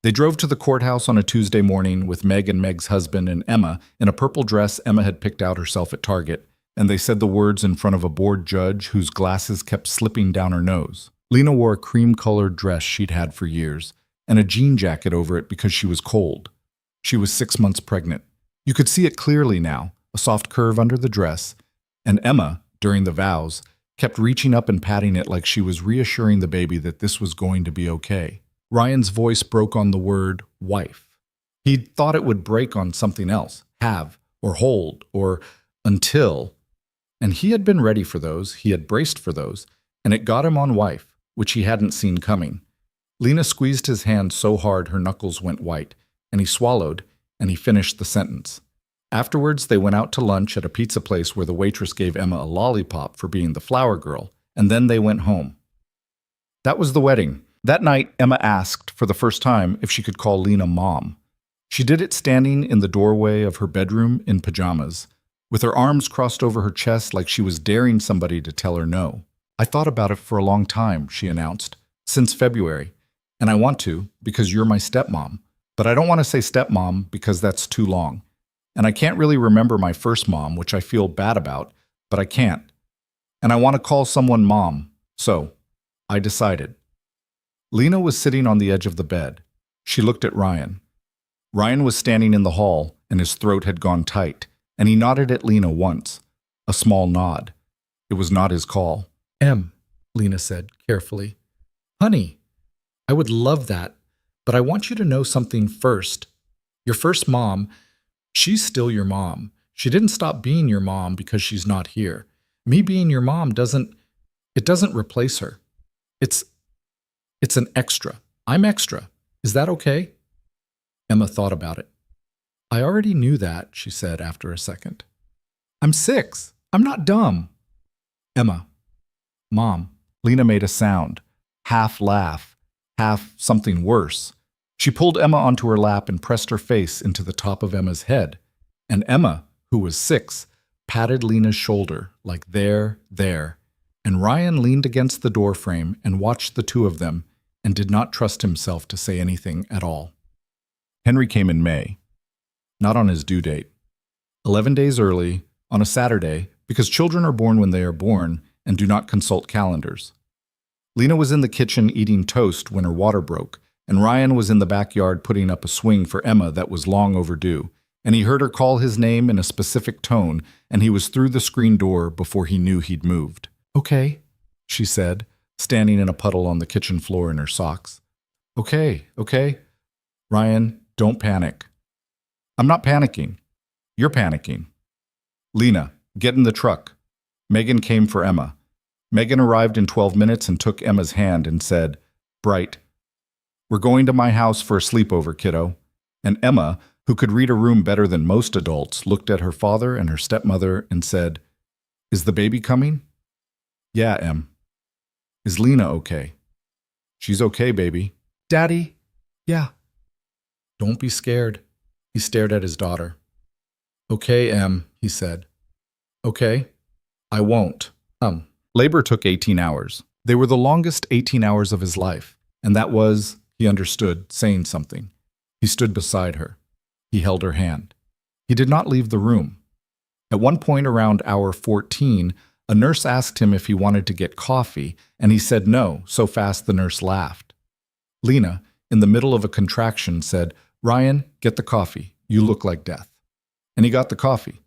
They drove to the courthouse on a Tuesday morning with Meg and Meg's husband and Emma in a purple dress Emma had picked out herself at Target, and they said the words in front of a bored judge whose glasses kept slipping down her nose. Lena wore a cream-colored dress she'd had for years, and a jean jacket over it because she was cold. She was 6 months pregnant. You could see it clearly now, a soft curve under the dress, and Emma, during the vows, kept reaching up and patting it like she was reassuring the baby that this was going to be okay. Ryan's voice broke on the word wife. He'd thought it would break on something else, have, or hold, or until, and he had been ready for those, he had braced for those, and it got him on wife, which he hadn't seen coming. Lena squeezed his hand so hard her knuckles went white, and he swallowed, and he finished the sentence. Afterwards, they went out to lunch at a pizza place where the waitress gave Emma a lollipop for being the flower girl, and then they went home. That was the wedding. That night, Emma asked, for the first time, if she could call Lena Mom. She did it standing in the doorway of her bedroom in pajamas, with her arms crossed over her chest like she was daring somebody to tell her no. I thought about it for a long time, she announced, since February, and I want to because you're my stepmom, but I don't want to say stepmom because that's too long. And I can't really remember my first mom, which I feel bad about, but I can't. And I want to call someone mom, so I decided. Lena was sitting on the edge of the bed. She looked at Ryan. Ryan was standing in the hall, and his throat had gone tight, and he nodded at Lena once. A small nod. It was not his call. Lena said carefully. Honey, I would love that, but I want you to know something first. Your first mom, she's still your mom. She didn't stop being your mom because she's not here. Me being your mom doesn't replace her. It's an extra. I'm extra. Is that okay? Emma thought about it. I already knew that, she said after a second. I'm 6. I'm not dumb. Emma. Mom. Lena made a sound, half laugh, half something worse. She pulled Emma onto her lap and pressed her face into the top of Emma's head. And Emma, who was 6, patted Lena's shoulder like there. And Ryan leaned against the doorframe and watched the two of them and did not trust himself to say anything at all. Henry came in May, not on his due date. 11 days early, on a Saturday, because children are born when they are born and do not consult calendars. Lena was in the kitchen eating toast when her water broke, and Ryan was in the backyard putting up a swing for Emma that was long overdue, and he heard her call his name in a specific tone, and he was through the screen door before he knew he'd moved. Okay, she said, standing in a puddle on the kitchen floor in her socks. Okay. Ryan, don't panic. I'm not panicking. You're panicking. Lena, get in the truck. Megan came for Emma. Megan arrived in 12 minutes and took Emma's hand and said, Bright, we're going to my house for a sleepover, kiddo. And Emma, who could read a room better than most adults, looked at her father and her stepmother and said, Is the baby coming? Yeah, Em. Is Lena okay? She's okay, baby. Daddy? Yeah. Don't be scared. He stared at his daughter. Okay, Em, he said. Okay, I won't. Labor took 18 hours. They were the longest 18 hours of his life, and that was, he understood, saying something. He stood beside her. He held her hand. He did not leave the room. At one point around hour 14, a nurse asked him if he wanted to get coffee, and he said no, so fast the nurse laughed. Lena, in the middle of a contraction, said, Ryan, get the coffee. You look like death. And he got the coffee.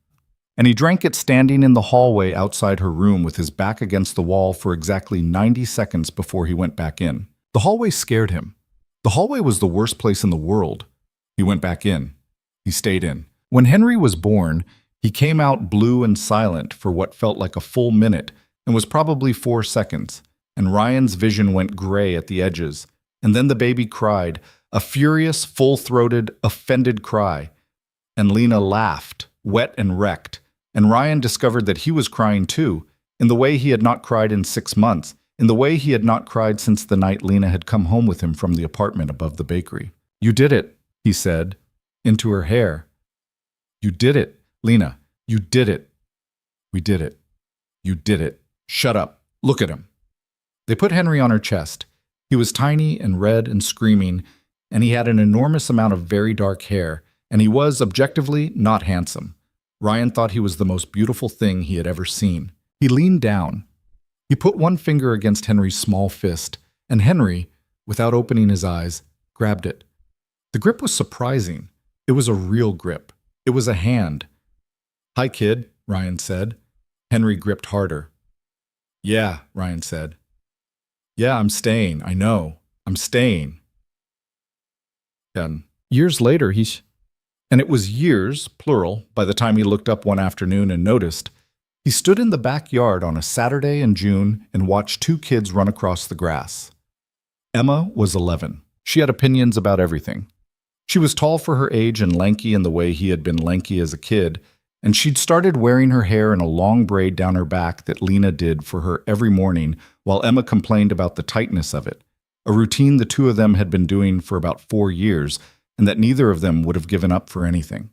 And he drank it standing in the hallway outside her room with his back against the wall for exactly 90 seconds before he went back in. The hallway scared him. The hallway was the worst place in the world. He went back in. He stayed in. When Henry was born, he came out blue and silent for what felt like a full minute and was probably 4 seconds, and Ryan's vision went gray at the edges, and then the baby cried, a furious, full-throated, offended cry, and Lena laughed, wet and wrecked, and Ryan discovered that he was crying too, in the way he had not cried in 6 months, in the way he had not cried since the night Lena had come home with him from the apartment above the bakery. You did it, he said, into her hair. You did it, Lena. You did it. We did it. You did it. Shut up. Look at him. They put Henry on her chest. He was tiny and red and screaming, and he had an enormous amount of very dark hair, and he was, objectively, not handsome. Ryan thought he was the most beautiful thing he had ever seen. He leaned down. He put one finger against Henry's small fist, and Henry, without opening his eyes, grabbed it. The grip was surprising. It was a real grip. It was a hand. Hi, kid, Ryan said. Henry gripped harder. Yeah, Ryan said. Yeah, I'm staying. I know. I'm staying. And years later, and it was years, plural, by the time he looked up one afternoon and noticed, he stood in the backyard on a Saturday in June and watched 2 kids run across the grass. Emma was 11. She had opinions about everything. She was tall for her age and lanky in the way he had been lanky as a kid, and she'd started wearing her hair in a long braid down her back that Lena did for her every morning while Emma complained about the tightness of it, a routine the two of them had been doing for about 4 years, and that neither of them would have given up for anything.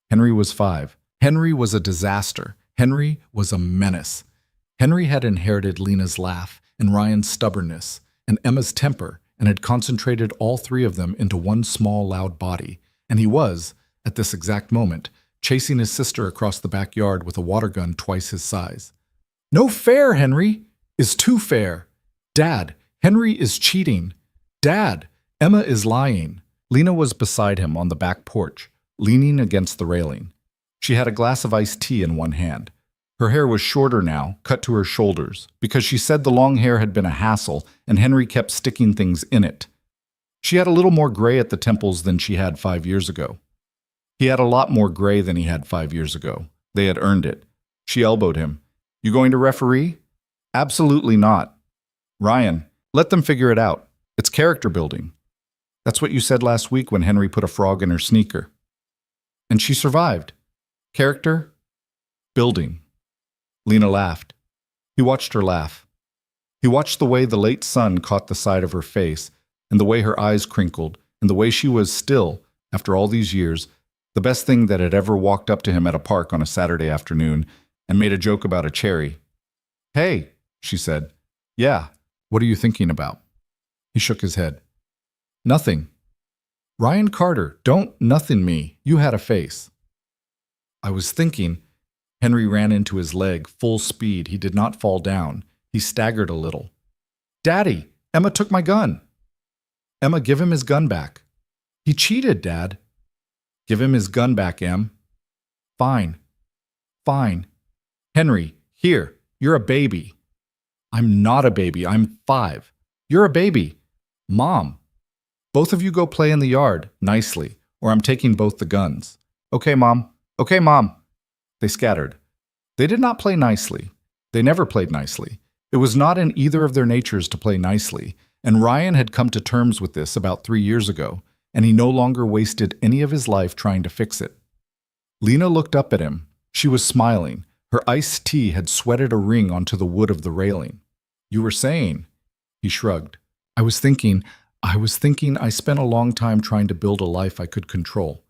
Henry was 5. Henry was a disaster. Henry was a menace. Henry had inherited Lena's laugh and Ryan's stubbornness and Emma's temper and had concentrated all 3 of them into one small, loud body, and he was, at this exact moment, chasing his sister across the backyard with a water gun twice his size. No fair, Henry, is too fair. Dad, Henry is cheating. Dad, Emma is lying. Lena was beside him on the back porch, leaning against the railing. She had a glass of iced tea in one hand. Her hair was shorter now, cut to her shoulders, because she said the long hair had been a hassle and Henry kept sticking things in it. She had a little more gray at the temples than she had 5 years ago. He had a lot more gray than he had 5 years ago. They had earned it. She elbowed him. You going to referee? Absolutely not. Ryan, let them figure it out. It's character building. That's what you said last week when Henry put a frog in her sneaker. And she survived. Character building. Lena laughed. He watched her laugh. He watched the way the late sun caught the side of her face, and the way her eyes crinkled, and the way she was still, after all these years, the best thing that had ever walked up to him at a park on a Saturday afternoon and made a joke about a cherry. Hey, she said. Yeah, what are you thinking about? He shook his head. Nothing. Ryan Carter, don't nothing me. You had a face. I was thinking. Henry ran into his leg, full speed. He did not fall down. He staggered a little. Daddy, Emma took my gun. Emma, give him his gun back. He cheated, Dad. Give him his gun back, Em. Fine. Fine. Henry, here, you're a baby. I'm not a baby. I'm 5. You're a baby. Mom. Both of you go play in the yard, nicely, or I'm taking both the guns. Okay, Mom. Okay, Mom. They scattered. They did not play nicely. They never played nicely. It was not in either of their natures to play nicely, and Ryan had come to terms with this about 3 years ago, and he no longer wasted any of his life trying to fix it. Lena looked up at him. She was smiling. Her iced tea had sweated a ring onto the wood of the railing. You were saying? He shrugged. I was thinking I spent a long time trying to build a life I could control.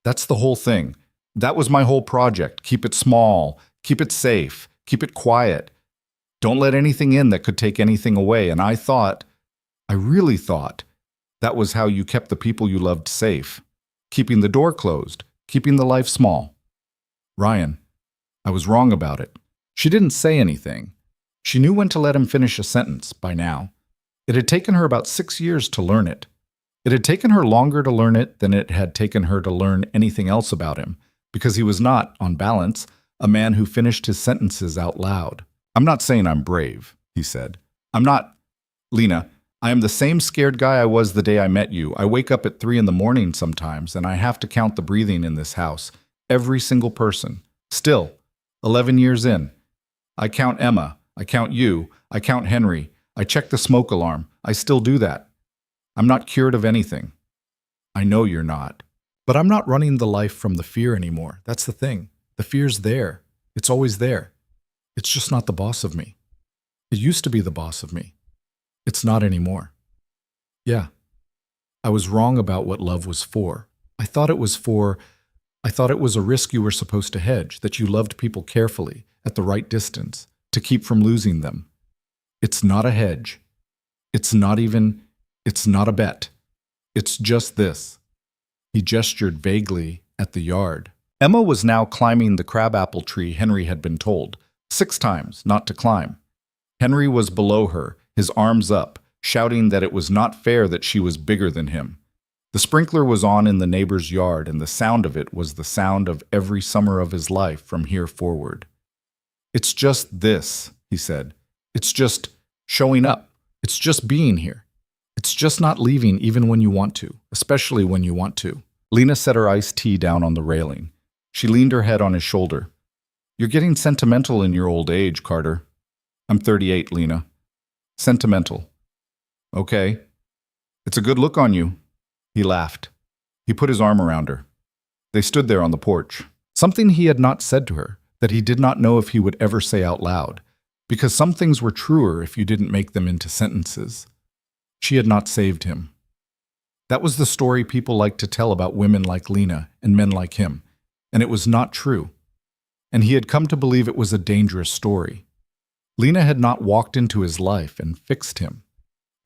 That's the whole thing. That was my whole project. Keep it small, keep it safe, keep it quiet. Don't let anything in that could take anything away. And I really thought, that was how you kept the people you loved safe. Keeping the door closed, keeping the life small. Ryan, I was wrong about it. She didn't say anything. She knew when to let him finish a sentence by now. It had taken her about 6 years to learn it. It had taken her longer to learn it than it had taken her to learn anything else about him, because he was not, on balance, a man who finished his sentences out loud. I'm not saying I'm brave, he said. I'm not. Lena, I am the same scared guy I was the day I met you. I wake up at 3 in the morning sometimes, and I have to count the breathing in this house. Every single person. Still, 11 years in. I count Emma. I count you. I count Henry. I check the smoke alarm. I still do that. I'm not cured of anything. I know you're not. But I'm not running the life from the fear anymore. That's the thing. The fear's there. It's always there. It's just not the boss of me. It used to be the boss of me. It's not anymore. Yeah. I was wrong about what love was for. I thought it was a risk you were supposed to hedge, that you loved people carefully, at the right distance, to keep from losing them. It's not a hedge. It's not a bet. It's just this. He gestured vaguely at the yard. Emma was now climbing the crabapple tree Henry had been told, 6 times, not to climb. Henry was below her, his arms up, shouting that it was not fair that she was bigger than him. The sprinkler was on in the neighbor's yard, and the sound of it was the sound of every summer of his life from here forward. It's just this, he said. It's just showing up. It's just being here. It's just not leaving even when you want to, especially when you want to. Lena set her iced tea down on the railing. She leaned her head on his shoulder. You're getting sentimental in your old age, Carter. I'm 38, Lena. Sentimental. Okay. It's a good look on you. He laughed. He put his arm around her. They stood there on the porch. Something he had not said to her, that he did not know if he would ever say out loud, because some things were truer if you didn't make them into sentences. She had not saved him. That was the story people liked to tell about women like Lena and men like him, and it was not true. And he had come to believe it was a dangerous story. Lena had not walked into his life and fixed him.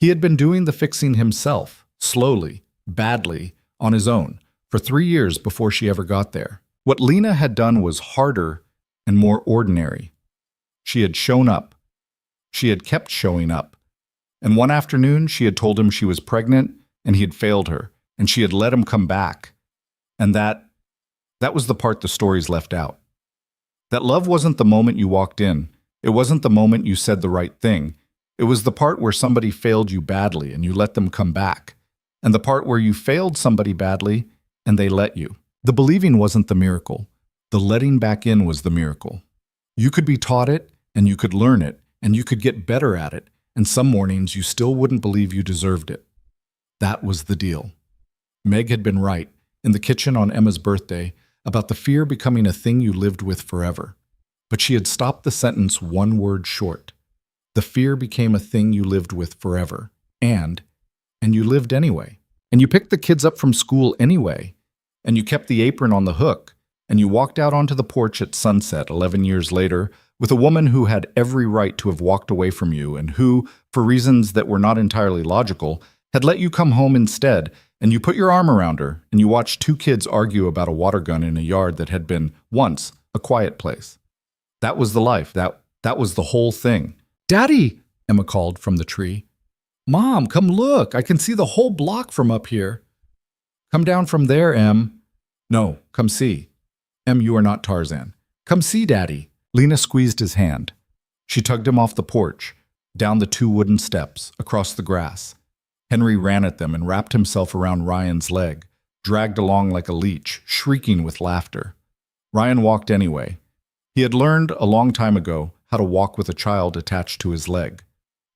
He had been doing the fixing himself, slowly, badly, on his own, for 3 years before she ever got there. What Lena had done was harder and more ordinary. She had shown up. She had kept showing up. And one afternoon she had told him she was pregnant, and he had failed her, and she had let him come back. And that was the part the stories left out. That love wasn't the moment you walked in. It wasn't the moment you said the right thing. It was the part where somebody failed you badly and you let them come back. And the part where you failed somebody badly and they let you. The believing wasn't the miracle. The letting back in was the miracle. You could be taught it, and you could learn it, and you could get better at it, and some mornings you still wouldn't believe you deserved it. That was the deal. Meg had been right, in the kitchen on Emma's birthday, about the fear becoming a thing you lived with forever. But she had stopped the sentence one word short. The fear became a thing you lived with forever. And you lived anyway. And you picked the kids up from school anyway. And you kept the apron on the hook. And you walked out onto the porch at sunset 11 years later with a woman who had every right to have walked away from you and who, for reasons that were not entirely logical, had let you come home instead. And you put your arm around her and you watched two kids argue about a water gun in a yard that had been, once, a quiet place. That was the life. That was the whole thing. "Daddy!" Emma called from the tree. "Mom, come look. I can see the whole block from up here." "Come down from there, Em." "No, come see." "Em, you are not Tarzan. Come see, Daddy." Lena squeezed his hand. She tugged him off the porch, down the 2 wooden steps, across the grass. Henry ran at them and wrapped himself around Ryan's leg, dragged along like a leech, shrieking with laughter. Ryan walked anyway. He had learned a long time ago how to walk with a child attached to his leg.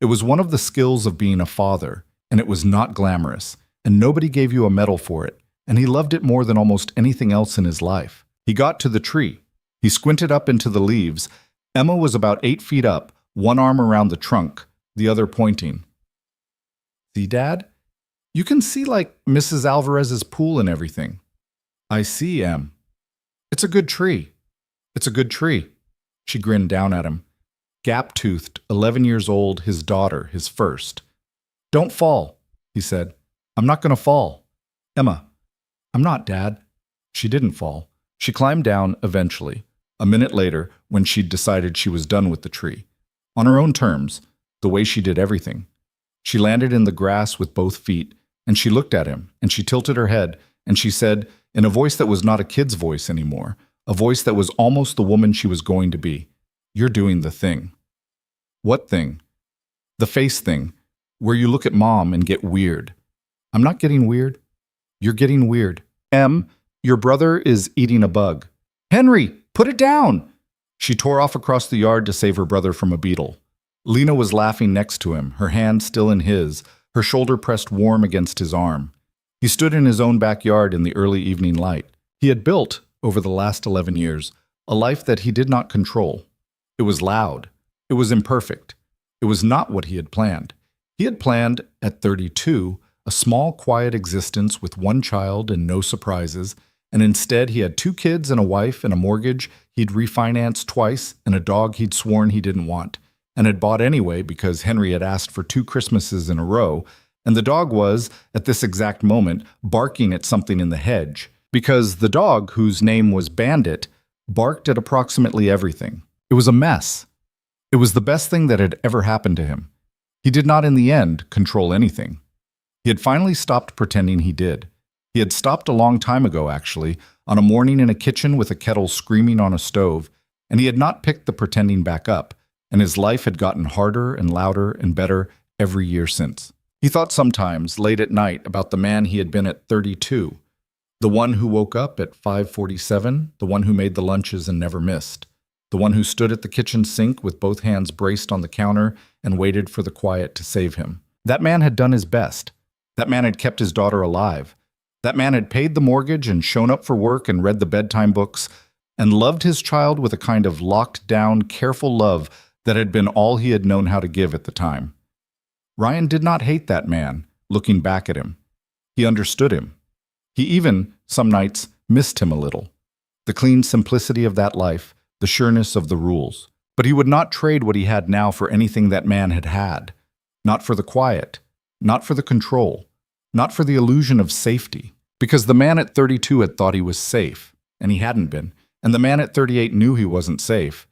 It was one of the skills of being a father, and it was not glamorous, and nobody gave you a medal for it, and he loved it more than almost anything else in his life. He got to the tree. He squinted up into the leaves. Emma was about 8 feet up, one arm around the trunk, the other pointing. "See, Dad? You can see like Mrs. Alvarez's pool and everything." "I see, Em." "It's a good tree. It's a good tree." She grinned down at him. Gap-toothed, 11 years old, his daughter, his first. "Don't fall," he said. "I'm not going to fall." "Emma." "I'm not, Dad." She didn't fall. She climbed down eventually, a minute later when she'd decided she was done with the tree. On her own terms, the way she did everything. She landed in the grass with both feet, and she looked at him, and she tilted her head, and she said, in a voice that was not a kid's voice anymore, a voice that was almost the woman she was going to be, "You're doing the thing." "What thing?" "The face thing, where you look at Mom and get weird." "I'm not getting weird." "You're getting weird." "Em, your brother is eating a bug." "Henry, put it down!" She tore off across the yard to save her brother from a beetle. Lena was laughing next to him, her hand still in his, her shoulder pressed warm against his arm. He stood in his own backyard in the early evening light. He had built, over the last 11 years, a life that he did not control. It was loud. It was imperfect. It was not what he had planned. He had planned, at 32, a small, quiet existence with one child and no surprises, and instead he had 2 kids and a wife and a mortgage he'd refinanced twice and a dog he'd sworn he didn't want, and had bought anyway because Henry had asked for 2 Christmases in a row, and the dog was, at this exact moment, barking at something in the hedge, because the dog, whose name was Bandit, barked at approximately everything. It was a mess. It was the best thing that had ever happened to him. He did not, in the end, control anything. He had finally stopped pretending he did. He had stopped a long time ago, actually, on a morning in a kitchen with a kettle screaming on a stove, and he had not picked the pretending back up, and his life had gotten harder and louder and better every year since. He thought sometimes, late at night, about the man he had been at 32, the one who woke up at 5:47, the one who made the lunches and never missed, the one who stood at the kitchen sink with both hands braced on the counter and waited for the quiet to save him. That man had done his best. That man had kept his daughter alive. That man had paid the mortgage and shown up for work and read the bedtime books and loved his child with a kind of locked-down, careful love that had been all he had known how to give at the time. Ryan did not hate that man, looking back at him. He understood him. He even, some nights, missed him a little. The clean simplicity of that life, the sureness of the rules. But he would not trade what he had now for anything that man had had. Not for the quiet. Not for the control. Not for the illusion of safety. Because the man at 32 had thought he was safe, and he hadn't been. And the man at 38 knew he wasn't safe.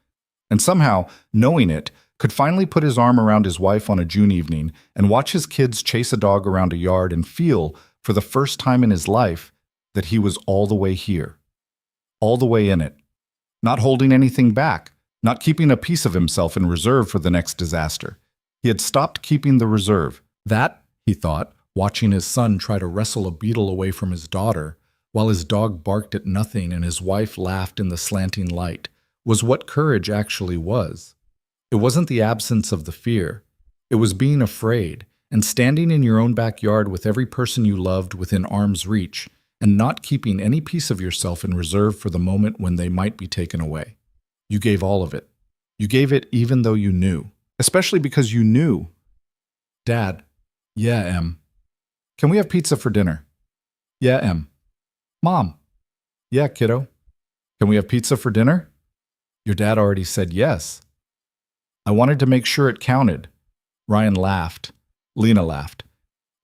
And somehow, knowing it, could finally put his arm around his wife on a June evening and watch his kids chase a dog around a yard and feel, for the first time in his life, that he was all the way here, all the way in it, not holding anything back, not keeping a piece of himself in reserve for the next disaster. He had stopped keeping the reserve. That, he thought, watching his son try to wrestle a beetle away from his daughter, while his dog barked at nothing and his wife laughed in the slanting light, was what courage actually was. It wasn't the absence of the fear. It was being afraid and standing in your own backyard with every person you loved within arm's reach and not keeping any piece of yourself in reserve for the moment when they might be taken away. You gave all of it. You gave it even though you knew, especially because you knew. Dad. Yeah, Em. Can we have pizza for dinner? Yeah, Em. Mom. Yeah, kiddo. Can we have pizza for dinner? Your dad already said yes. I wanted to make sure it counted. Ryan laughed. Lena laughed.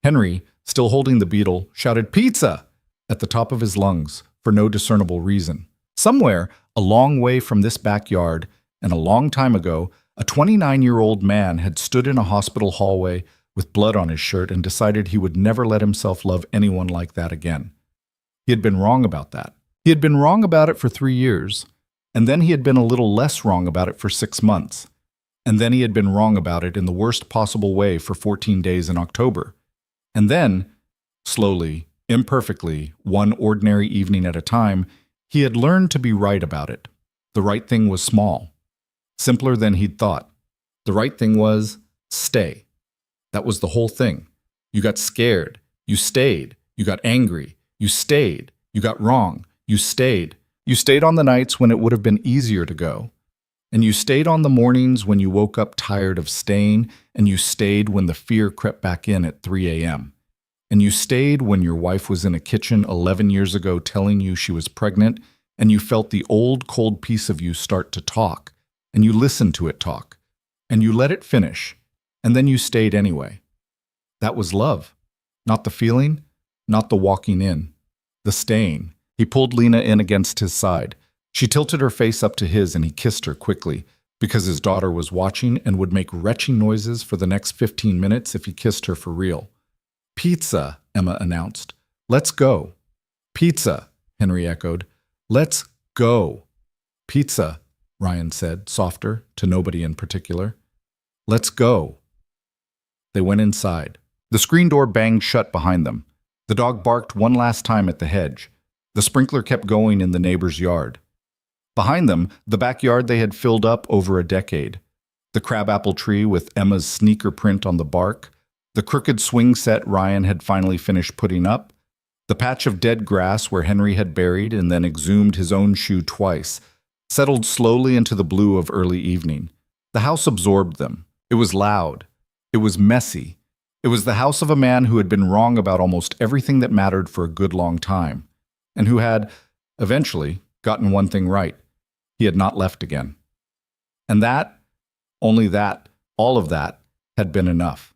Henry, still holding the beetle, shouted "Pizza!" at the top of his lungs for no discernible reason. Somewhere, a long way from this backyard, and a long time ago, a 29-year-old man had stood in a hospital hallway with blood on his shirt and decided he would never let himself love anyone like that again. He had been wrong about that. He had been wrong about it for 3 years, and then he had been a little less wrong about it for 6 months. And then he had been wrong about it in the worst possible way for 14 days in October. And then, slowly, imperfectly, one ordinary evening at a time, he had learned to be right about it. The right thing was small, simpler than he'd thought. The right thing was stay. That was the whole thing. You got scared. You stayed. You got angry. You stayed. You got wrong. You stayed. You stayed on the nights when it would have been easier to go. And you stayed on the mornings when you woke up tired of staying, and you stayed when the fear crept back in at 3 a.m. And you stayed when your wife was in a kitchen 11 years ago telling you she was pregnant, and you felt the old, cold piece of you start to talk, and you listened to it talk, and you let it finish, and then you stayed anyway. That was love. Not the feeling, not the walking in, the staying. He pulled Lena in against his side. She tilted her face up to his and he kissed her quickly, because his daughter was watching and would make retching noises for the next 15 minutes if he kissed her for real. Pizza, Emma announced. Let's go. Pizza, Henry echoed. Let's go. Pizza, Ryan said, softer, to nobody in particular. Let's go. They went inside. The screen door banged shut behind them. The dog barked one last time at the hedge. The sprinkler kept going in the neighbor's yard. Behind them, the backyard they had filled up over a decade. The crabapple tree with Emma's sneaker print on the bark. The crooked swing set Ryan had finally finished putting up. The patch of dead grass where Henry had buried and then exhumed his own shoe twice, settled slowly into the blue of early evening. The house absorbed them. It was loud. It was messy. It was the house of a man who had been wrong about almost everything that mattered for a good long time, and who had, eventually, gotten one thing right. He had not left again. And that, only that, all of that, had been enough.